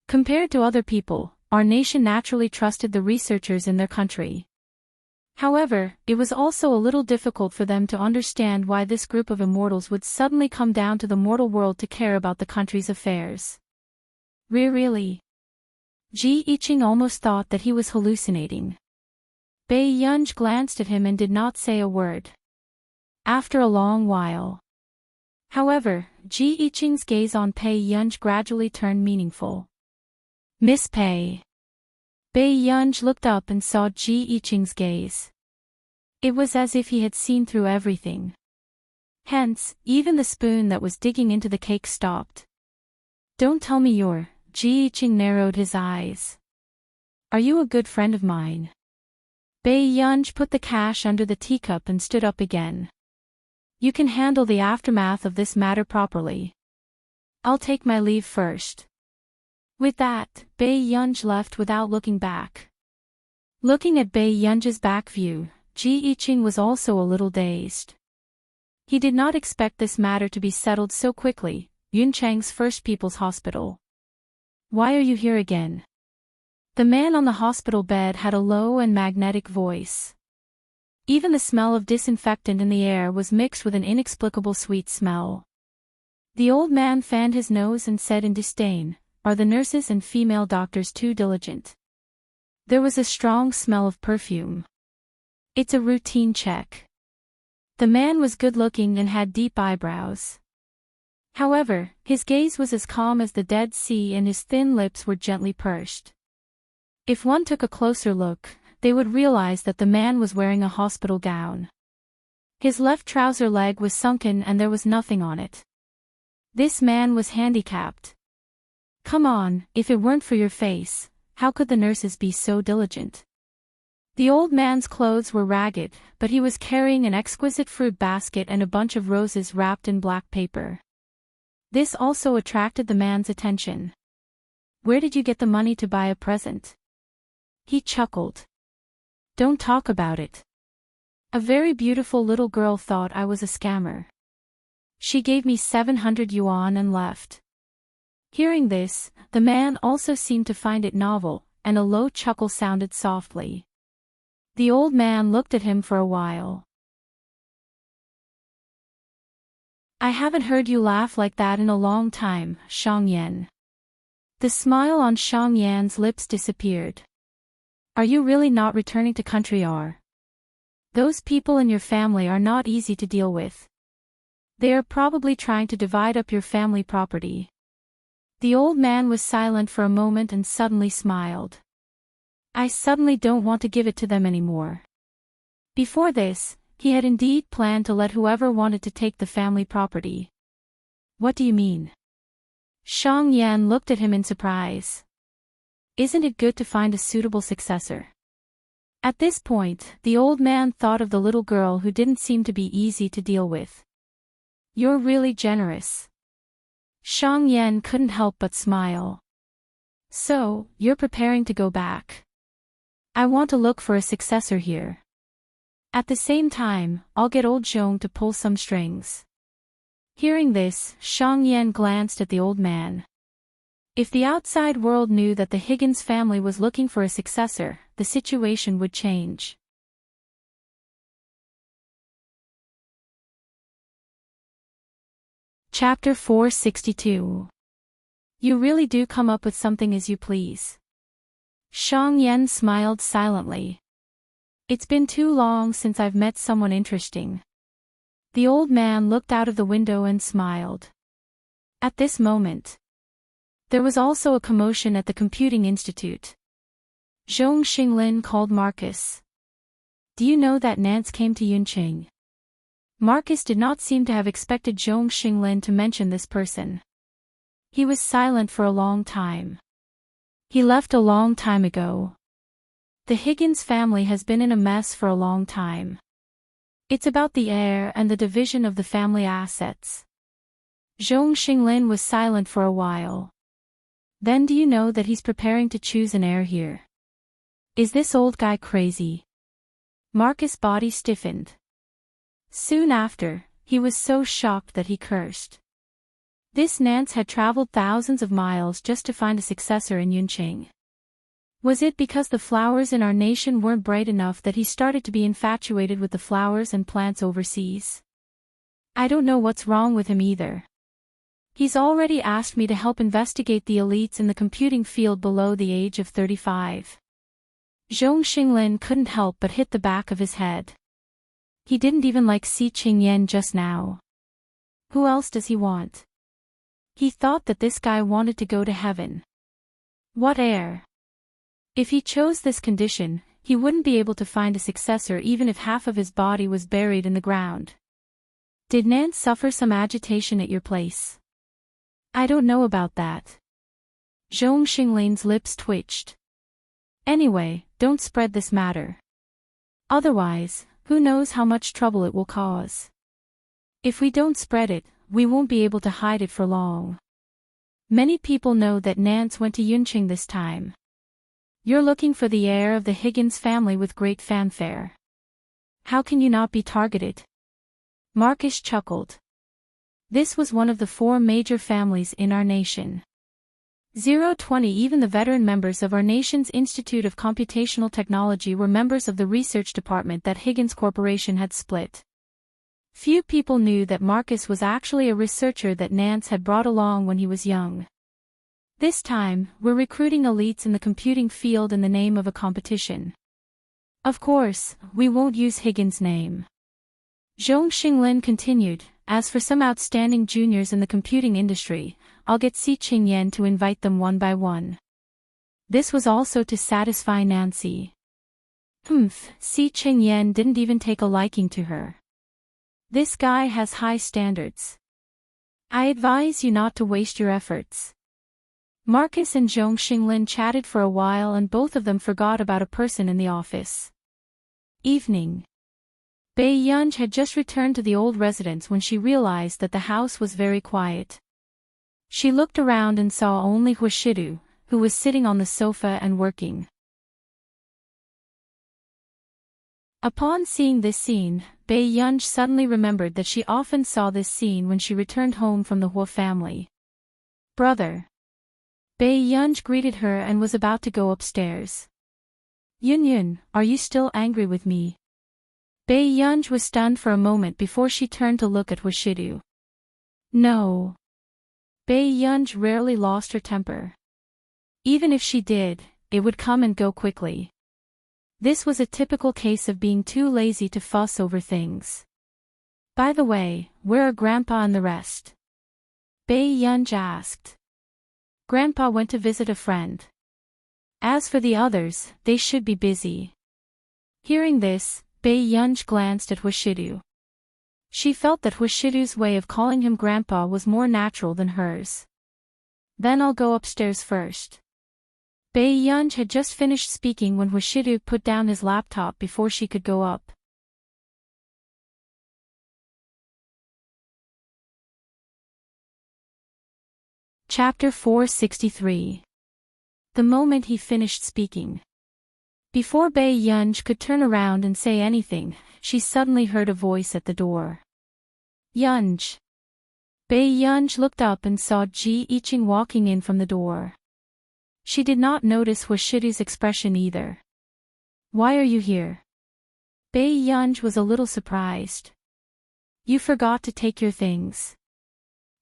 Compared to other people, our nation naturally trusted the researchers in their country. However, it was also a little difficult for them to understand why this group of immortals would suddenly come down to the mortal world to care about the country's affairs. Really? Ji Yiqing almost thought that he was hallucinating. Bai Yunj glanced at him and did not say a word. After a long while. However, Ji Yiqing's gaze on Bai Yunj gradually turned meaningful. "Miss Bai." Bai Yunj looked up and saw Ji Yiqing's gaze. It was as if he had seen through everything. Hence, even the spoon that was digging into the cake stopped. "Don't tell me you're..." Ji Yiqing narrowed his eyes. "Are you a good friend of mine?" Bai Yunj put the cash under the teacup and stood up again. "You can handle the aftermath of this matter properly. I'll take my leave first." With that, Bai Yunj left without looking back. Looking at Bai Yunj's back view, Ji Yiqing was also a little dazed. He did not expect this matter to be settled so quickly. Yunchang's First People's Hospital. "Why are you here again?" The man on the hospital bed had a low and magnetic voice. Even the smell of disinfectant in the air was mixed with an inexplicable sweet smell. The old man fanned his nose and said in disdain, "Are the nurses and female doctors too diligent?" There was a strong smell of perfume. "It's a routine check." The man was good-looking and had deep eyebrows. However, his gaze was as calm as the Dead Sea and his thin lips were gently pursed. If one took a closer look, they would realize that the man was wearing a hospital gown. His left trouser leg was sunken and there was nothing on it. This man was handicapped. Come on, if it weren't for your face, how could the nurses be so diligent? The old man's clothes were ragged, but he was carrying an exquisite fruit basket and a bunch of roses wrapped in black paper. This also attracted the man's attention. "Where did you get the money to buy a present?" He chuckled. Don't talk about it. A very beautiful little girl thought I was a scammer. She gave me 700 yuan and left. Hearing this, the man also seemed to find it novel, and a low chuckle sounded softly. The old man looked at him for a while. I haven't heard you laugh like that in a long time, Shang Yan. The smile on Shang Yan's lips disappeared. Are you really not returning to country or? Those people in your family are not easy to deal with. They are probably trying to divide up your family property. The old man was silent for a moment and suddenly smiled. I suddenly don't want to give it to them anymore. Before this, he had indeed planned to let whoever wanted to take the family property. What do you mean? Shang Yan looked at him in surprise. Isn't it good to find a suitable successor? At this point, the old man thought of the little girl who didn't seem to be easy to deal with. You're really generous. Shang Yan couldn't help but smile. So, you're preparing to go back. I want to look for a successor here. At the same time, I'll get old Zhong to pull some strings. Hearing this, Shang Yan glanced at the old man. If the outside world knew that the Higgins family was looking for a successor, the situation would change. Chapter 462. You really do come up with something as you please. Shang Yan smiled silently. It's been too long since I've met someone interesting. The old man looked out of the window and smiled. At this moment, there was also a commotion at the Computing Institute. Zhong Xinglin called Marcus. Do you know that Nance came to Yunqing? Marcus did not seem to have expected Zhong Xinglin to mention this person. He was silent for a long time. He left a long time ago. The Higgins family has been in a mess for a long time. It's about the heir and the division of the family assets. Zhong Xinglin was silent for a while. Then do you know that he's preparing to choose an heir here? Is this old guy crazy? Marcus' body stiffened. Soon after, he was so shocked that he cursed. This Nance had traveled thousands of miles just to find a successor in Yunqing. Was it because the flowers in our nation weren't bright enough that he started to be infatuated with the flowers and plants overseas? I don't know what's wrong with him either. He's already asked me to help investigate the elites in the computing field below the age of 35. Zhong Xinglin couldn't help but hit the back of his head. He didn't even like Si Qingyan just now. Who else does he want? He thought that this guy wanted to go to heaven. What heir? If he chose this condition, he wouldn't be able to find a successor even if half of his body was buried in the ground. Did Nance suffer some agitation at your place? I don't know about that. Zhong Xinglin's lips twitched. Anyway, don't spread this matter. Otherwise, who knows how much trouble it will cause. If we don't spread it, we won't be able to hide it for long. Many people know that Nance went to Yunqing this time. You're looking for the heir of the Higgins family with great fanfare. How can you not be targeted? Marcus chuckled. This was one of the 4 major families in our nation. 020 Even the veteran members of our nation's Institute of Computational Technology were members of the research department that Higgins Corporation had split. Few people knew that Marcus was actually a researcher that Nance had brought along when he was young. This time, we're recruiting elites in the computing field in the name of a competition. Of course, we won't use Higgins' name. Zhong Xinglin continued, as for some outstanding juniors in the computing industry, I'll get Si Qingyan to invite them one by one. This was also to satisfy Nancy. Si Qingyan didn't even take a liking to her. This guy has high standards. I advise you not to waste your efforts. Marcus and Zhong Xinglin chatted for a while and both of them forgot about a person in the office. Evening. Bei Yunj had just returned to the old residence when she realized that the house was very quiet. She looked around and saw only Huashidu, who was sitting on the sofa and working. Upon seeing this scene, Bei Yunj suddenly remembered that she often saw this scene when she returned home from the Hua family. Brother. Bei Yunj greeted her and was about to go upstairs. Yun, are you still angry with me? Bei Yunj was stunned for a moment before she turned to look at Washidu. No. Bei Yunj rarely lost her temper. Even if she did, it would come and go quickly. This was a typical case of being too lazy to fuss over things. By the way, where are Grandpa and the rest? Bei Yunj asked. Grandpa went to visit a friend. As for the others, they should be busy. Hearing this, Bei Yunj glanced at Washidu. She felt that Washidu's way of calling him Grandpa was more natural than hers. Then I'll go upstairs first. Bei Yunj had just finished speaking when Washidu put down his laptop before she could go up. Chapter 463. The moment he finished speaking. Before Bei Yunj could turn around and say anything, she suddenly heard a voice at the door. Yunj. Bei Yunj looked up and saw Ji Yiqing walking in from the door. She did not notice Washidu's expression either. Why are you here? Bei Yunj was a little surprised. You forgot to take your things.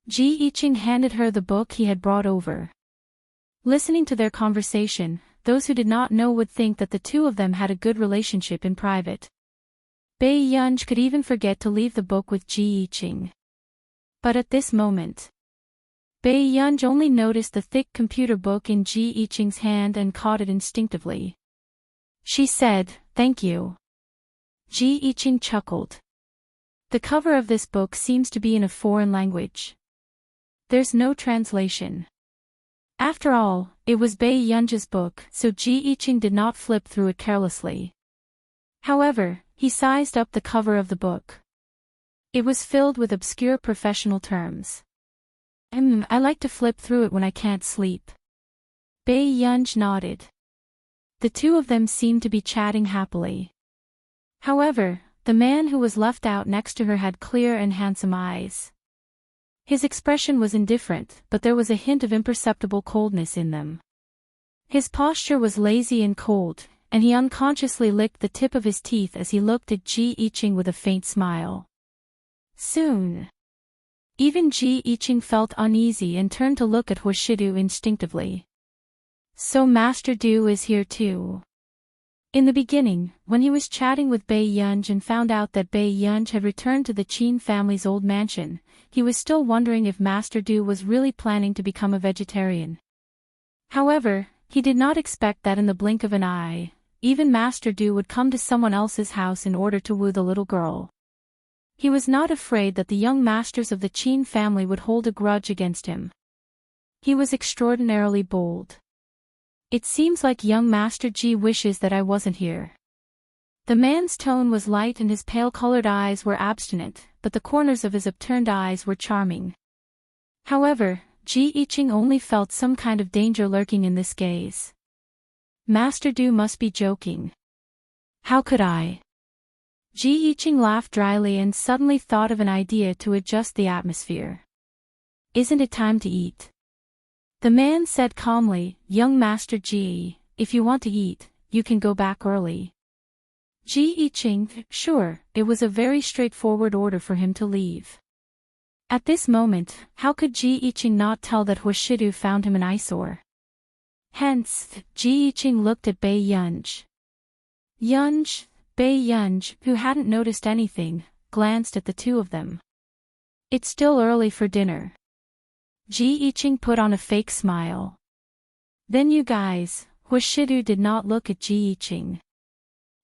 Ji Yiqing handed her the book he had brought over. Listening to their conversation, those who did not know would think that the two of them had a good relationship in private. Bei Yunj could even forget to leave the book with Ji Yiqing. But at this moment, Bei Yunj only noticed the thick computer book in Ji Yiqing's hand and caught it instinctively. She said, "Thank you." Ji Yiqing chuckled. The cover of this book seems to be in a foreign language. There's no translation. After all, it was Bei Yunj's book, so Ji Yiqing did not flip through it carelessly. However, he sized up the cover of the book. It was filled with obscure professional terms. I like to flip through it when I can't sleep. Bei Yunj nodded. The two of them seemed to be chatting happily. However, the man who was left out next to her had clear and handsome eyes. His expression was indifferent, but there was a hint of imperceptible coldness in them. His posture was lazy and cold, and he unconsciously licked the tip of his teeth as he looked at Ji Yiqing with a faint smile. Soon. Even Ji Yiqing felt uneasy and turned to look at Washidu instinctively. So Master Du is here too. In the beginning, when he was chatting with Bei Yunj and found out that Bei Yunj had returned to the Qin family's old mansion, he was still wondering if Master Du was really planning to become a vegetarian. However, he did not expect that in the blink of an eye, even Master Du would come to someone else's house in order to woo the little girl. He was not afraid that the young masters of the Qin family would hold a grudge against him. He was extraordinarily bold. It seems like young Master Ji wishes that I wasn't here. The man's tone was light and his pale-colored eyes were abstinent, but the corners of his upturned eyes were charming. However, Ji Yiqing only felt some kind of danger lurking in this gaze. Master Du must be joking. How could I? Ji Yiqing laughed dryly and suddenly thought of an idea to adjust the atmosphere. Isn't it time to eat? The man said calmly, Young Master Ji, if you want to eat, you can go back early. Ji Yiqing, sure, it was a very straightforward order for him to leave. At this moment, how could Ji Yiqing not tell that Washidu found him an eyesore? Hence, Ji Yiqing looked at Bei Yunj. Bei Yunj, who hadn't noticed anything, glanced at the two of them. It's still early for dinner. Ji Yiqing put on a fake smile. Then you guys, Washidu did not look at Ji Yiqing.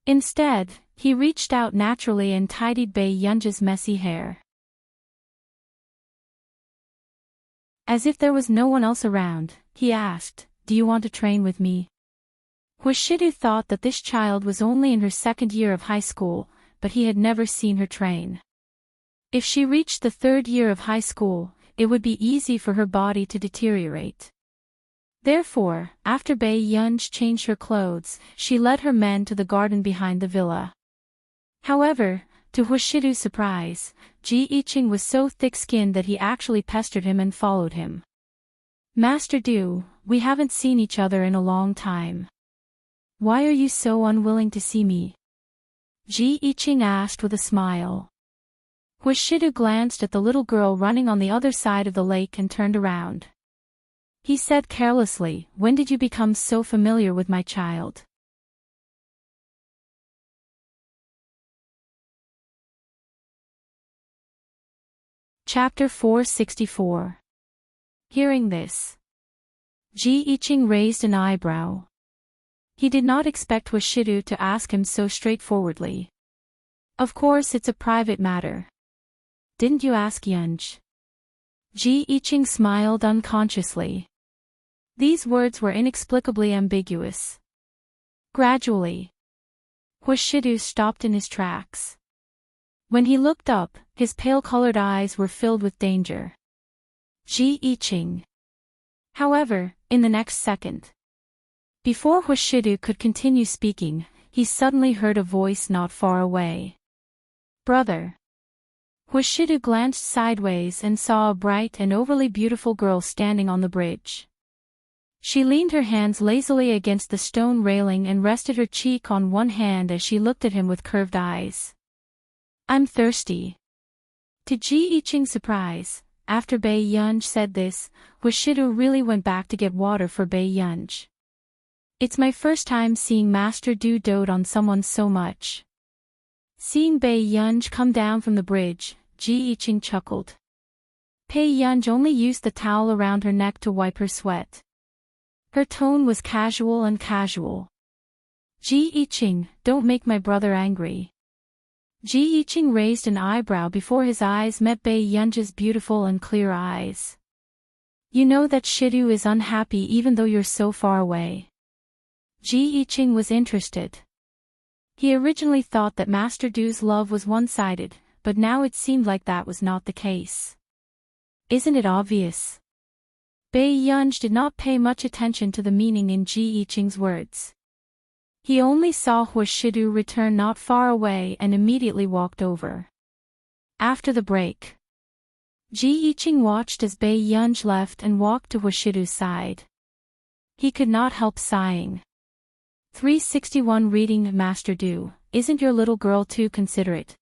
Instead, he reached out naturally and tidied Bei Yunj's messy hair. As if there was no one else around, he asked, Do you want to train with me? Washidu thought that this child was only in her second year of high school, but he had never seen her train. If she reached the third year of high school, it would be easy for her body to deteriorate. Therefore, after Bei Yunj changed her clothes, she led her men to the garden behind the villa. However, to Hoshidu's surprise, Ji Iching was so thick-skinned that he actually pestered him and followed him. Master Du, we haven't seen each other in a long time. Why are you so unwilling to see me? Ji Iching asked with a smile. Hoshidu glanced at the little girl running on the other side of the lake and turned around. He said carelessly, "When did you become so familiar with my child?" Chapter 464. Hearing this, Ji Iching raised an eyebrow. He did not expect Hoshidu to ask him so straightforwardly. Of course it's a private matter. Didn't you ask Yunj? Ji Iching smiled unconsciously. These words were inexplicably ambiguous. Gradually, Hoshidu stopped in his tracks. When he looked up, his pale-colored eyes were filled with danger. Ji Iching. However, in the next second, before Hoshidu could continue speaking, he suddenly heard a voice not far away. "Brother." Hoshidu glanced sideways and saw a bright and overly beautiful girl standing on the bridge. She leaned her hands lazily against the stone railing and rested her cheek on one hand as she looked at him with curved eyes. "I'm thirsty." To Ji Iching's surprise, after Bei Yunj said this, Hoshidu really went back to get water for Bei Yunj. "It's my first time seeing Master Du dote on someone so much." Seeing Bei Yunj come down from the bridge, Ji Iching chuckled. Bei Yunj only used the towel around her neck to wipe her sweat. Her tone was casual and casual. "Ji Iching, don't make my brother angry." Ji Iching raised an eyebrow before his eyes met Bei Yunj's beautiful and clear eyes. "You know that Shidu is unhappy even though you're so far away." Ji Iching was interested. He originally thought that Master Du's love was one-sided, but now it seemed like that was not the case. "Isn't it obvious?" Bei Yunj did not pay much attention to the meaning in Ji Iching's words. He only saw Hoshidu return not far away and immediately walked over. After the break, Ji Iching watched as Bei Yunj left and walked to Hoshidu's side. He could not help sighing. 361 Reading Master Du, isn't your little girl too considerate?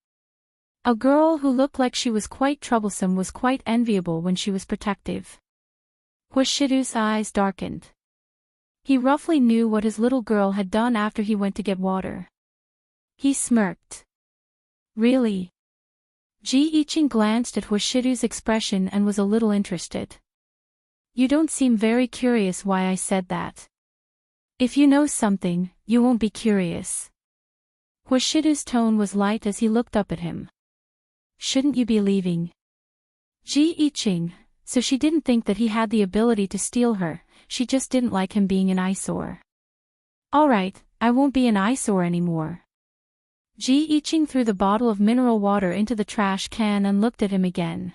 A girl who looked like she was quite troublesome was quite enviable when she was protective. Hoshidu's eyes darkened. He roughly knew what his little girl had done after he went to get water. He smirked. "Really?" Ji Iching glanced at Hoshidu's expression and was a little interested. "You don't seem very curious why I said that. If you know something, you won't be curious." Hoshidu's tone was light as he looked up at him. "Shouldn't you be leaving?" Ji Iching, so she didn't think that he had the ability to steal her, she just didn't like him being an eyesore. "Alright, I won't be an eyesore anymore." Ji Iching threw the bottle of mineral water into the trash can and looked at him again.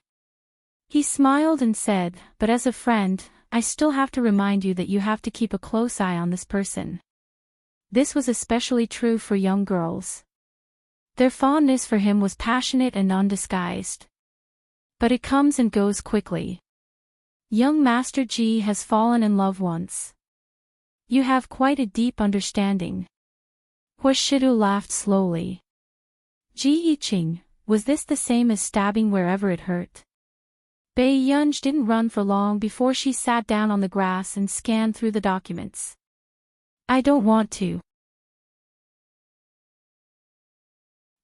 He smiled and said, "But as a friend, I still have to remind you that you have to keep a close eye on this person." This was especially true for young girls. Their fondness for him was passionate and undisguised. But it comes and goes quickly. Young Master Ji has fallen in love once. You have quite a deep understanding. Hoshidu laughed slowly. Ji Iching, was this the same as stabbing wherever it hurt? Bei Yunj didn't run for long before she sat down on the grass and scanned through the documents. "I don't want to."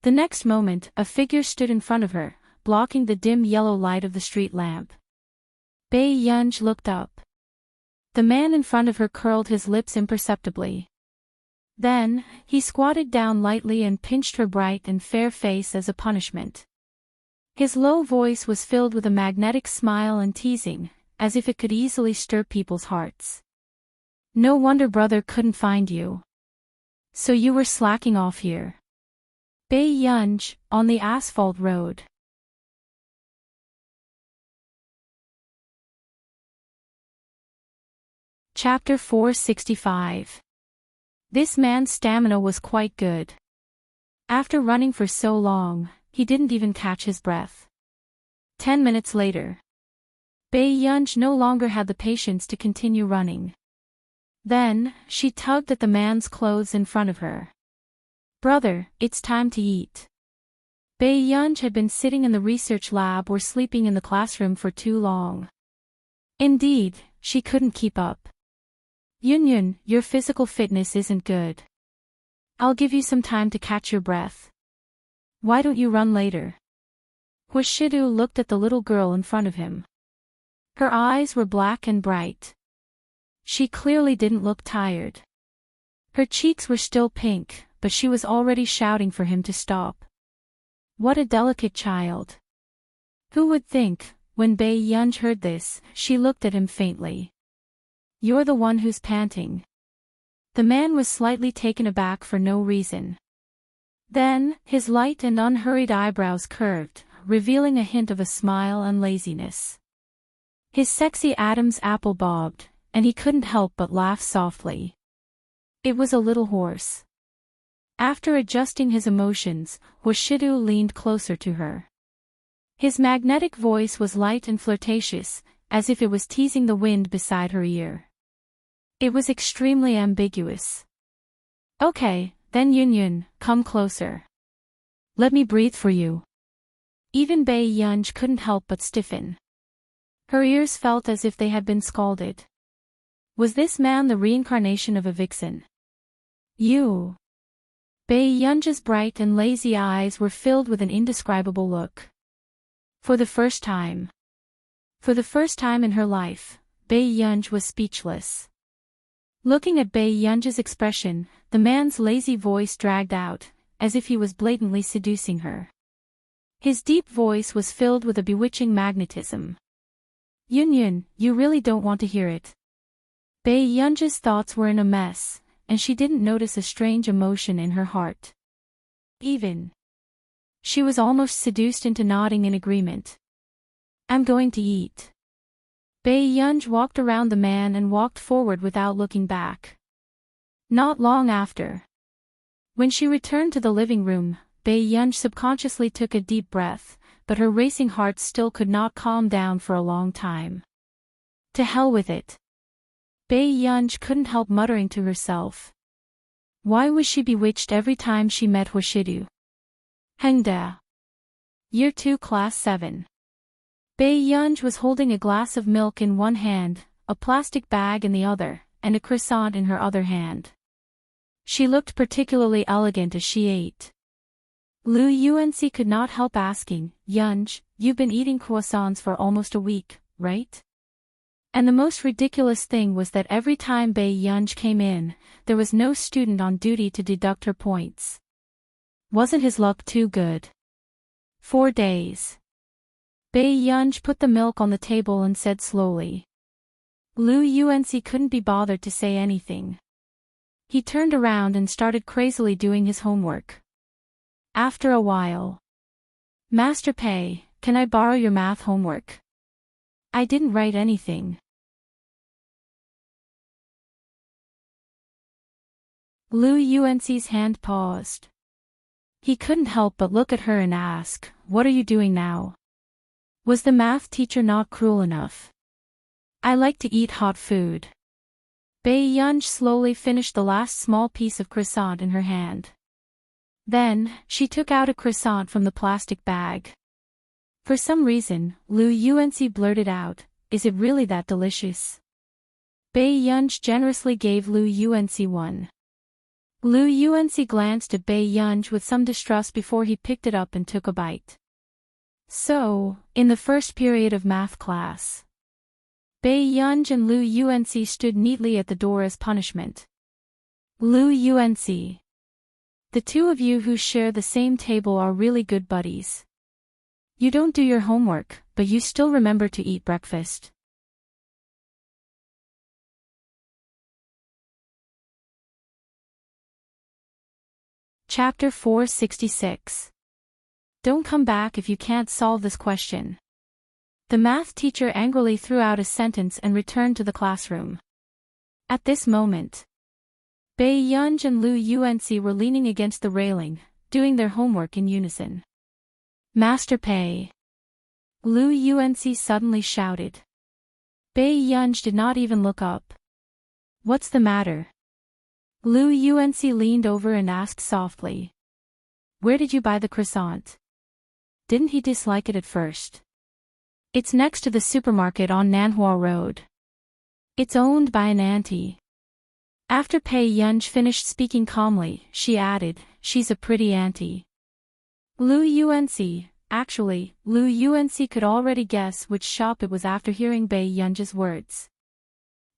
The next moment, a figure stood in front of her, blocking the dim yellow light of the street lamp. Bei Yunj looked up. The man in front of her curled his lips imperceptibly. Then, he squatted down lightly and pinched her bright and fair face as a punishment. His low voice was filled with a magnetic smile and teasing, as if it could easily stir people's hearts. "No wonder brother couldn't find you. So you were slacking off here." Bei Yunj, on the asphalt road. Chapter 465. This man's stamina was quite good. After running for so long, he didn't even catch his breath. 10 minutes later. Bae-yeon no longer had the patience to continue running. Then, she tugged at the man's clothes in front of her. "Brother, it's time to eat." Bae-yeon had been sitting in the research lab or sleeping in the classroom for too long. Indeed, she couldn't keep up. "Yun, your physical fitness isn't good. I'll give you some time to catch your breath. Why don't you run later?" Hwashidu looked at the little girl in front of him. Her eyes were black and bright. She clearly didn't look tired. Her cheeks were still pink, but she was already shouting for him to stop. What a delicate child. Who would think? When Bae-yeon heard this, she looked at him faintly. "You're the one who's panting." The man was slightly taken aback for no reason. Then, his light and unhurried eyebrows curved, revealing a hint of a smile and laziness. His sexy Adam's apple bobbed, and he couldn't help but laugh softly. It was a little hoarse. After adjusting his emotions, Hwashidu leaned closer to her. His magnetic voice was light and flirtatious, as if it was teasing the wind beside her ear. It was extremely ambiguous. "Okay, then Yun, come closer. Let me breathe for you." Even Bae-yeon couldn't help but stiffen. Her ears felt as if they had been scalded. Was this man the reincarnation of a vixen? "You." Bae-yeon's bright and lazy eyes were filled with an indescribable look. For the first time in her life, Bae-yeon was speechless. Looking at Bae-yeon's expression, the man's lazy voice dragged out, as if he was blatantly seducing her. His deep voice was filled with a bewitching magnetism. "Yun, you really don't want to hear it." Bae-yeon's thoughts were in a mess, and she didn't notice a strange emotion in her heart. She was almost seduced into nodding in agreement. "I'm going to eat." Bae-yeon walked around the man and walked forward without looking back. Not long after. When she returned to the living room, Bae-yeon subconsciously took a deep breath, but her racing heart still could not calm down for a long time. To hell with it. Bae-yeon couldn't help muttering to herself. Why was she bewitched every time she met Hwashidu? Hengda. Year 2 Class 7. Bae-yeon was holding a glass of milk in one hand, a plastic bag in the other, and a croissant in her other hand. She looked particularly elegant as she ate. Lu Yunc could not help asking, "Yunj, you've been eating croissants for almost a week, right?" And the most ridiculous thing was that every time Bae-yeon came in, there was no student on duty to deduct her points. Wasn't his luck too good? 4 days. Bae-yeon put the milk on the table and said slowly. Lu Yunc couldn't be bothered to say anything. He turned around and started crazily doing his homework. After a while. "Master Pei, can I borrow your math homework? I didn't write anything." Lu Yunc's hand paused. He couldn't help but look at her and ask, "What are you doing now? Was the math teacher not cruel enough? I like to eat hot food." Bae-yeon slowly finished the last small piece of croissant in her hand. Then, she took out a croissant from the plastic bag. For some reason, Lu Yunc blurted out, "Is it really that delicious?" Bae-yeon generously gave Lu Yunc one. Lu Yunc glanced at Bae-yeon with some distrust before he picked it up and took a bite. So, in the first period of math class, Bae-yeon and Lu Yunc stood neatly at the door as punishment. Lu Yunc. The two of you who share the same table are really good buddies. You don't do your homework, but you still remember to eat breakfast. Chapter 466. Don't come back if you can't solve this question. The math teacher angrily threw out a sentence and returned to the classroom. At this moment, Bae-yeon and Lu Yunc were leaning against the railing, doing their homework in unison. Master Pei! Lu Yuanci suddenly shouted. Bei Yunj did not even look up. What's the matter? Lu Yuanci leaned over and asked softly. Where did you buy the croissant? Didn't he dislike it at first? It's next to the supermarket on Nanhua Road. It's owned by an auntie. After Pei Yunj finished speaking calmly, she added, she's a pretty auntie. Lu Yuanci, actually, Lu Yuanci could already guess which shop it was after hearing Bei Yunj's words.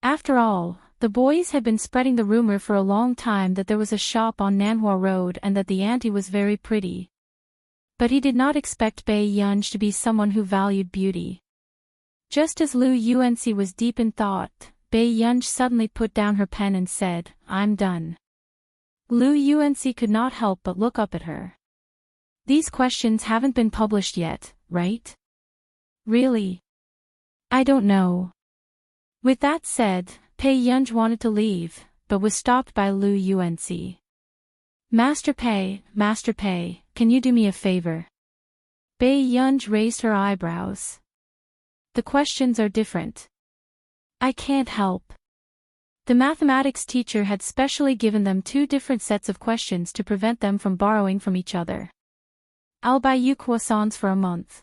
After all, the boys had been spreading the rumor for a long time that there was a shop on Nanhua Road and that the auntie was very pretty. But he did not expect Bei Yunj to be someone who valued beauty. Just as Lu Yuanci was deep in thought, Bei Yunj suddenly put down her pen and said, I'm done. Lu Yuanci could not help but look up at her. These questions haven't been published yet, right? Really? I don't know. With that said, Pei Yunj wanted to leave, but was stopped by Lu Yuanci. Master Pei, can you do me a favor? Bei Yunj raised her eyebrows. The questions are different. I can't help. The mathematics teacher had specially given them 2 different sets of questions to prevent them from borrowing from each other. I'll buy you croissants for a month.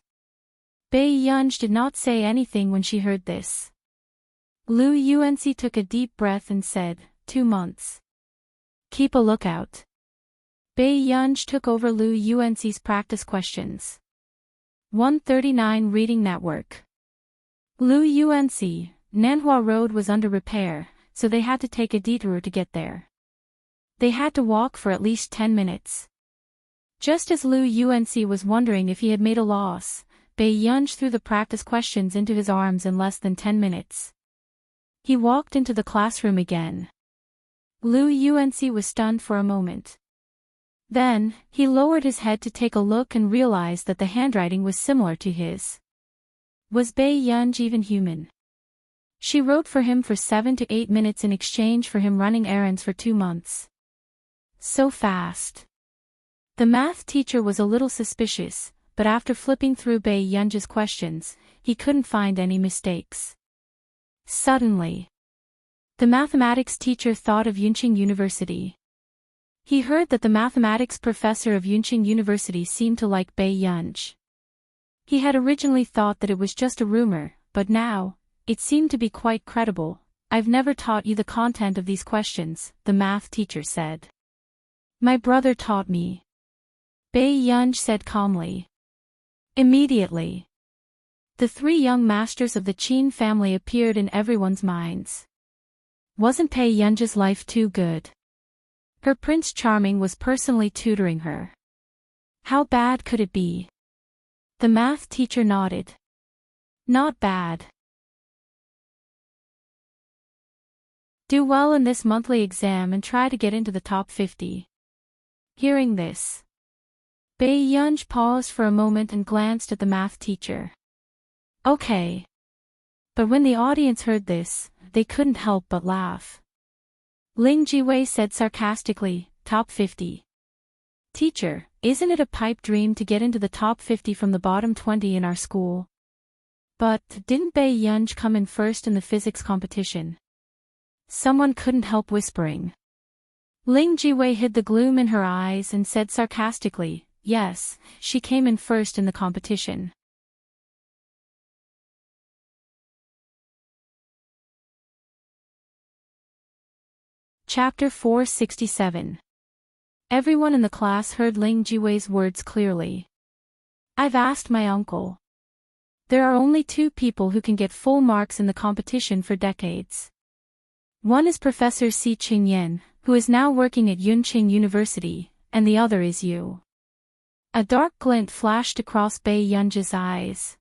Bei Yunj did not say anything when she heard this. Lu Yuanci took a deep breath and said, 2 months. Keep a lookout. Bei Yunj took over Lu Yuanci's practice questions. 139 Reading Network. Lu Yuanci, Nanhua Road was under repair, so they had to take a detour to get there. They had to walk for at least 10 minutes. Just as Lu Yuanci was wondering if he had made a loss, Bei Yunj threw the practice questions into his arms in less than 10 minutes. He walked into the classroom again. Lu Yuanci was stunned for a moment. Then, he lowered his head to take a look and realized that the handwriting was similar to his. Was Bei Yunj even human? She wrote for him for 7 to 8 minutes in exchange for him running errands for 2 months. So fast. The math teacher was a little suspicious, but after flipping through Bei Yunj's questions, he couldn't find any mistakes. Suddenly, the mathematics teacher thought of Yunqing University. He heard that the mathematics professor of Yunqing University seemed to like Bei Yunj. He had originally thought that it was just a rumor, but now, it seemed to be quite credible. I've never taught you the content of these questions, the math teacher said. My brother taught me. Bei Yunj said calmly. Immediately, the 3 young masters of the Qin family appeared in everyone's minds. Wasn't Pei Yunj's life too good? Her Prince Charming was personally tutoring her. How bad could it be? The math teacher nodded. Not bad. Do well in this monthly exam and try to get into the top 50. Hearing this, Bei Yunj paused for a moment and glanced at the math teacher. Okay. But when the audience heard this, they couldn't help but laugh. Ling Jiwei said sarcastically, top 50. Teacher, isn't it a pipe dream to get into the top 50 from the bottom 20 in our school? But, didn't Bei Yunj come in first in the physics competition? Someone couldn't help whispering. Ling Jiwei hid the gloom in her eyes and said sarcastically, yes, she came in first in the competition. Chapter 467. Everyone in the class heard Ling Jiwei's words clearly. I've asked my uncle. There are only 2 people who can get full marks in the competition for decades. One is Professor Si Qingyan, who is now working at Yunqing University, and the other is you. A dark glint flashed across Bei Yunj's eyes.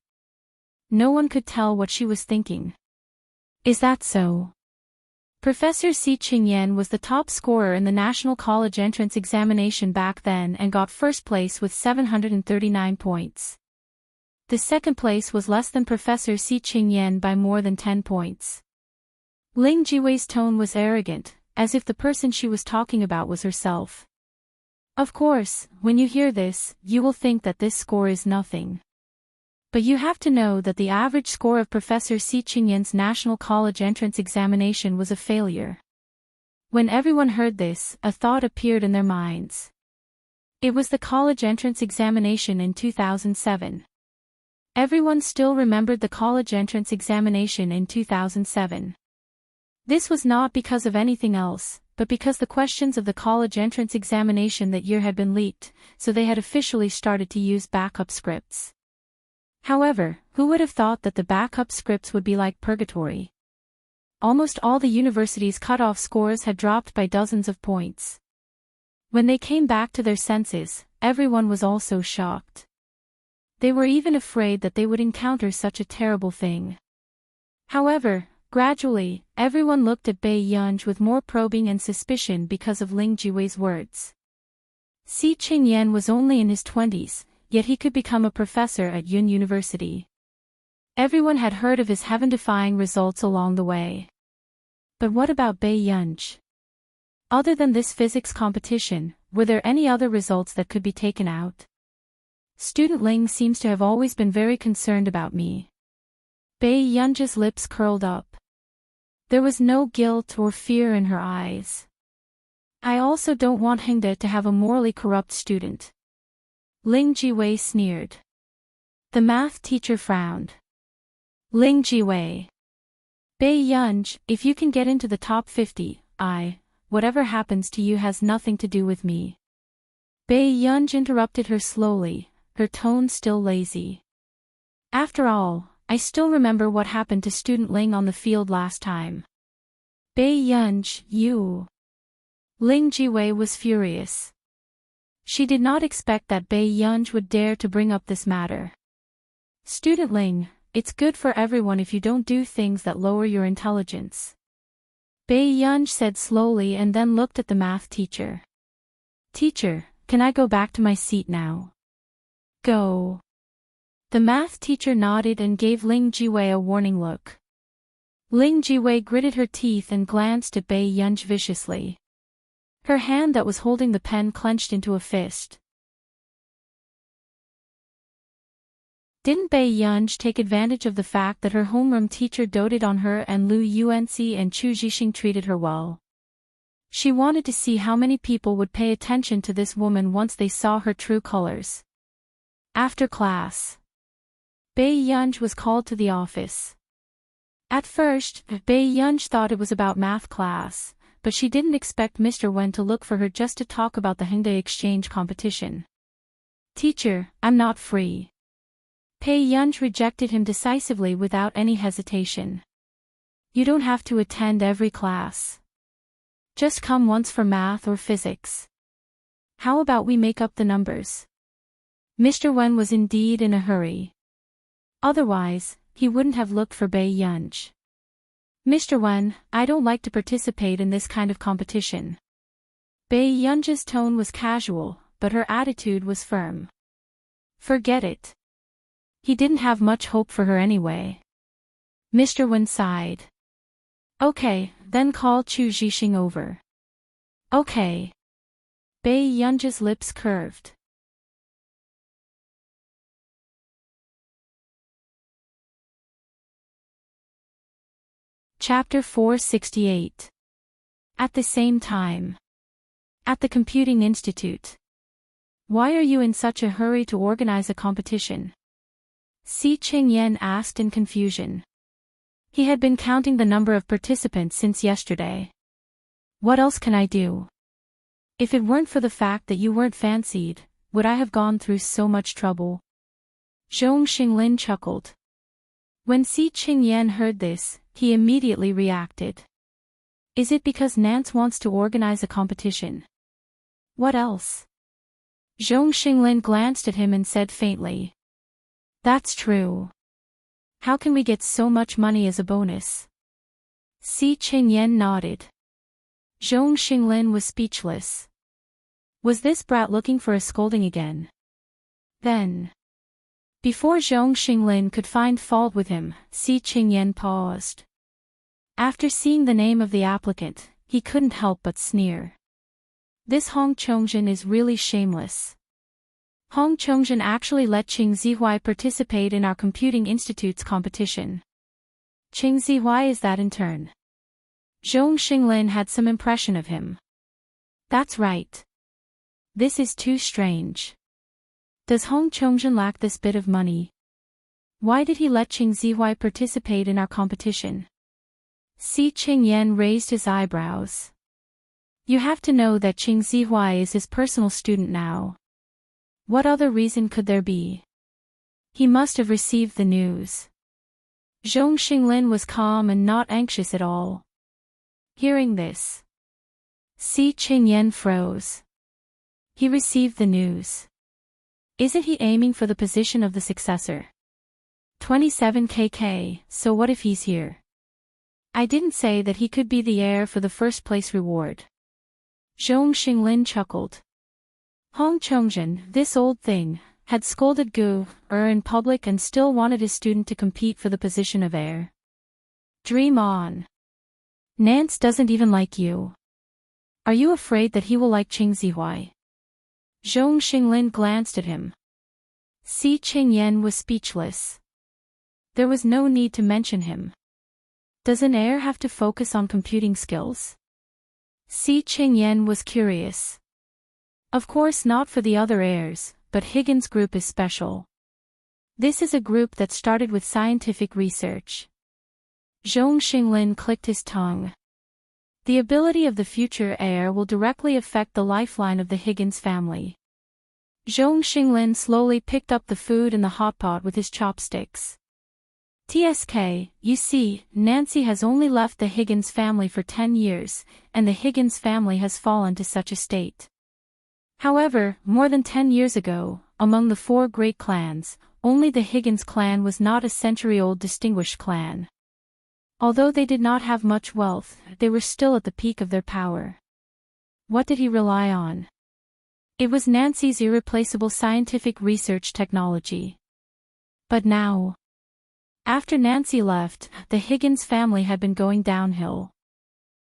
No one could tell what she was thinking. Is that so? Professor Si Qingyan was the top scorer in the National College entrance examination back then and got first place with 739 points. The second place was less than Professor Si Qingyan by more than 10 points. Ling Jiwei's tone was arrogant, as if the person she was talking about was herself. Of course, when you hear this, you will think that this score is nothing. But you have to know that the average score of Professor Si Qingyan's National College Entrance Examination was a failure. When everyone heard this, a thought appeared in their minds. It was the college entrance examination in 2007. Everyone still remembered the college entrance examination in 2007. This was not because of anything else, but because the questions of the college entrance examination that year had been leaked, so they had officially started to use backup scripts. However, who would have thought that the backup scripts would be like purgatory? Almost all the university's cutoff scores had dropped by dozens of points. When they came back to their senses, everyone was also shocked. They were even afraid that they would encounter such a terrible thing. However, gradually, everyone looked at Bai Yunj with more probing and suspicion because of Ling Jiwei's words. Si Qingyan was only in his 20s, yet he could become a professor at Yun University. Everyone had heard of his heaven-defying results along the way. But what about Bai Yunj? Other than this physics competition, were there any other results that could be taken out? Student Ling seems to have always been very concerned about me. Bai Yunj's lips curled up. There was no guilt or fear in her eyes. I also don't want Hengde to have a morally corrupt student. Ling Jiwei sneered. The math teacher frowned. Ling Jiwei. Bai Yunj, if you can get into the top 50, whatever happens to you has nothing to do with me. Bai Yunj interrupted her slowly, her tone still lazy. After all, I still remember what happened to student Ling on the field last time. Bai Yunj, you. Ling Jiwei was furious. She did not expect that Bai Yunj would dare to bring up this matter. Student Ling, it's good for everyone if you don't do things that lower your intelligence. Bai Yunj said slowly and then looked at the math teacher. Teacher, can I go back to my seat now? Go. The math teacher nodded and gave Ling Jiwei a warning look. Ling Jiwei gritted her teeth and glanced at Bai Yunj viciously. Her hand that was holding the pen clenched into a fist. Didn't Bai Yunj take advantage of the fact that her homeroom teacher doted on her and Lu Yuanxi and Chu Zhixing treated her well? She wanted to see how many people would pay attention to this woman once they saw her true colors. After class, Bai Yunj was called to the office. At first, Bai Yunj thought it was about math class, but she didn't expect Mr. Wen to look for her just to talk about the Hengde exchange competition. Teacher, I'm not free. Bai Yunj rejected him decisively without any hesitation. You don't have to attend every class. Just come once for math or physics. How about we make up the numbers? Mr. Wen was indeed in a hurry. Otherwise, he wouldn't have looked for Bai Yunj. Mr. Wen, I don't like to participate in this kind of competition. Bai Yunj's tone was casual, but her attitude was firm. Forget it. He didn't have much hope for her anyway. Mr. Wen sighed. Okay, then call Chu Zhixing over. Okay. Bai Yunj's lips curved. Chapter 468. At the same time. At the Computing Institute. Why are you in such a hurry to organize a competition? Si Qingyan asked in confusion. He had been counting the number of participants since yesterday. What else can I do? If it weren't for the fact that you weren't fancied, would I have gone through so much trouble? Zhong Xinglin chuckled. When Si Qingyan heard this, he immediately reacted. Is it because Nance wants to organize a competition? What else? Zhong Xinglin glanced at him and said faintly. That's true. How can we get so much money as a bonus? Si Qingyan nodded. Zhong Xinglin was speechless. Was this brat looking for a scolding again? Then. Before Zhong Xinglin could find fault with him, Si Qingyan paused. After seeing the name of the applicant, he couldn't help but sneer. This Hong Chongjin is really shameless. Hong Chongjin actually let Qing Zihuai participate in our Computing Institute's competition. Qing Zihuai is that in turn. Zhong Xinglin had some impression of him. That's right. This is too strange. Does Hong Chongjin lack this bit of money? Why did he let Qing Zihuai participate in our competition? Si Qingyan raised his eyebrows. You have to know that Qing Zihuai is his personal student now. What other reason could there be? He must have received the news. Zhong Xinglin was calm and not anxious at all. Hearing this, Si Qingyan froze. He received the news. Isn't he aiming for the position of the successor? 27 kk, so what if he's here? I didn't say that he could be the heir for the first place reward. Zhong Xinglin chuckled. Hong Chongjin, this old thing, had scolded Gu in public and still wanted his student to compete for the position of heir. Dream on. Nance doesn't even like you. Are you afraid that he will like Qing Zihuai? Zhong Xinglin glanced at him. Si Qingyan was speechless. There was no need to mention him. Does an heir have to focus on computing skills? Si Qingyan was curious. Of course not for the other heirs, but Higgins Group is special. This is a group that started with scientific research. Zhong Xinglin clicked his tongue. The ability of the future heir will directly affect the lifeline of the Higgins family. Zhong Xinglin slowly picked up the food in the hot pot with his chopsticks. TSK, you see, Nancy has only left the Higgins family for 10 years, and the Higgins family has fallen to such a state. However, more than 10 years ago, among the 4 great clans, only the Higgins clan was not a century-old distinguished clan. Although they did not have much wealth, they were still at the peak of their power. What did he rely on? It was Nancy's irreplaceable scientific research technology. But now, after Nancy left, the Higgins family had been going downhill.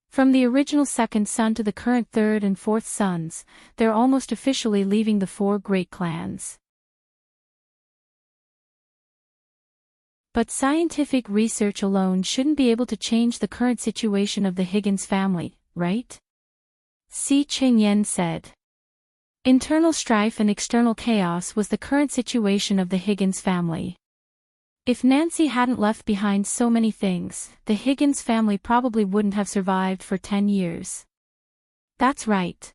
From the original second son to the current third and fourth sons, they're almost officially leaving the 4 great clans. But scientific research alone shouldn't be able to change the current situation of the Higgins family, right? Si Qingyan said. Internal strife and external chaos was the current situation of the Higgins family. If Nancy hadn't left behind so many things, the Higgins family probably wouldn't have survived for 10 years. That's right.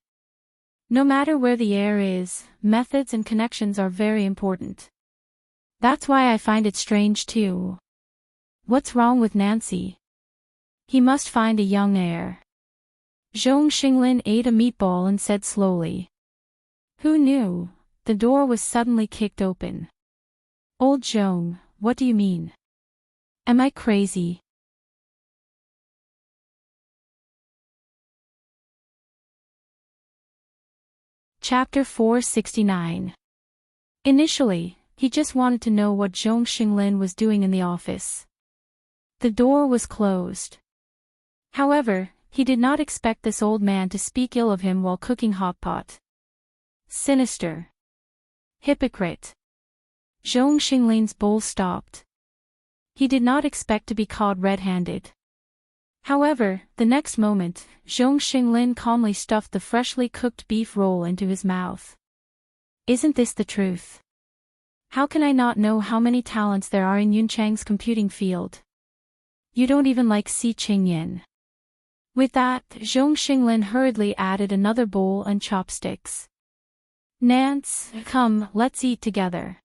No matter where the heir is, methods and connections are very important. That's why I find it strange too. What's wrong with Nancy? He must find a young heir. Zhong Xinglin ate a meatball and said slowly. Who knew? The door was suddenly kicked open. Old Zhong, what do you mean? Am I crazy? Chapter 469. Initially, he just wanted to know what Zhong Xinglin was doing in the office. The door was closed. However, he did not expect this old man to speak ill of him while cooking hot pot. Sinister. Hypocrite. Zhong Xinglin's bowl stopped. He did not expect to be caught red-handed. However, the next moment, Zhong Xinglin calmly stuffed the freshly cooked beef roll into his mouth. Isn't this the truth? How can I not know how many talents there are in Yunchang's computing field? You don't even like Si Qingyan. With that, Zhong Xinglin hurriedly added another bowl and chopsticks. Nance, come, let's eat together.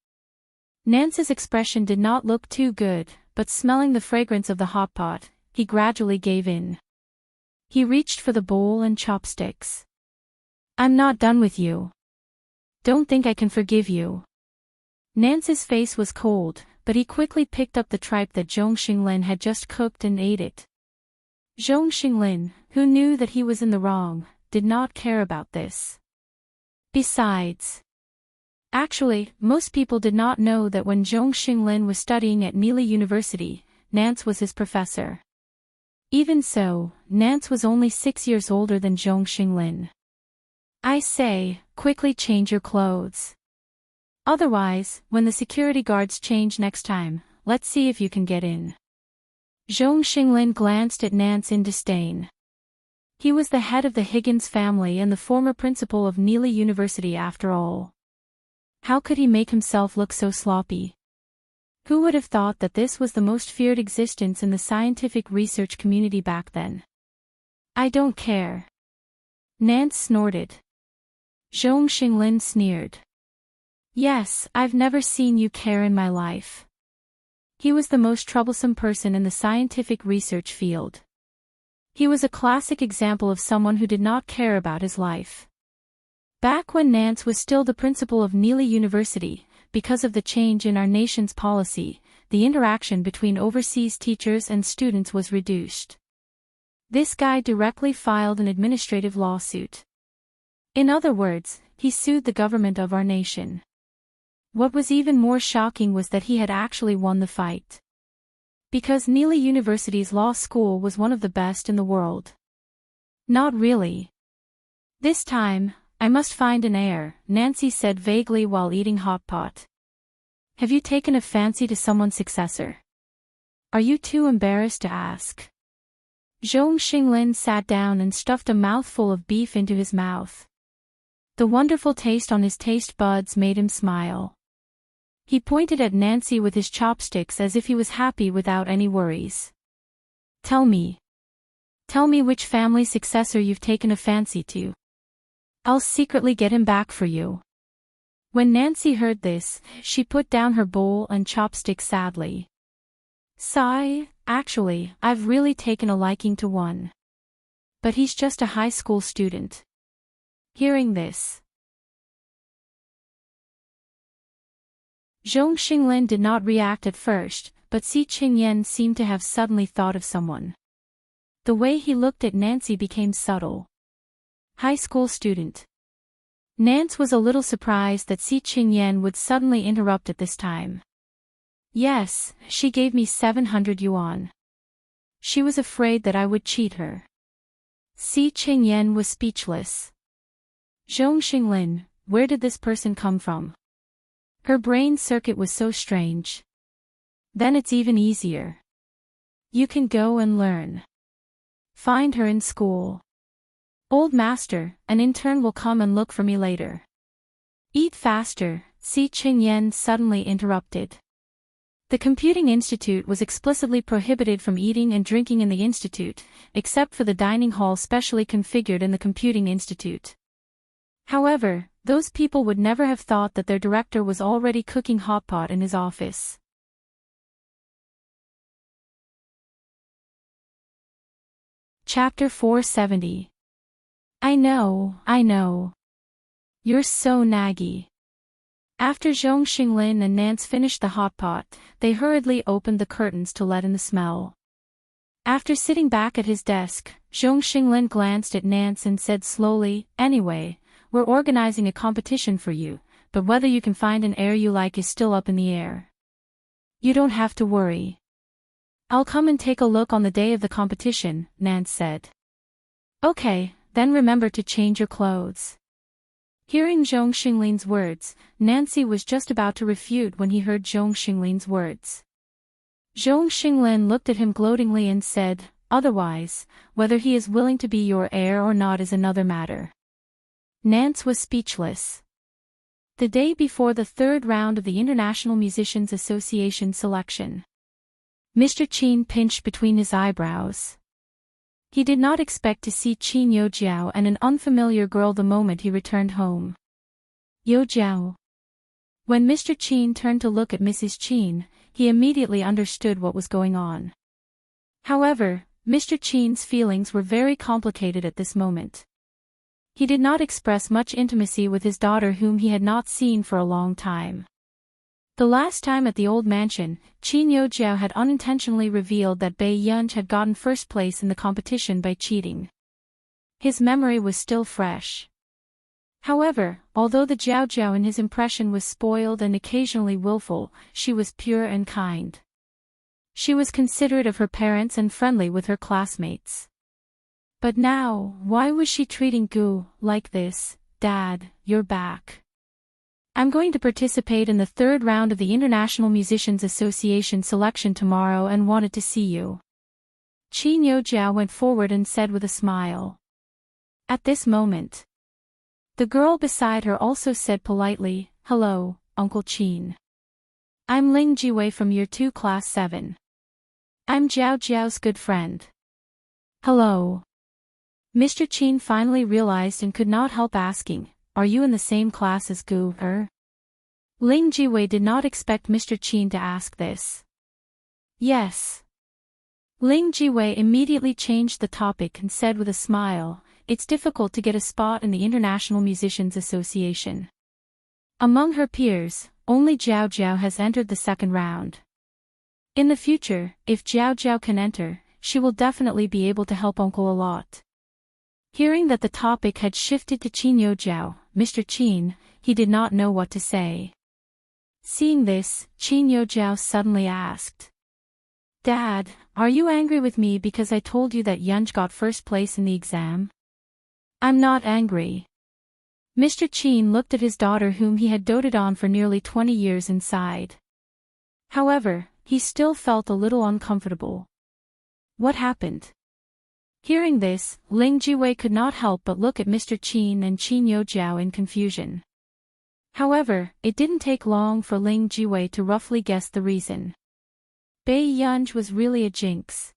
Nance's expression did not look too good, but smelling the fragrance of the hot pot, he gradually gave in. He reached for the bowl and chopsticks. I'm not done with you. Don't think I can forgive you. Nance's face was cold, but he quickly picked up the tripe that Zhong Xinglin had just cooked and ate it. Zhong Xinglin, who knew that he was in the wrong, did not care about this. Besides, actually, most people did not know that when Zhong Xinglin was studying at Neely University, Nance was his professor. Even so, Nance was only 6 years older than Zhong Xinglin. I say, quickly change your clothes. Otherwise, when the security guards change next time, let's see if you can get in. Zhong Xinglin glanced at Nance in disdain. He was the head of the Higgins family and the former principal of Neely University after all. How could he make himself look so sloppy? Who would have thought that this was the most feared existence in the scientific research community back then? I don't care. Nance snorted. Zhong Xinglin sneered. Yes, I've never seen you care in my life. He was the most troublesome person in the scientific research field. He was a classic example of someone who did not care about his life. Back when Nance was still the principal of Neely University, because of the change in our nation's policy, the interaction between overseas teachers and students was reduced. This guy directly filed an administrative lawsuit. In other words, he sued the government of our nation. What was even more shocking was that he had actually won the fight. Because Neely University's law school was one of the best in the world. Not really. This time, I must find an heir, Nancy said vaguely while eating hot pot. Have you taken a fancy to someone's successor? Are you too embarrassed to ask? Zhong Xinglin sat down and stuffed a mouthful of beef into his mouth. The wonderful taste on his taste buds made him smile. He pointed at Nancy with his chopsticks as if he was happy without any worries. Tell me. Tell me which family successor you've taken a fancy to. I'll secretly get him back for you. When Nancy heard this, she put down her bowl and chopsticks sadly. Sigh, actually, I've really taken a liking to one. But he's just a high school student. Hearing this, Zhong Xinglin did not react at first, but Si Qingyan seemed to have suddenly thought of someone. The way he looked at Nancy became subtle. High school student. Nance was a little surprised that Si Qingyan would suddenly interrupt at this time. Yes, she gave me 700 yuan. She was afraid that I would cheat her. Si Qingyan was speechless. Zhong Xinglin, where did this person come from? Her brain circuit was so strange. Then it's even easier. You can go and learn. Find her in school. Old master, an intern will come and look for me later. Eat faster, Si Qingyan suddenly interrupted. The Computing Institute was explicitly prohibited from eating and drinking in the institute, except for the dining hall specially configured in the Computing Institute. However, those people would never have thought that their director was already cooking hot pot in his office. Chapter 470. I know. You're so naggy. After Zhong Xinglin and Nance finished the hot pot, they hurriedly opened the curtains to let in the smell. After sitting back at his desk, Zhong Xinglin glanced at Nance and said slowly, anyway, we're organizing a competition for you, but whether you can find an heir you like is still up in the air. You don't have to worry. I'll come and take a look on the day of the competition, Nance said. Okay, then remember to change your clothes. Hearing Zhong Xinglin's words, Nancy was just about to refute when he heard Zhong Xinglin's words. Zhong Xinglin looked at him gloatingly and said, otherwise, whether he is willing to be your heir or not is another matter. Nance was speechless. The day before the third round of the International Musicians Association selection, Mr. Qin pinched between his eyebrows. He did not expect to see Qin Youjiao and an unfamiliar girl the moment he returned home. Youjiao. When Mr. Qin turned to look at Mrs. Qin, he immediately understood what was going on. However, Mr. Qin's feelings were very complicated at this moment. He did not express much intimacy with his daughter whom he had not seen for a long time. The last time at the old mansion, Qin Youjiao had unintentionally revealed that Bai Yunj had gotten first place in the competition by cheating. His memory was still fresh. However, although the Jiao in his impression was spoiled and occasionally willful, she was pure and kind. She was considerate of her parents and friendly with her classmates. But now, why was she treating Gu like this, Dad, you're back. I'm going to participate in the third round of the International Musicians Association selection tomorrow and wanted to see you. Qin Yojiao went forward and said with a smile. At this moment, the girl beside her also said politely, Hello, Uncle Qin. I'm Ling Jiwei from Year 2 Class 7. I'm Jiao Jiao's good friend. Hello. Mr. Qin finally realized and could not help asking, Are you in the same class as Gu? Ling Jiwei did not expect Mr. Qin to ask this. Yes. Ling Jiwei immediately changed the topic and said with a smile, It's difficult to get a spot in the International Musicians Association. Among her peers, only Jiao Jiao has entered the second round. In the future, if Jiao Jiao can enter, she will definitely be able to help Uncle a lot. Hearing that the topic had shifted to Qin Yojiao, Mr. Qin, he did not know what to say. Seeing this, Qin Yojiao suddenly asked. Dad, are you angry with me because I told you that Yunj got first place in the exam? I'm not angry. Mr. Qin looked at his daughter whom he had doted on for nearly 20 years and sighed. However, he still felt a little uncomfortable. What happened? Hearing this, Ling Jiwei could not help but look at Mr. Qin and Qin Yojiao in confusion. However, it didn't take long for Ling Jiwei to roughly guess the reason. Bei Yunj was really a jinx.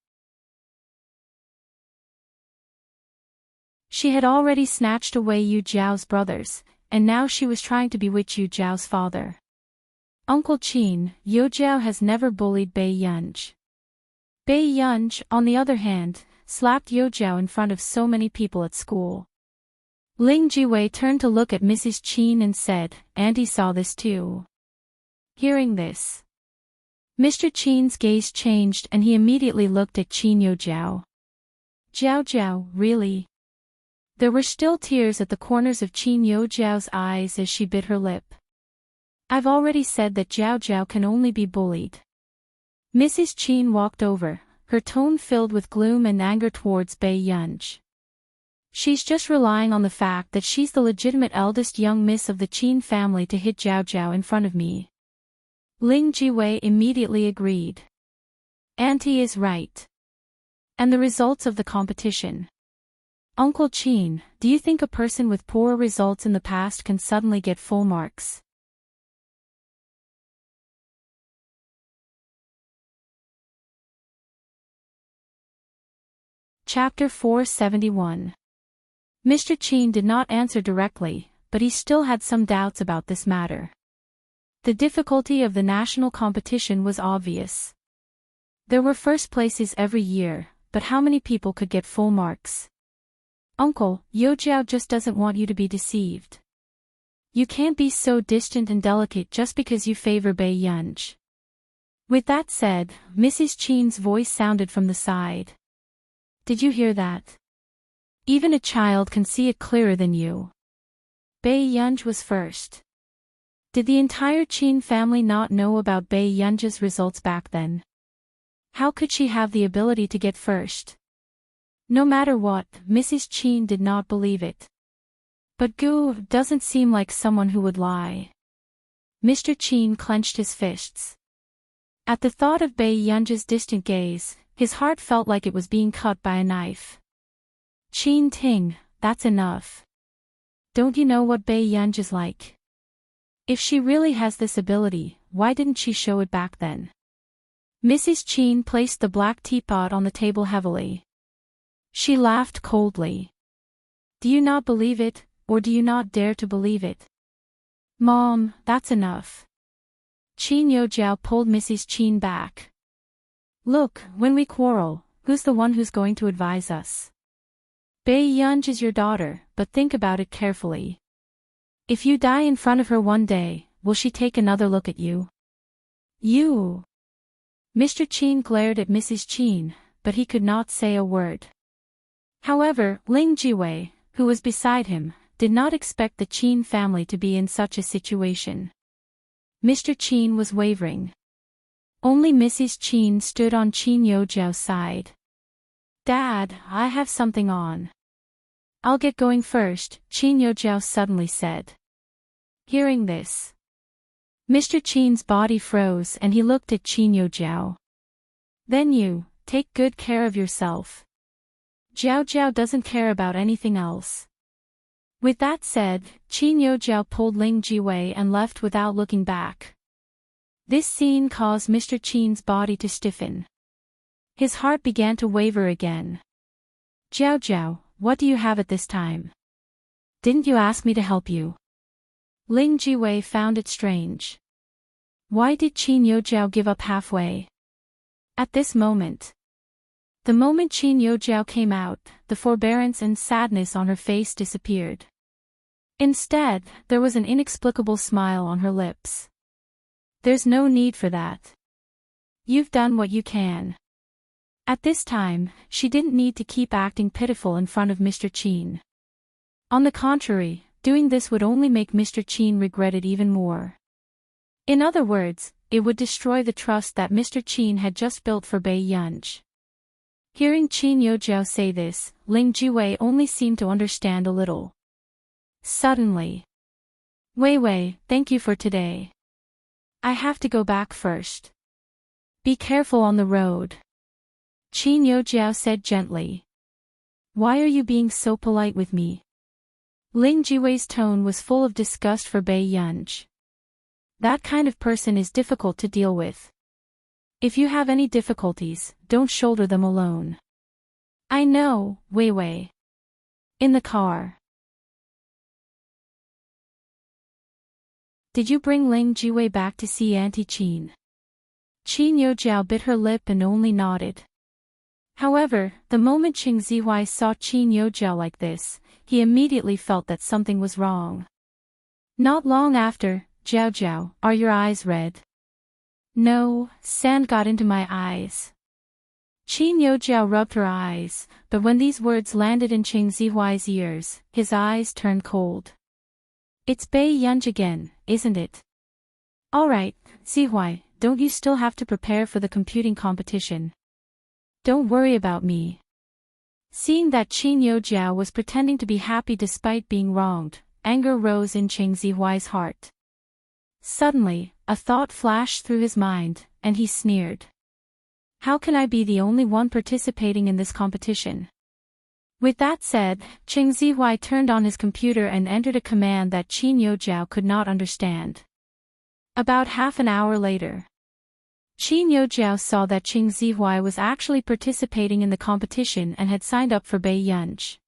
She had already snatched away Yu Jiao's brothers, and now she was trying to bewitch Yu Jiao's father. Uncle Qin, Yu Jiao has never bullied Bei Yunj. Bei Yunj, on the other hand, slapped Yu Jiao in front of so many people at school. Ling Jiwei turned to look at Mrs. Qin and said, Auntie saw this too. Hearing this, Mr. Qin's gaze changed and he immediately looked at Qin Yojiao. Jiao Jiao, really? There were still tears at the corners of Qin Yojiao's eyes as she bit her lip. I've already said that Jiao Jiao can only be bullied. Mrs. Qin walked over, her tone filled with gloom and anger towards Bei Yunj. She's just relying on the fact that she's the legitimate eldest young miss of the Qin family to hit Jiao Jiao in front of me. Ling Jiwei immediately agreed. Auntie is right. And the results of the competition. Uncle Qin, do you think a person with poor results in the past can suddenly get full marks? Chapter 471. Mr. Qin did not answer directly, but he still had some doubts about this matter. The difficulty of the national competition was obvious. There were first places every year, but how many people could get full marks? Uncle, Yojiao just doesn't want you to be deceived. You can't be so distant and delicate just because you favor Bei Yunj. With that said, Mrs. Qin's voice sounded from the side. Did you hear that? Even a child can see it clearer than you. Bei Yunj was first. Did the entire Qin family not know about Bei Yunj's results back then? How could she have the ability to get first? No matter what, Mrs. Qin did not believe it. But Gu doesn't seem like someone who would lie. Mr. Qin clenched his fists. At the thought of Bei Yunj's distant gaze, his heart felt like it was being cut by a knife. Qin Ting, that's enough. Don't you know what Bei Yunj is like? If she really has this ability, why didn't she show it back then? Mrs. Qin placed the black teapot on the table heavily. She laughed coldly. Do you not believe it, or do you not dare to believe it? Mom, that's enough. Qin Yojiao pulled Mrs. Qin back. Look, when we quarrel, who's the one who's going to advise us? Bei Yunj is your daughter, but think about it carefully. If you die in front of her one day, will she take another look at you? You! Mr. Qin glared at Mrs. Qin, but he could not say a word. However, Ling Jiwei, who was beside him, did not expect the Qin family to be in such a situation. Mr. Qin was wavering. Only Mrs. Qin stood on Qin Yojiao's side. Dad, I have something on. I'll get going first, Qin Yojiao suddenly said. Hearing this, Mr. Qin's body froze and he looked at Qin Yojiao. Then you, take good care of yourself. Jiao Jiao doesn't care about anything else. With that said, Qin Yojiao pulled Ling Jiwei and left without looking back. This scene caused Mr. Qin's body to stiffen. His heart began to waver again. Jiao Jiao, what do you have at this time? Didn't you ask me to help you? Ling Jiwei found it strange. Why did Qin Yojiao give up halfway? At this moment. The moment Qin Yojiao came out, the forbearance and sadness on her face disappeared. Instead, there was an inexplicable smile on her lips. There's no need for that. You've done what you can. At this time, she didn't need to keep acting pitiful in front of Mr. Qin. On the contrary, doing this would only make Mr. Qin regret it even more. In other words, it would destroy the trust that Mr. Qin had just built for Bai Yunj. Hearing Qin Yojiao say this, Ling Jiwei only seemed to understand a little. Suddenly. Wei Wei, thank you for today. I have to go back first. Be careful on the road. Qin Yojiao said gently. Why are you being so polite with me? Ling Jiwei's tone was full of disgust for Bai Yunj. That kind of person is difficult to deal with. If you have any difficulties, don't shoulder them alone. I know, Wei Wei. In the car. Did you bring Ling Jiwei back to see Auntie Qin? Qin Yojiao bit her lip and only nodded. However, the moment Qing Zihuai saw Qin Yojiao like this, he immediately felt that something was wrong. Not long after, Jiao Jiao, are your eyes red? No, sand got into my eyes. Qin Yojiao rubbed her eyes, but when these words landed in Qing Zihuai's ears, his eyes turned cold. It's Bai Yunj again, isn't it? Alright, Zihuai, don't you still have to prepare for the computing competition? Don't worry about me. Seeing that Qin Yojiao was pretending to be happy despite being wronged, anger rose in Qing Zihuai's heart. Suddenly, a thought flashed through his mind, and he sneered. How can I be the only one participating in this competition? With that said, Qing Zihuai turned on his computer and entered a command that Qin Yojiao could not understand. About half an hour later, Qin Yojiao saw that Qing Zihuai was actually participating in the competition and had signed up for Bai Yunj.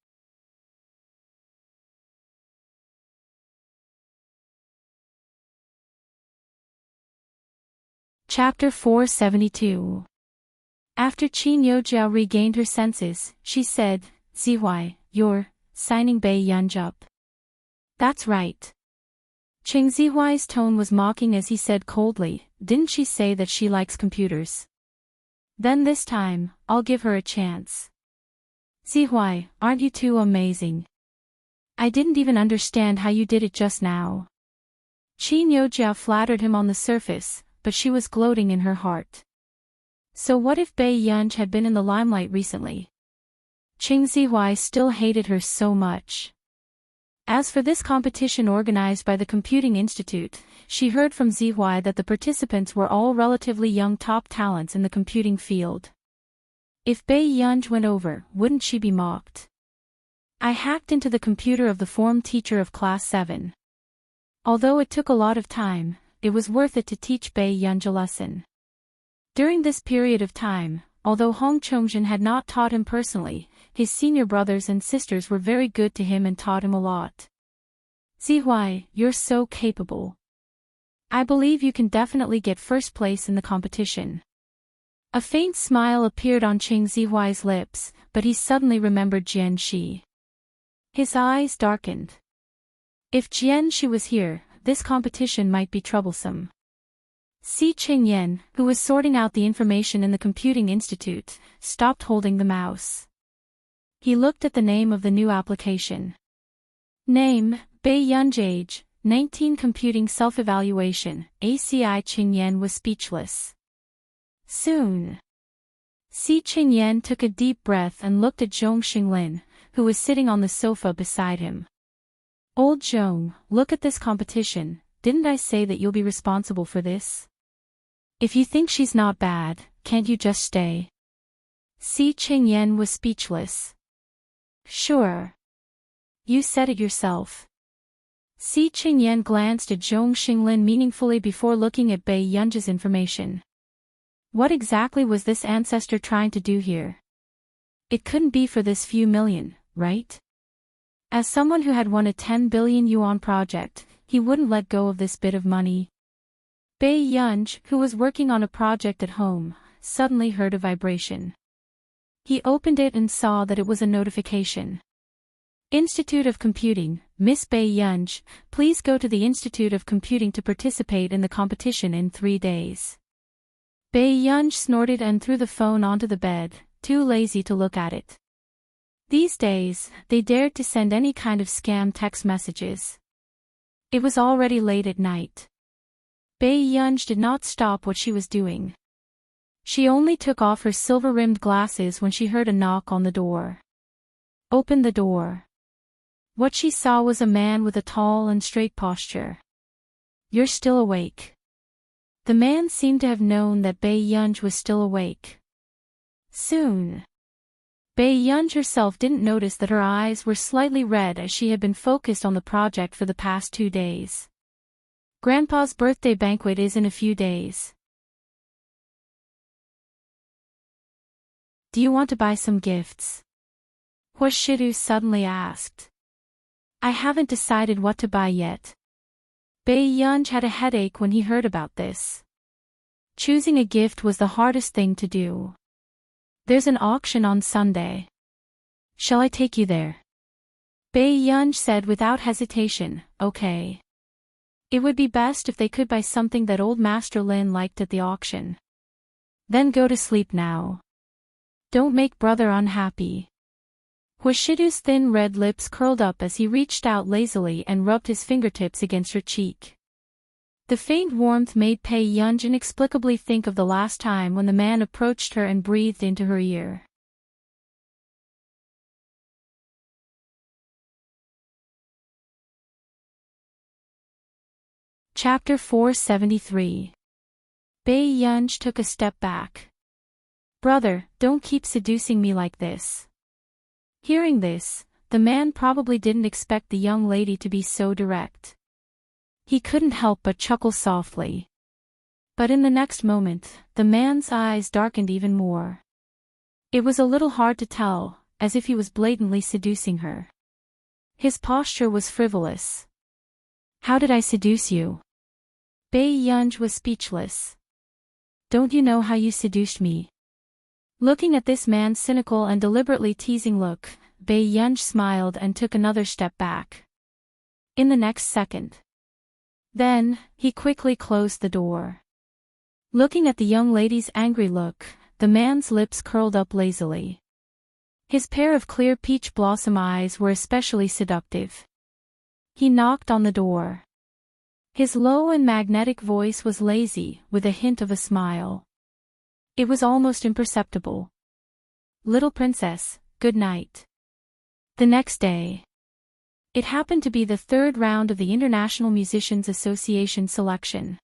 Chapter 472. After Qin Yojiao regained her senses, she said, Zihuai, you're signing Bai Yunj up. That's right. Qing Zihuai's tone was mocking as he said coldly, didn't she say that she likes computers? Then this time, I'll give her a chance. Zihuai, aren't you too amazing? I didn't even understand how you did it just now. Qin Yojiao flattered him on the surface, but she was gloating in her heart. So what if Bai Yunj had been in the limelight recently? Qing Zihuai still hated her so much. As for this competition organized by the Computing Institute, she heard from Zihuai that the participants were all relatively young top talents in the computing field. If Bai Yunj went over, wouldn't she be mocked? I hacked into the computer of the form teacher of class 7. Although it took a lot of time, it was worth it to teach Bai Yunj a lesson. During this period of time, although Hong Chongjin had not taught him personally, his senior brothers and sisters were very good to him and taught him a lot. Zihuai, you're so capable. I believe you can definitely get first place in the competition. A faint smile appeared on Qing Zihuai's lips, but he suddenly remembered Jian Shi. His eyes darkened. If Jian Shi was here, this competition might be troublesome. Si Qingyan, who was sorting out the information in the Computing Institute, stopped holding the mouse. He looked at the name of the new application. Name, Bai Yunj age, 19 Computing Self-Evaluation, ACI Qingyan was speechless. Soon. Si Qingyan took a deep breath and looked at Zhong Xinglin, who was sitting on the sofa beside him. Old Zhong, look at this competition, didn't I say that you'll be responsible for this? If you think she's not bad, can't you just stay? Si Qingyan was speechless. Sure. You said it yourself. Si Qingyan glanced at Zhong Xinglin meaningfully before looking at Bei Yunji's information. What exactly was this ancestor trying to do here? It couldn't be for this few million, right? As someone who had won a 10 billion yuan project, he wouldn't let go of this bit of money. Bei Yunji, who was working on a project at home, suddenly heard a vibration. He opened it and saw that it was a notification. Institute of Computing, Miss Bei Yunji, please go to the Institute of Computing to participate in the competition in 3 days. Bei Yunji snorted and threw the phone onto the bed, too lazy to look at it. These days, they dared to send any kind of scam text messages. It was already late at night. Bei Yunji did not stop what she was doing. She only took off her silver-rimmed glasses when she heard a knock on the door. Opened the door. What she saw was a man with a tall and straight posture. You're still awake. The man seemed to have known that Bei Yunji was still awake. Soon. Bei Yunji herself didn't notice that her eyes were slightly red as she had been focused on the project for the past 2 days. Grandpa's birthday banquet is in a few days. Do you want to buy some gifts? Huashidu suddenly asked. I haven't decided what to buy yet. Bei Yunji had a headache when he heard about this. Choosing a gift was the hardest thing to do. There's an auction on Sunday. Shall I take you there? Bei Yunji said without hesitation, okay. It would be best if they could buy something that old Master Lin liked at the auction. Then go to sleep now. Don't make brother unhappy. Huashidu's thin red lips curled up as he reached out lazily and rubbed his fingertips against her cheek. The faint warmth made Bei Yunji inexplicably think of the last time when the man approached her and breathed into her ear. Chapter 473. Bei Yunji took a step back. Brother, don't keep seducing me like this. Hearing this, the man probably didn't expect the young lady to be so direct. He couldn't help but chuckle softly. But in the next moment, the man's eyes darkened even more. It was a little hard to tell, as if he was blatantly seducing her. His posture was frivolous. How did I seduce you? Bei Yunji was speechless. Don't you know how you seduced me? Looking at this man's cynical and deliberately teasing look, Bei Yunji smiled and took another step back. In the next second. Then, he quickly closed the door. Looking at the young lady's angry look, the man's lips curled up lazily. His pair of clear peach blossom eyes were especially seductive. He knocked on the door. His low and magnetic voice was lazy, with a hint of a smile. It was almost imperceptible. Little princess, good night. The next day. It happened to be the 3rd round of the International Musicians Association selection.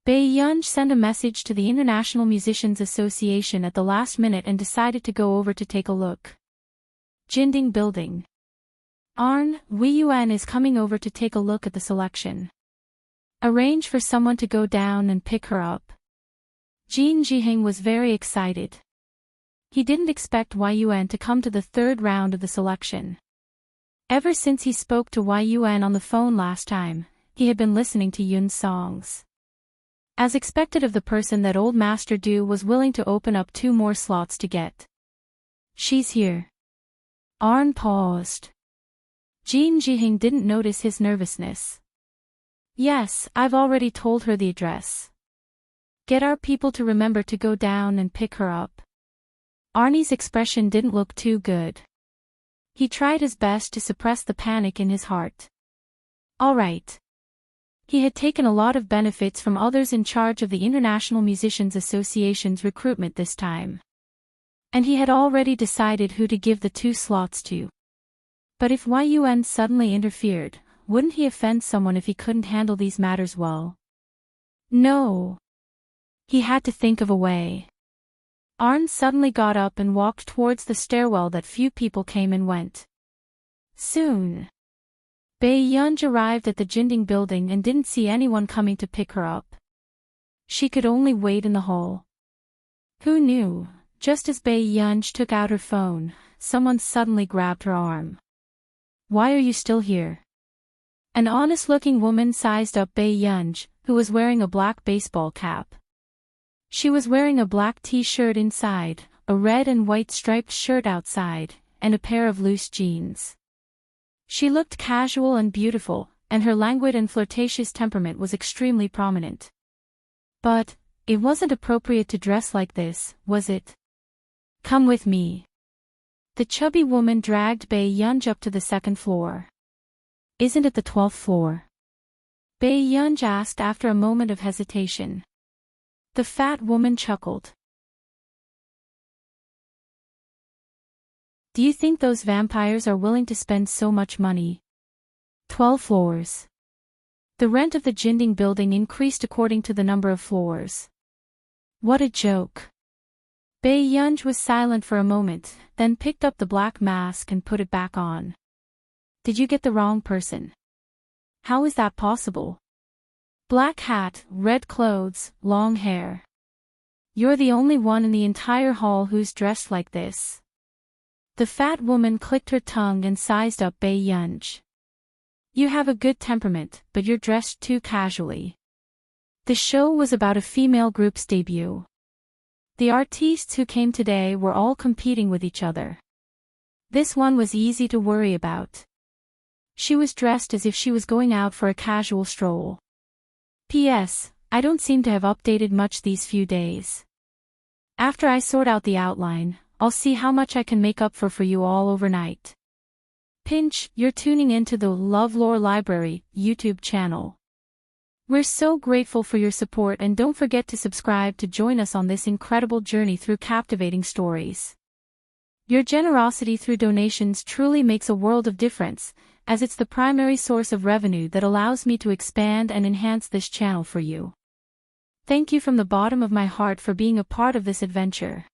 Bei Yunji sent a message to the International Musicians Association at the last minute and decided to go over to take a look. Jinding Building. Arn, Wei Yuan is coming over to take a look at the selection. Arrange for someone to go down and pick her up. Jin Jiheng was very excited. He didn't expect Wei Yuan to come to the 3rd round of the selection. Ever since he spoke to Wei Yuan on the phone last time, he had been listening to Yun's songs. As expected of the person that old Master Du was willing to open up 2 more slots to get. She's here. Arn paused. Jin Jiheng didn't notice his nervousness. Yes, I've already told her the address. Get our people to remember to go down and pick her up. Arnie's expression didn't look too good. He tried his best to suppress the panic in his heart. All right. He had taken a lot of benefits from others in charge of the International Musicians Association's recruitment this time. And he had already decided who to give the 2 slots to. But if Yun suddenly interfered, wouldn't he offend someone if he couldn't handle these matters well? No. He had to think of a way. Arn suddenly got up and walked towards the stairwell that few people came and went. Soon, Yun arrived at the Jinding building and didn't see anyone coming to pick her up. She could only wait in the hall. Who knew, just as Yun took out her phone, someone suddenly grabbed her arm. Why are you still here? An honest-looking woman sized up Yun, who was wearing a black baseball cap. She was wearing a black t-shirt inside, a red and white striped shirt outside, and a pair of loose jeans. She looked casual and beautiful, and her languid and flirtatious temperament was extremely prominent. But, it wasn't appropriate to dress like this, was it? Come with me. The chubby woman dragged Yun up to the second floor. Isn't it the 12th floor? Yun asked after a moment of hesitation. The fat woman chuckled. Do you think those vampires are willing to spend so much money? 12 floors. The rent of the Jinding building increased according to the number of floors. What a joke. Yun was silent for a moment, then picked up the black mask and put it back on. Did you get the wrong person? How is that possible? Black hat, red clothes, long hair. You're the only one in the entire hall who's dressed like this. The fat woman clicked her tongue and sized up Yun. You have a good temperament, but you're dressed too casually. The show was about a female group's debut. The artistes who came today were all competing with each other. This one was easy to worry about. She was dressed as if she was going out for a casual stroll. P.S. I don't seem to have updated much these few days. After I sort out the outline, I'll see how much I can make up for you all overnight. Pinch, you're tuning into the LoveLore Library YouTube channel. We're so grateful for your support, and don't forget to subscribe to join us on this incredible journey through captivating stories. Your generosity through donations truly makes a world of difference, as it's the primary source of revenue that allows me to expand and enhance this channel for you. Thank you from the bottom of my heart for being a part of this adventure.